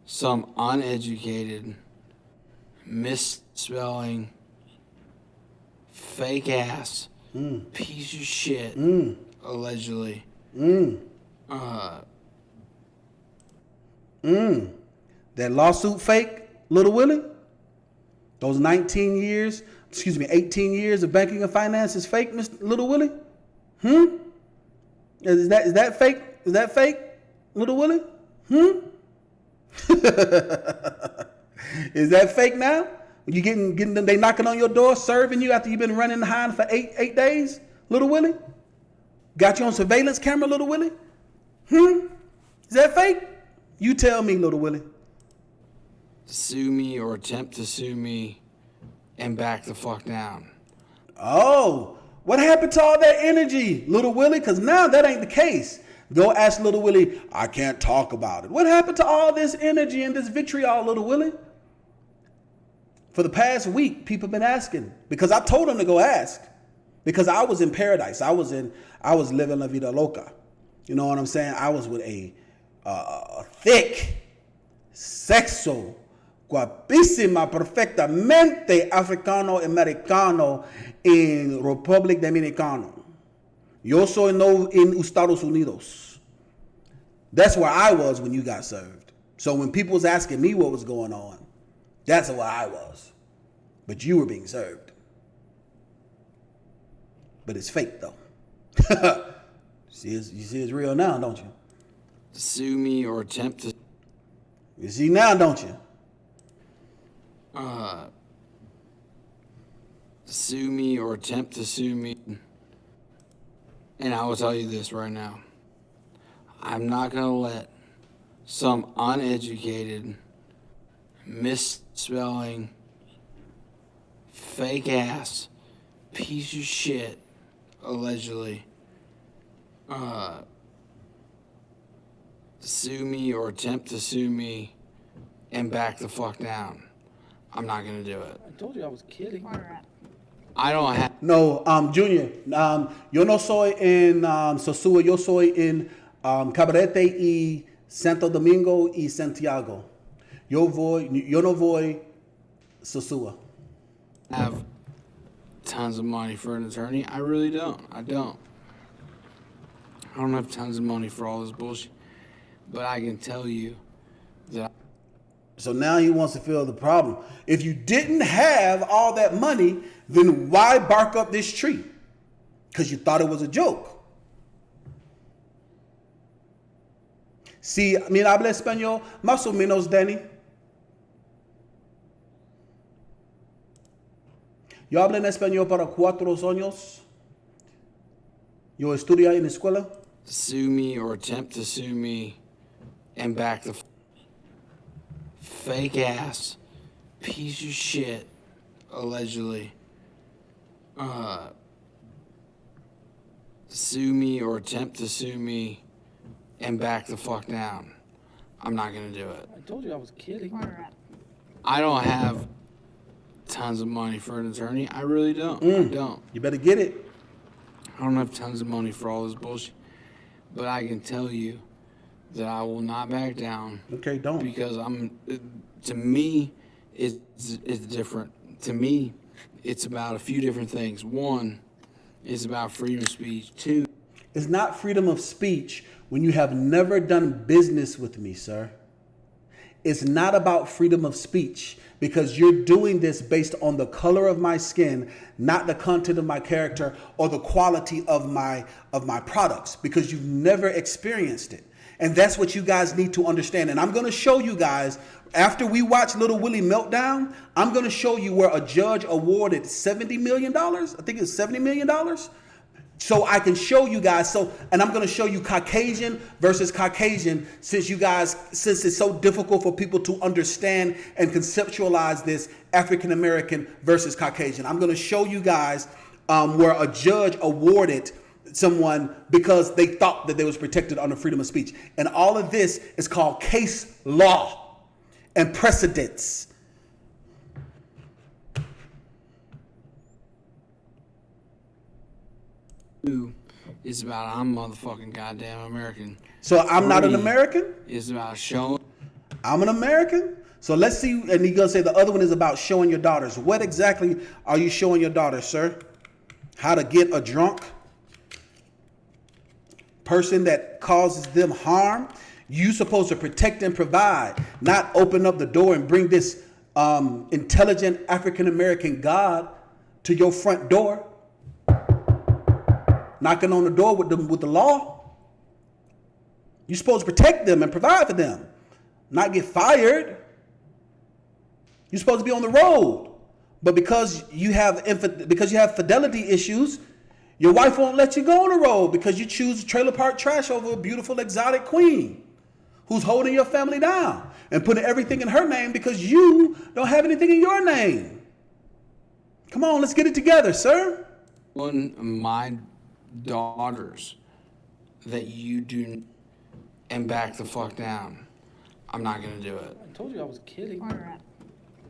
some uneducated, misspelling, fake ass, piece of shit, allegedly. That lawsuit fake, Little Willie? Those 18 years of banking and finance is fake, Mr. Little Willie? Is that fake? Is that fake, Little Willie? Is that fake now? You getting them? They knocking on your door, serving you after you've been running behind for eight days, Little Willie? Got you on surveillance camera, Little Willie? Is that fake? You tell me, Little Willie. Sue me or attempt to sue me and back the fuck down. Oh, what happened to all that energy, Little Willie? Because now that ain't the case. Go ask Little Willie, I can't talk about it. What happened to all this energy and this vitriol, Little Willie? For the past week, people have been asking because I told them to go ask because I was in paradise. I was living la vida loca. You know what I'm saying? I was with a thick, sexo, guapísima, perfectamente africano-americano in Republic Dominicano. Yo soy no in Estados Unidos. That's where I was when you got served. So when people was asking me what was going on, that's where I was. But you were being served. But it's fake though. You see it's real now, don't you? Sue me or attempt to. You see now, don't you? Sue me or attempt to sue me. And I will tell you this right now. I'm not going to let some uneducated, misspelling, fake ass, piece of shit, allegedly, sue me or attempt to sue me and back the fuck down. I'm not going to do it. I told you I was kidding. I don't have. No, Junior, yo no soy en Sosúa, yo soy en Cabarete y Santo Domingo y Santiago. Yo no voy Sosúa. Have tons of money for an attorney. I really don't. I don't have tons of money for all this bullshit. But I can tell you that. So now he wants to feel the problem. If you didn't have all that money, then why bark up this tree? Because you thought it was a joke. Si, mira, habla español más o menos, Danny. Yo hablo en español para 4 años. Yo estudio en la escuela. Sue me or attempt to sue me and back the fake ass piece of shit, allegedly, sue me or attempt to sue me and back the fuck down. I'm not going to do it. I told you I was kidding. I don't have tons of money for an attorney. I really don't. I don't. You better get it. I don't have tons of money for all this bullshit. But I can tell you that I will not back down. Okay, don't. Because to me, it's different. To me, it's about a few different things. One, it's about freedom of speech. Two, it's not freedom of speech when you have never done business with me, sir. It's not about freedom of speech because you're doing this based on the color of my skin, not the content of my character or the quality of my products, because you've never experienced it. And that's what you guys need to understand. And I'm going to show you guys, after we watch Little Willie Meltdown, I'm going to show you where a judge awarded $70 million. I think it's $70 million. So I can show you guys. And I'm going to show you Caucasian versus Caucasian, since it's so difficult for people to understand and conceptualize this African American versus Caucasian. I'm going to show you guys where a judge awarded someone because they thought that they was protected under freedom of speech. And all of this is called case law and precedents. is about I'm motherfucking goddamn American. So I'm not an American? It's about showing. I'm an American? So let's see. And he's going to say the other one is about showing your daughters. What exactly are you showing your daughters, sir? How to get a drunk person that causes them harm? You supposed to protect and provide, not open up the door and bring this intelligent African American God to your front door, knocking on the door with the law. You're supposed to protect them and provide for them, not get fired. You're supposed to be on the road, but because you have fidelity issues, your wife won't let you go on the road because you choose trailer park trash over a beautiful exotic queen who's holding your family down and putting everything in her name because you don't have anything in your name. Come on, let's get it together, sir. One of my daughters that you do and back the fuck down. I'm not gonna do it. I told you I was kidding.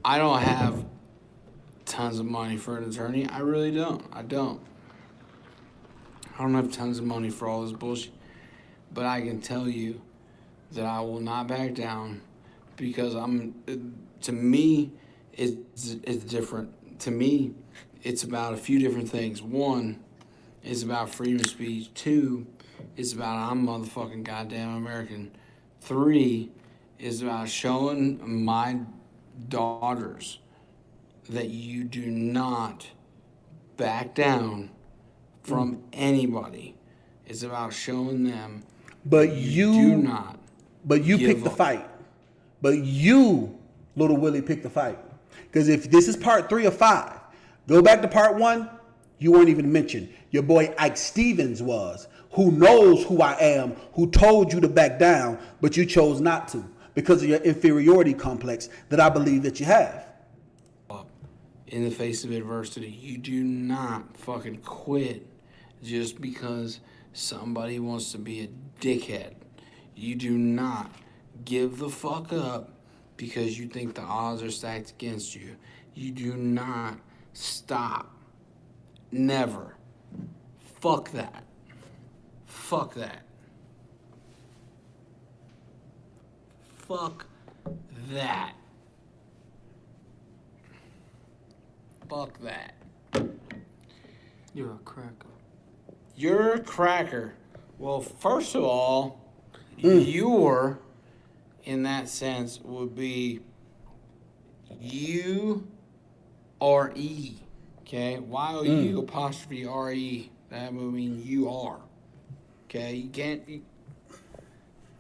I don't have tons of money for an attorney. I really don't. I don't have tons of money for all this bullshit. But I can tell you that I will not back down because to me, it's different. To me, it's about a few different things. One, it's about freedom of speech. Two, it's about I'm motherfucking goddamn American. Three, is about showing my daughters that you do not back down from anybody. It's about showing them But you do not. But you picked the fight. But you, Little Willie, picked the fight. Because if this is part 3 of 5, go back to part 1, you weren't even mentioned. Your boy Ike Stevens was, who knows who I am, who told you to back down, but you chose not to because of your inferiority complex that I believe that you have. In the face of adversity, you do not fucking quit just because somebody wants to be a dickhead. You do not give the fuck up because you think the odds are stacked against you. You do not stop. Never. Fuck that. Fuck that. Fuck that. Fuck that. You're a cracker. You're a cracker. Well, first of all, your, in that sense, would be U-R-E. Okay? Y-O-U apostrophe R-E. That would mean you are. Okay? You can't...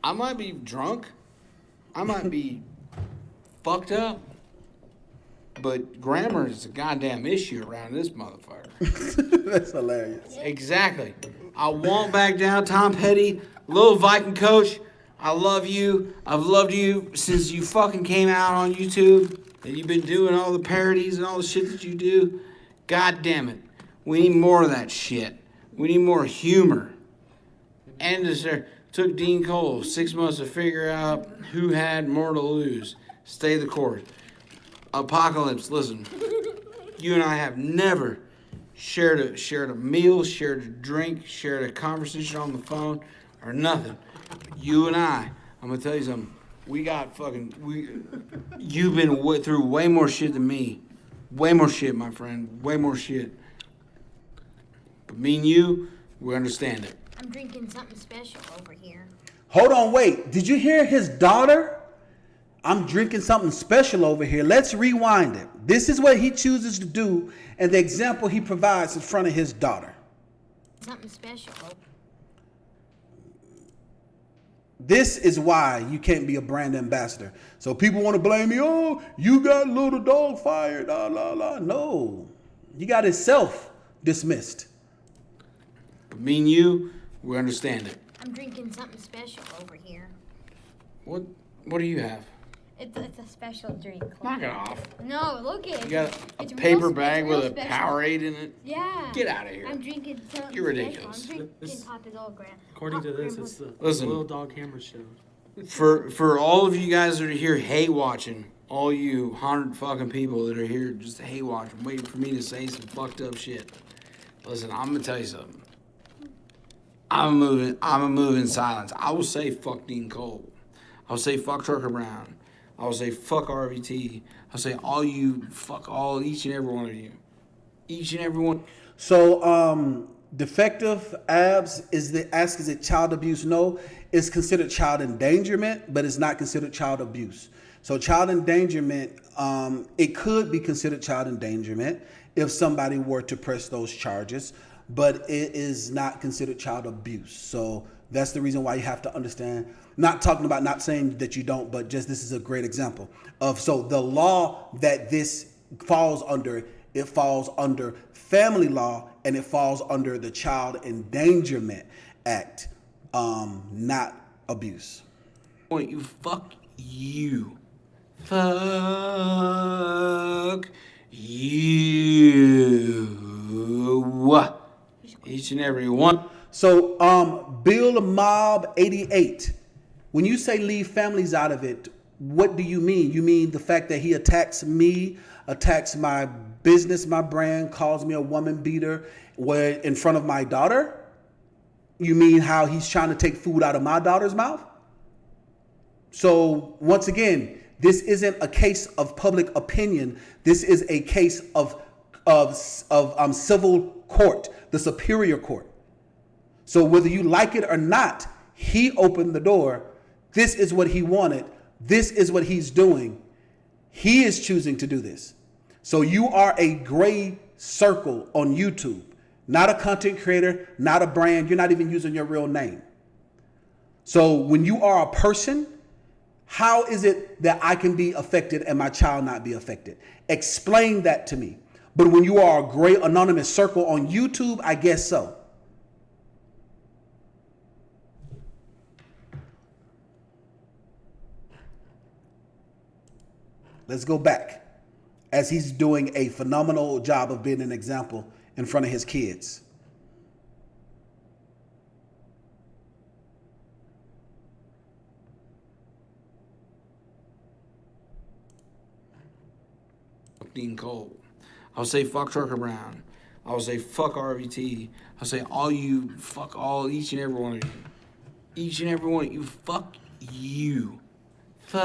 I might be drunk. I might be fucked up. But grammar is a goddamn issue around this motherfucker. That's hilarious. Exactly. I won't back down. Tom Petty, little Viking coach, I love you. I've loved you since you fucking came out on YouTube. And you've been doing all the parodies and all the shit that you do. God damn it. We need more of that shit. We need more humor. And it took DeanCole 6 months to figure out who had more to lose. Stay the course. Apocalypse, listen. You and I have never shared a meal, shared a drink, shared a conversation on the phone, or nothing. You and I'm gonna tell you something. You've been through way more shit than me. Way more shit, my friend. Way more shit. But me and you, we understand it. I'm drinking something special over here. Hold on, wait. Did you hear his daughter? I'm drinking something special over here. Let's rewind it. This is what he chooses to do and the example he provides in front of his daughter. Something special. This is why you can't be a brand ambassador. So people want to blame me. Oh, you got little dog fired. La, la, la. No. You got himself dismissed. But me and you, we understand it. I'm drinking something special over here. What do you have? It's a special drink. Knock it off. No, look at it. You got a It's paper real, bag it's real with a special. Powerade in it? Yeah. Get out of here. I'm drinking something You're ridiculous. special. I'm drinking Papa's Old Grand. According to this, it's the Listen. Little Dog Hammer Show. For all of you guys that are here hate watching, all you 100 fucking people that are here just hate watching, waiting for me to say some fucked up shit. Listen, I'm gonna tell you something. I'm a move in silence. I will say fuck DeanCole. I'll say fuck Trucker Brown. I will say fuck RVT. I'll say each and every one of you. Each and every one. So, defective abs is it child abuse? No, it's considered child endangerment, but it's not considered child abuse. So child endangerment, it could be considered child endangerment if somebody were to press those charges, but it is not considered child abuse. So that's the reason why you have to understand, not saying that you don't, but just this is a great example of, so the law that this falls under, it falls under family law and it falls under the Child Endangerment Act, not abuse. Point you. Fuck Each and every one. So, Bill Mob 88. When you say leave families out of it, what do you mean? You mean the fact that he attacks me, attacks my business, my brand, calls me a woman beater in front of my daughter? You mean how he's trying to take food out of my daughter's mouth? So once again, this isn't a case of public opinion. This is a case of civil court, the superior court. So whether you like it or not, he opened the door. This is what he wanted. This is what he's doing. He is choosing to do this. So you are a gray circle on YouTube, not a content creator, not a brand. You're not even using your real name. So when you are a person, how is it that I can be affected and my child not be affected? Explain that to me. But when you are a gray anonymous circle on YouTube, I guess so. Let's go back, as he's doing a phenomenal job of being an example in front of his kids. E.DeanCole. I'll say fuck Trucker Brown. I'll say fuck RVT. I'll say each and every one of you. Each and every one of you. Fuck you. Fuck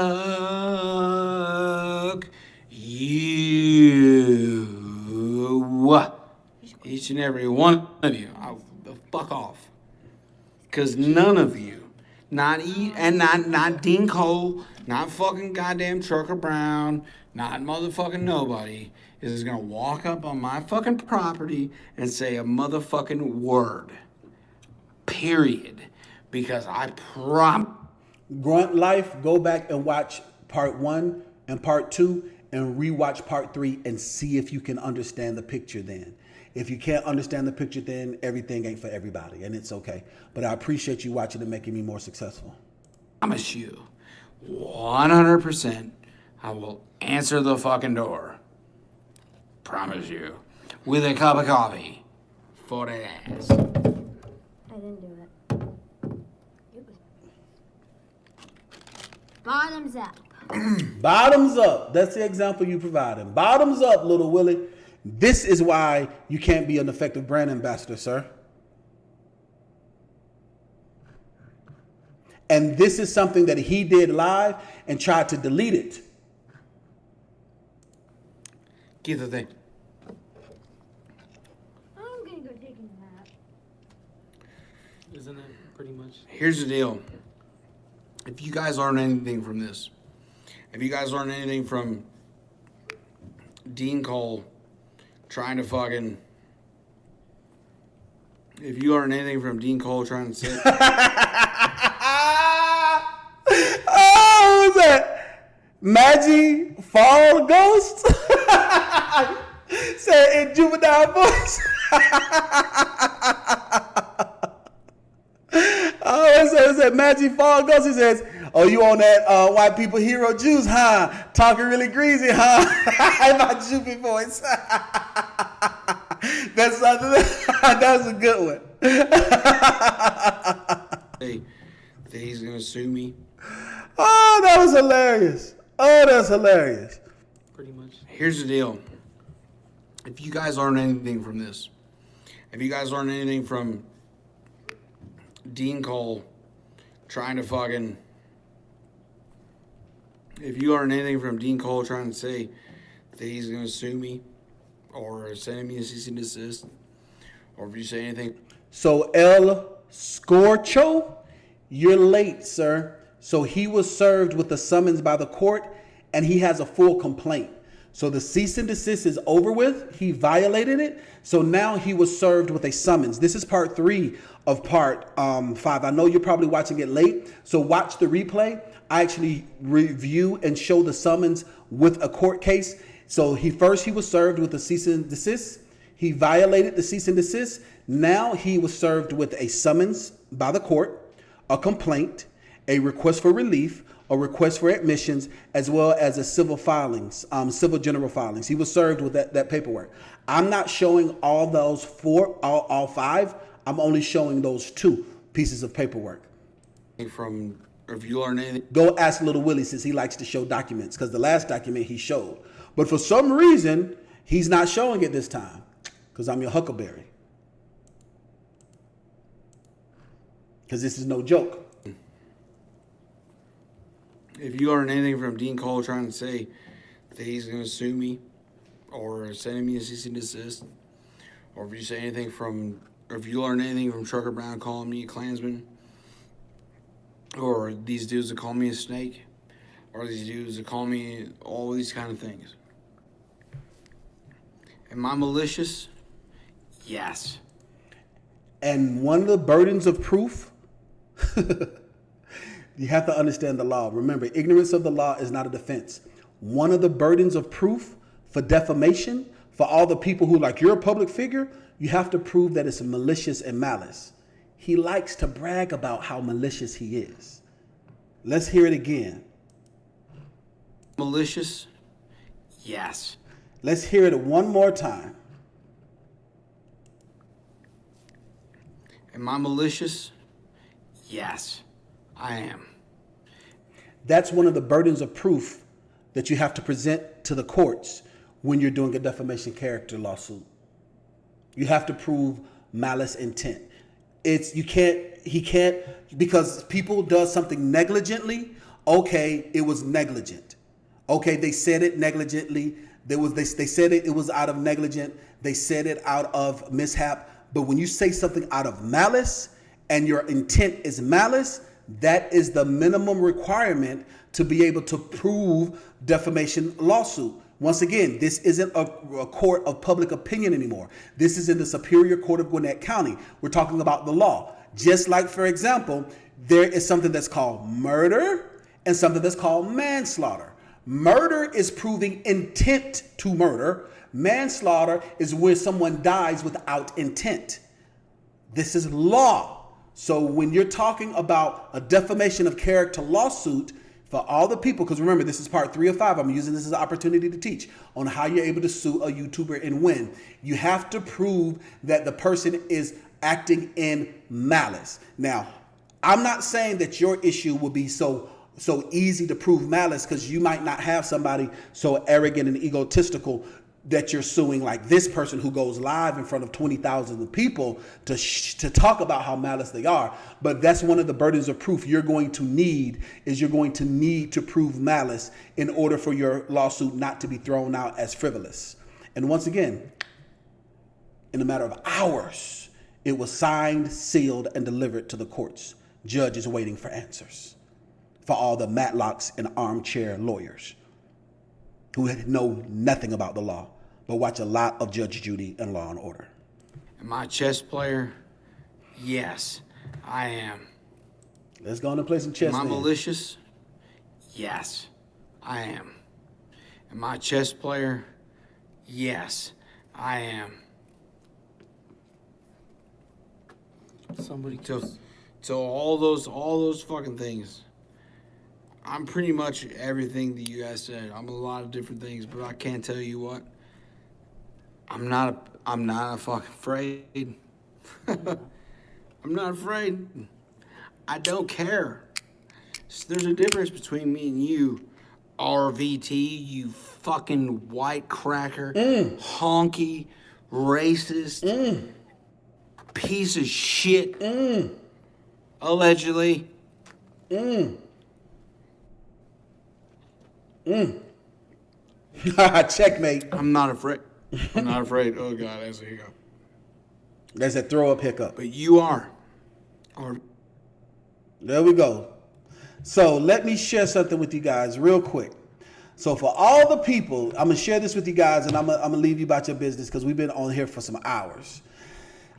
you. Each and every one of you. I'll fuck off. Because none of you, not E.DeanCole, not fucking goddamn Trucker Brown, not motherfucking nobody, is gonna walk up on my fucking property and say a motherfucking word. Period. Because I Grunt Life, go back and watch part 1 and part 2 and rewatch part 3 and see if you can understand the picture then. If you can't understand the picture then, everything ain't for everybody, and it's okay. But I appreciate you watching and making me more successful. I promise you, 100%, I will answer the fucking door. Promise you. With a cup of coffee. For that ass. I didn't do it. Bottoms up. Bottoms up. That's the example you provided. Bottoms up, little Willie. This is why you can't be an effective brand ambassador, sir. And this is something that he did live and tried to delete it. Get the thing. I'm gonna go take a nap. Isn't that pretty much? Here's the deal. If you guys learn anything from this, if you guys learn anything from E.DeanCole trying to fucking, if you learn anything from E.DeanCole trying to say, oh, what's that? Maggie Fall Ghost? Say in juvenile voice. What's that? Maggie Fall Ghost. He says, oh, you on that white people hero juice, huh? Talking really greasy, huh? In my Juvie voice. That's that was a good one. hey, that he's gonna sue me. Oh, that was hilarious. Oh, that's hilarious. Pretty much. Here's the deal. If you guys learn anything from this, if you guys learn anything from E.DeanCole trying to fucking, if you learn anything from E.DeanCole trying to say that he's going to sue me or sending me a cease and desist, or if you say anything. So El Scorcho, you're late, sir. So he was served with a summons by the court and he has a full complaint. So the cease and desist is over with. He violated it. So now he was served with a summons. This is part 3 of part 5. I know you're probably watching it late. So watch the replay. I actually review and show the summons with a court case. So he was served with a cease and desist. He violated the cease and desist. Now he was served with a summons by the court, a complaint, a request for relief, a request for admissions, as well as a civil filings, civil general filings. He was served with that paperwork. I'm not showing all those all 5. I'm only showing those 2 pieces of paperwork. From, if you learn anything, go ask Little Willie, since he likes to show documents, because the last document he showed. But for some reason, he's not showing it this time, because I'm your Huckleberry. Because this is no joke. if you learn anything from DeanCole trying to say that he's going to sue me or sending me a cease and desist, or if you say anything from, or if you learn anything from Trucker Brown calling me a Klansman, or these dudes that call me a snake, or these dudes that call me all these kind of things. Am I malicious? Yes. And one of the burdens of proof, you have to understand the law. Remember, ignorance of the law is not a defense. One of the burdens of proof for defamation, for all the people who, like, you're a public figure, you have to prove that it's malicious and malice. He likes to brag about how malicious he is. Let's hear it again. Malicious? Yes. Let's hear it one more time. Am I malicious? Yes, I am. That's one of the burdens of proof that you have to present to the courts when you're doing a defamation character lawsuit. You have to prove malice intent. He can't, because people does something negligently. Okay, it was negligent. Okay, they said it negligently. They said it was out of negligent. They said it out of mishap. But when you say something out of malice and your intent is malice, that is the minimum requirement to be able to prove defamation lawsuit. Once again, this isn't a court of public opinion anymore. This is in the Superior Court of Gwinnett County. We're talking about the law. Just like, for example, there is something that's called murder and something that's called manslaughter. Murder is proving intent to murder. Manslaughter is where someone dies without intent. This is law. So when you're talking about a defamation of character lawsuit, for all the people, because remember, this is part 3 of 5. I'm using this as an opportunity to teach on how you're able to sue a YouTuber and win. You have to prove that the person is acting in malice. Now, I'm not saying that your issue will be so easy to prove malice, because you might not have somebody so arrogant and egotistical that you're suing, like this person who goes live in front of 20,000 people to talk about how malice they are. But that's one of the burdens of proof you're going to need to prove malice in order for your lawsuit not to be thrown out as frivolous. And once again, in a matter of hours, it was signed, sealed, and delivered to the courts. Judge is waiting for answers for all the Matlocks and armchair lawyers who know nothing about the law, but watch a lot of Judge Judy and Law and Order. Am I a chess player? Yes, I am. Let's go on and play some chess. Am I malicious? Yes, I am. Am I a chess player? Yes, I am. Somebody so all those fucking things. I'm pretty much everything that you guys said. I'm a lot of different things, but I can't tell you what. I'm not fucking afraid. I'm not afraid. I don't care. So there's a difference between me and you, RVT, you fucking white cracker, honky, racist, piece of shit, allegedly. Checkmate. I'm not afraid. I'm not afraid. Oh, God, that's a hiccup. That's a throw-up hiccup. But you are. There we go. So let me share something with you guys real quick. So for all the people, I'm going to share this with you guys, and I'm going to leave you about your business because we've been on here for some hours.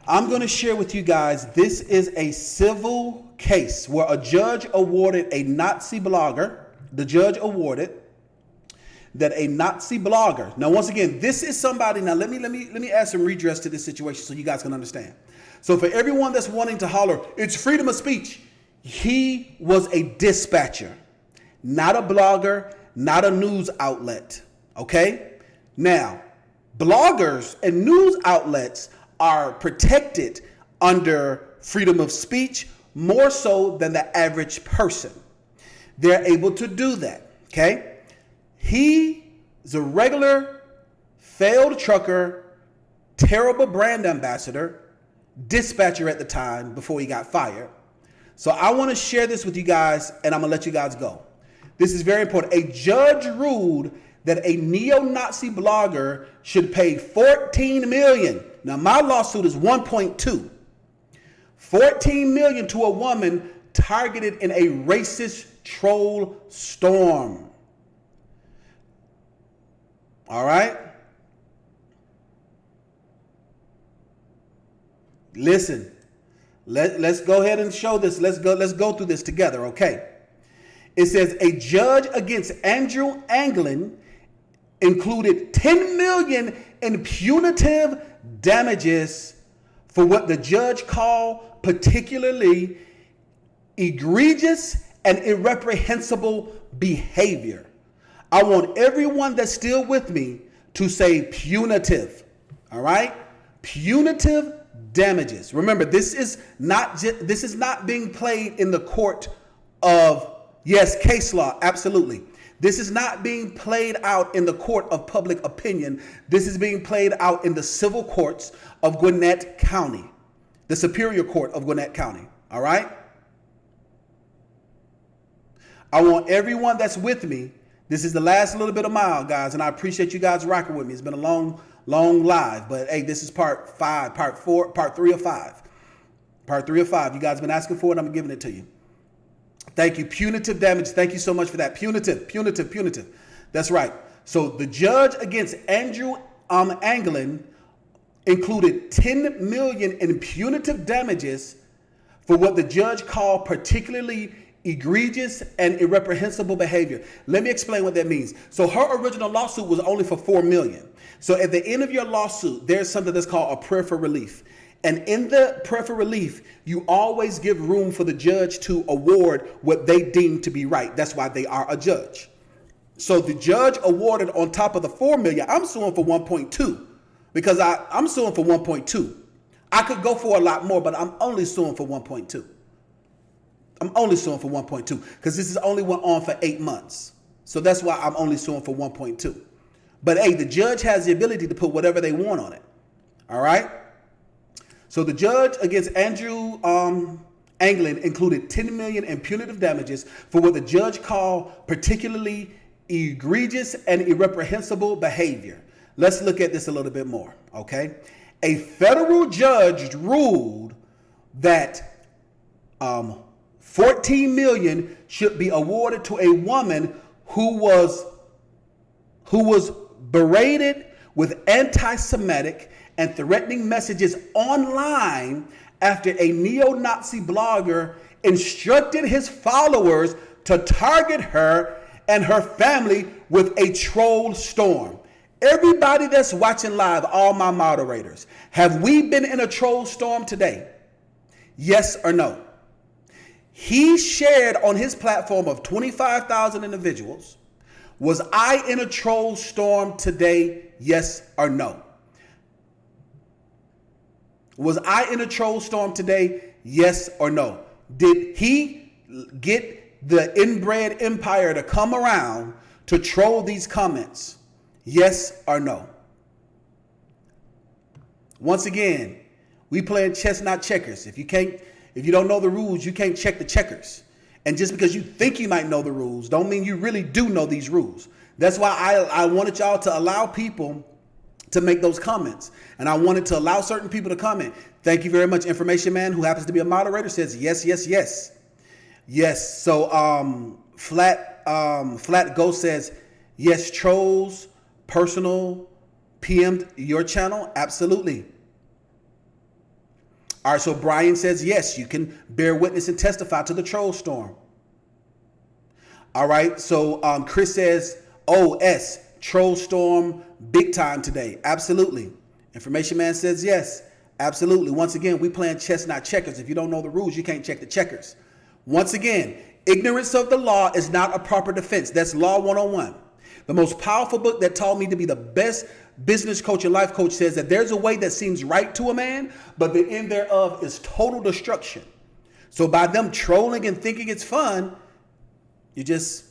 I'm going to share with you guys, this is a civil case where a judge awarded a Nazi blogger, the judge awarded that a Nazi blogger. Now, once again, this is somebody. Now, let me add some redress to this situation so you guys can understand. So, for everyone that's wanting to holler, it's freedom of speech. He was a dispatcher. not a blogger, not a news outlet. Okay? Now, bloggers and news outlets are protected under freedom of speech more so than the average person. They're able to do that. Okay? He is a regular failed trucker, terrible brand ambassador, dispatcher at the time before he got fired. So I want to share this with you guys, and I'm going to let you guys go. This is very important. A judge ruled that a neo-Nazi blogger should pay $14 million. Now, my lawsuit is 1.2. $14 million to a woman targeted in a racist troll storm. All right? Listen. Let's go ahead and show this. Let's go through this together, okay? It says a judge against Andrew Anglin included $10 million in punitive damages for what the judge called particularly egregious and irreprehensible behavior. I want everyone that's still with me to say punitive. All right? Punitive damages. Remember, this is not being played in the court of, yes, case law, absolutely. This is not being played out in the court of public opinion. This is being played out in the civil courts of Gwinnett County, the Superior Court of Gwinnett County. All right? I want everyone that's with me. This is the last little bit of mile, guys, and I appreciate you guys rocking with me. It's been a long live, but hey, this is part 5, part 4, part 3 of 5. Part 3 of 5. You guys have been asking for it, I'm giving it to you. Thank you. Punitive damage. Thank you so much for that. Punitive. That's right. So the judge against Andrew Anglin included $10 million in punitive damages for what the judge called particularly egregious and irreprehensible behavior. Let me explain what that means. So her original lawsuit was only for $4 million. So at the end of your lawsuit, there's something that's called a prayer for relief. And in the prayer for relief, you always give room for the judge to award what they deem to be right. That's why they are a judge. So the judge awarded on top of the $4 million, I'm suing for 1.2 because I'm suing for 1.2. I could go for a lot more, but I'm only suing for 1.2. I'm only suing for 1.2 because this has only went on for 8 months. So that's why I'm only suing for 1.2. But hey, the judge has the ability to put whatever they want on it. All right? So the judge against Andrew Anglin included $10 million in punitive damages for what the judge called particularly egregious and irreprehensible behavior. Let's look at this a little bit more, okay? A federal judge ruled that $14 million should be awarded to a woman who was berated with anti-Semitic and threatening messages online after a neo-Nazi blogger instructed his followers to target her and her family with a troll storm. Everybody that's watching live, all my moderators, have we been in a troll storm today? Yes or no? He shared on his platform of 25,000 individuals, was I in a troll storm today? Yes or no? Was I in a troll storm today? Yes or no? Did he get the inbred empire to come around to troll these comments? Yes or no? Once again, we playing chess, not checkers. If you don't know the rules, you can't check the checkers. And just because you think you might know the rules, don't mean you really do know these rules. That's why I wanted y'all to allow people to make those comments. And I wanted to allow certain people to comment. Thank you very much. Information Man, who happens to be a moderator, says yes, yes, yes. Yes. So Flat Ghost says, yes, trolls, personal, PM'd your channel. Absolutely. All right, so Brian says, yes, you can bear witness and testify to the troll storm. All right, so Chris says, OS, troll storm, big time today. Absolutely. Information Man says, yes, absolutely. Once again, we playing chess, not checkers. If you don't know the rules, you can't check the checkers. Once again, ignorance of the law is not a proper defense. That's Law 101. The most powerful book that taught me to be the best business coach and life coach says that there's a way that seems right to a man, but the end thereof is total destruction. So by them trolling and thinking it's fun, you just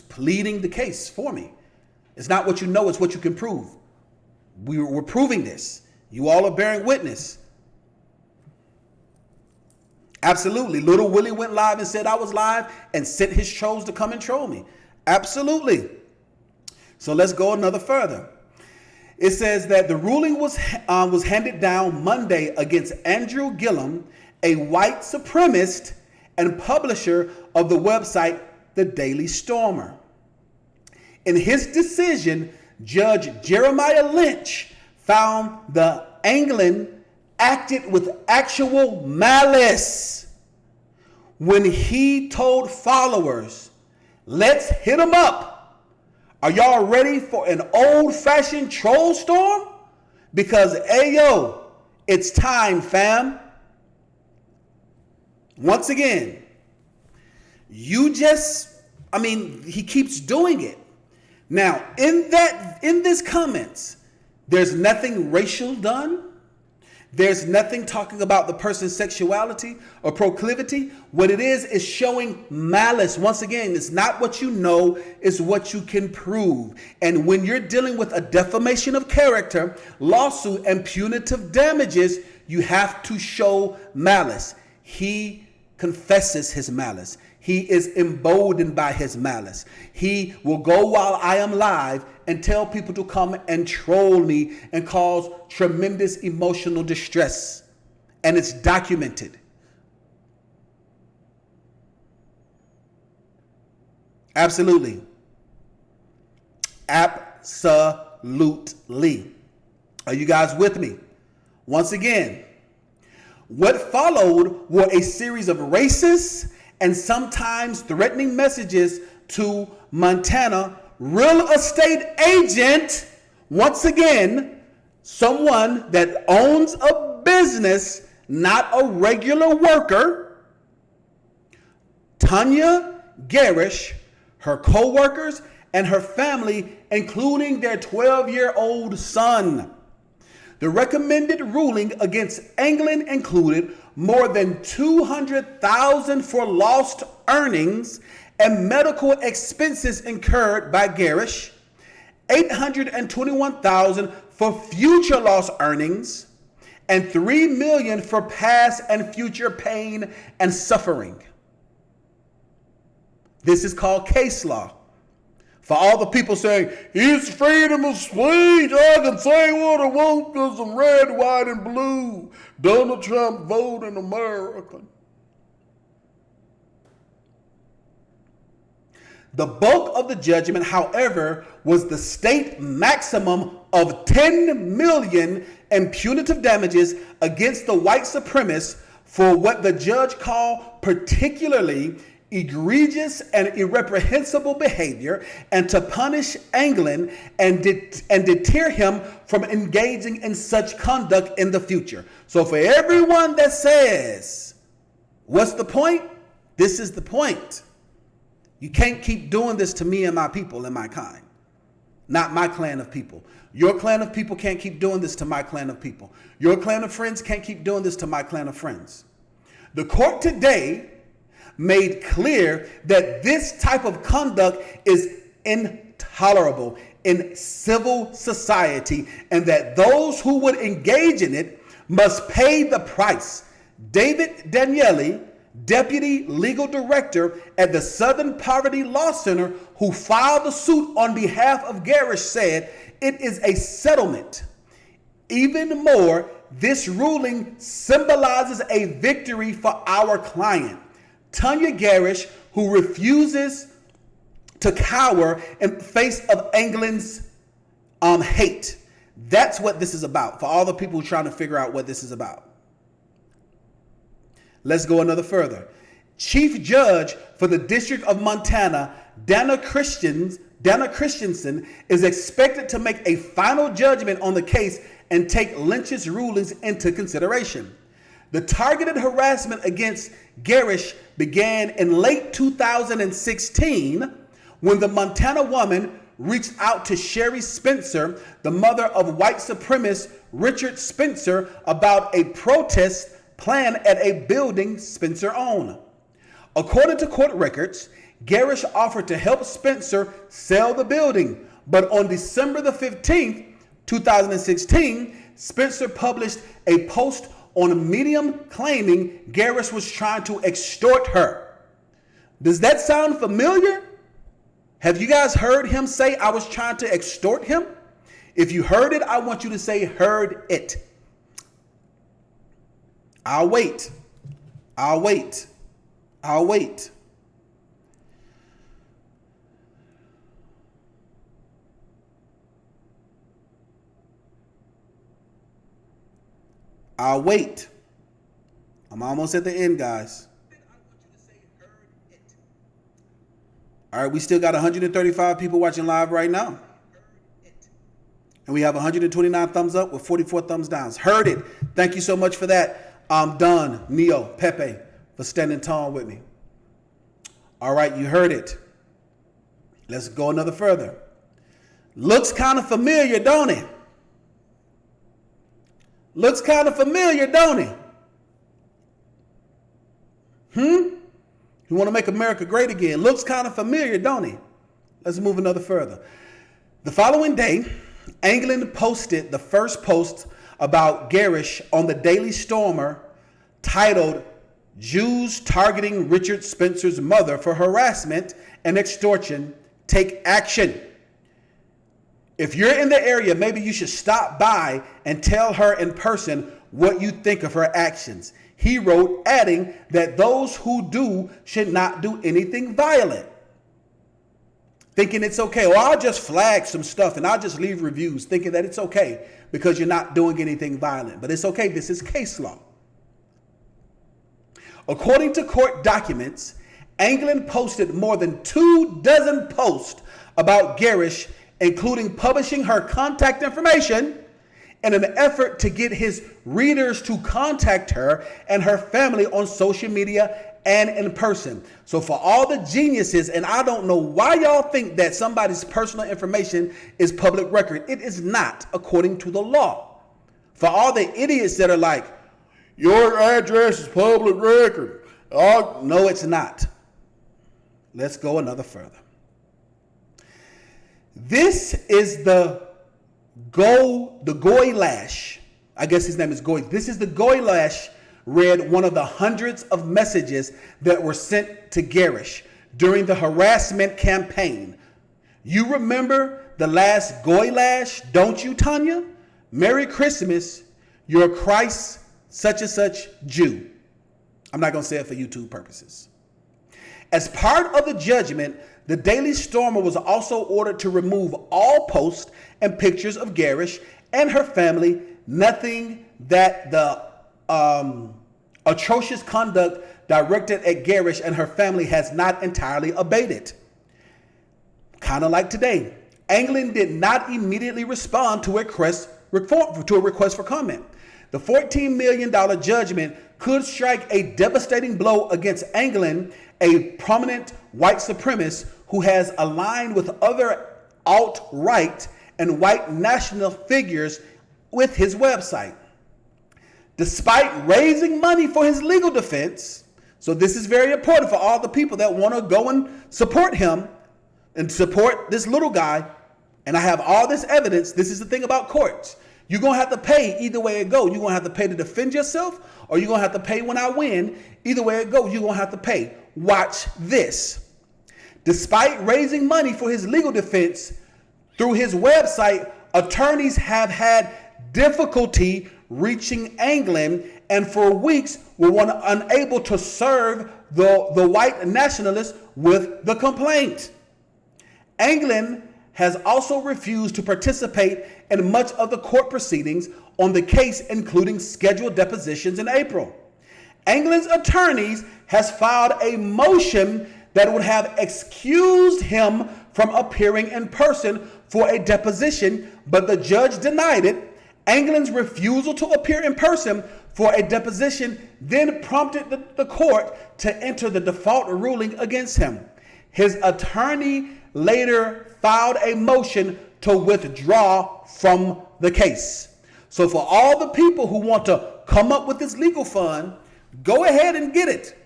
pleading the case for me. It's not what you know, it's what you can prove. We're proving this. You all are bearing witness. Absolutely. Little Willie went live and said I was live and sent his trolls to come and troll me. Absolutely. So let's go another further. It says that the ruling was handed down Monday against Andrew Gillum, a white supremacist and publisher of the website The Daily Stormer. In his decision, Judge Jeremiah Lynch found the Anglin acted with actual malice when he told followers, "Let's hit him up. Are y'all ready for an old-fashioned troll storm? Because, ayo, it's time, fam." Once again, he keeps doing it. Now, in this comments, there's nothing racial done. There's nothing talking about the person's sexuality or proclivity. What it is showing malice. Once again, it's not what you know, it's what you can prove. And when you're dealing with a defamation of character, lawsuit, and punitive damages, you have to show malice. He confesses his malice. He is emboldened by his malice. He will go while I am live and tell people to come and troll me and cause tremendous emotional distress. And it's documented. Absolutely. Absolutely. Are you guys with me? Once again, what followed were a series of racist and sometimes threatening messages to Montana real estate agent, once again, someone that owns a business, not a regular worker, Tanya Garish, her co-workers, and her family, including their 12-year-old son. The recommended ruling against Anglin included more than $200,000 for lost earnings and medical expenses incurred by Garish, $821,000 for future lost earnings, and $3 million for past and future pain and suffering. This is called case law. For all the people saying, it's freedom of speech, I can say what I want because I'm red, white, and blue. Donald Trump vote in America. The bulk of the judgment, however, was the state maximum of $10 million in punitive damages against the white supremacists for what the judge called particularly egregious and irreprehensible behavior, and to punish Anglin and deter him from engaging in such conduct in the future. So for everyone that says, what's the point? This is the point. You can't keep doing this to me and my people and my kind. Not my clan of people. Your clan of people can't keep doing this to my clan of people. Your clan of friends can't keep doing this to my clan of friends. The court today made clear that this type of conduct is intolerable in civil society and that those who would engage in it must pay the price. David Daniele, Deputy Legal Director at the Southern Poverty Law Center, who filed the suit on behalf of Garish, said it is a settlement. Even more, this ruling symbolizes a victory for our client, Tanya Garish, who refuses to cower in face of Anglin's hate. That's what this is about, for all the people who are trying to figure out what this is about. Let's go another further. Chief Judge for the District of Montana, Dana Christensen, is expected to make a final judgment on the case and take Lynch's rulings into consideration. The targeted harassment against Garish began in late 2016 when the Montana woman reached out to Sherry Spencer, the mother of white supremacist Richard Spencer, about a protest planned at a building Spencer owned. According to court records, Garish offered to help Spencer sell the building, but on December the 15th, 2016, Spencer published a post on Medium claiming Garish was trying to extort her. Does that sound familiar? Have you guys heard him say I was trying to extort him? If you heard it, I want you to say heard it. I'll wait. I'll wait. I'll wait. I'll wait. I'm almost at the end, guys. All right, we still got 135 people watching live right now. And we have 129 thumbs up with 44 thumbs down. Heard it. Thank you so much for that. Don, Neo, Pepe, for standing tall with me. All right, you heard it. Let's go another further. Looks kind of familiar, don't it? Looks kind of familiar, don't it? You want to make America great again. Looks kind of familiar, don't it? Let's move another further. The following day, England posted the first post about Garish on the Daily Stormer titled, Jews Targeting Richard Spencer's Mother for Harassment and Extortion, Take Action. If you're in the area, maybe you should stop by and tell her in person what you think of her actions. He wrote, adding that those who do should not do anything violent. Thinking it's okay. Or I'll just flag some stuff and I'll just leave reviews, thinking that it's okay because you're not doing anything violent. But it's okay. This is case law. According to court documents, England posted more than 24 posts about Garish, including publishing her contact information in an effort to get his readers to contact her and her family on social media and in person. So for all the geniuses, and I don't know why y'all think that somebody's personal information is public record. It is not, according to the law. For all the idiots that are like, your address is public record. Oh, no, it's not. Let's go another further. This is the Goy Lash. I guess his name is Goy. This is the Goy Lash read one of the hundreds of messages that were sent to Garish during the harassment campaign. You remember the last Goy Lash, don't you, Tanya? Merry Christmas, you're Christ such and such Jew. I'm not going to say it for YouTube purposes. As part of the judgment, the Daily Stormer was also ordered to remove all posts and pictures of Garish and her family, nothing that the atrocious conduct directed at Garish and her family has not entirely abated. Kind of like today, England did not immediately respond to a request for comment. The $14 million judgment could strike a devastating blow against England, a prominent white supremacist who has aligned with other alt-right and white national figures with his website. Despite raising money for his legal defense, so this is very important for all the people that want to go and support him and support this little guy, and I have all this evidence. This is the thing about courts. You're going to have to pay either way it goes. You're going to have to pay to defend yourself, or you're going to have to pay when I win. Either way it goes, you're going to have to pay. Watch this. Despite raising money for his legal defense through his website, attorneys have had difficulty reaching England, and for weeks were unable to serve the white nationalists with the complaint. England has also refused to participate in much of the court proceedings on the case, including scheduled depositions in April. England's attorneys has filed a motion that would have excused him from appearing in person for a deposition, but the judge denied it. England's refusal to appear in person for a deposition, then prompted the court to enter the default ruling against him. His attorney later filed a motion to withdraw from the case. So for all the people who want to come up with this legal fund, go ahead and get it.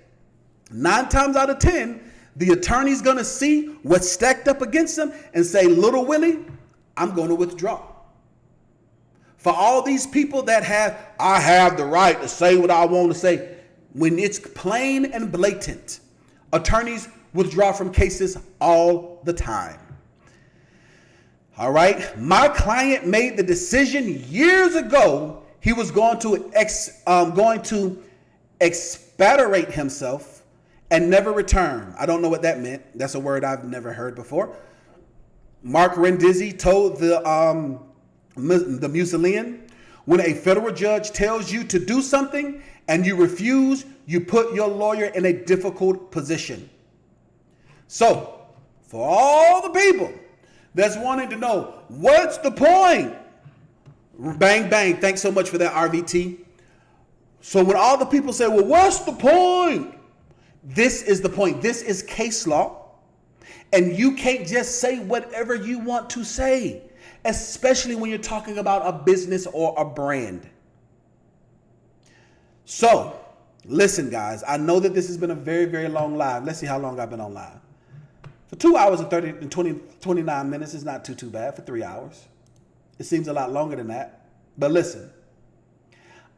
9 times out of 10, the attorney's going to see what's stacked up against them and say, Little Willie, I'm going to withdraw. For all these people that I have the right to say what I want to say, when it's plain and blatant, attorneys withdraw from cases all the time. All right. My client made the decision years ago he was going to expatriate himself and never return. I don't know what that meant. That's a word I've never heard before. Mark Rendizzi told the Mussolini, when a federal judge tells you to do something and you refuse, you put your lawyer in a difficult position. So, for all the people that's wanting to know, what's the point? Bang, bang. Thanks so much for that, RVT. So when all the people say, well, what's the point? This is the point. This is case law. And you can't just say whatever you want to say, especially when you're talking about a business or a brand. So, listen, guys, I know that this has been a very, very long live. Let's see how long I've been on live. For 2 hours and 29 minutes is not too bad. For 3 hours, it seems a lot longer than that. But listen,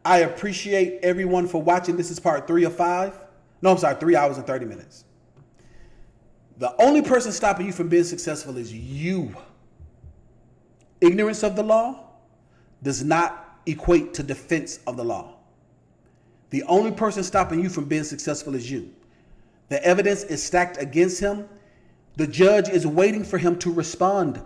I appreciate everyone for watching. This is part 3 of 5. No, I'm sorry, 3 hours and 30 minutes. The only person stopping you from being successful is you. Ignorance of the law does not equate to defense of the law. The only person stopping you from being successful is you. The evidence is stacked against him. The judge is waiting for him to respond.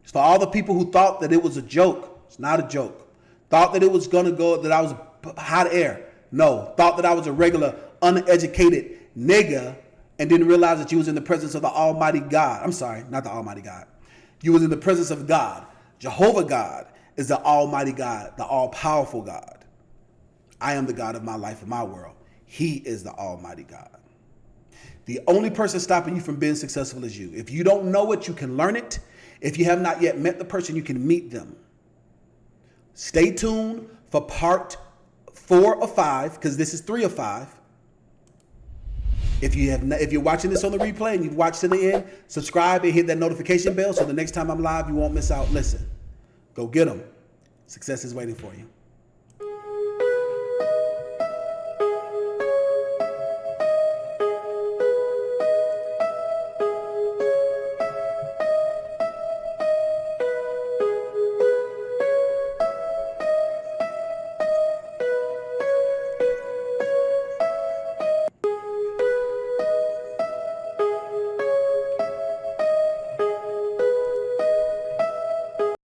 It's for all the people who thought that it was a joke. It's not a joke. Thought that it was going to go, that I was hot air. No. Thought that I was a regular, uneducated nigga and didn't realize that you was in the presence of the Almighty God. I'm sorry, not the Almighty God. You was in the presence of God. Jehovah God is the Almighty God, the all-powerful God. I am the God of my life and my world. He is the Almighty God. The only person stopping you from being successful is you. If you don't know it, you can learn it. If you have not yet met the person, you can meet them. Stay tuned for part 4 of 5, because this is 3 of 5. If you're watching this on the replay and you've watched to the end, subscribe and hit that notification bell so the next time I'm live, you won't miss out. Listen, go get them. Success is waiting for you.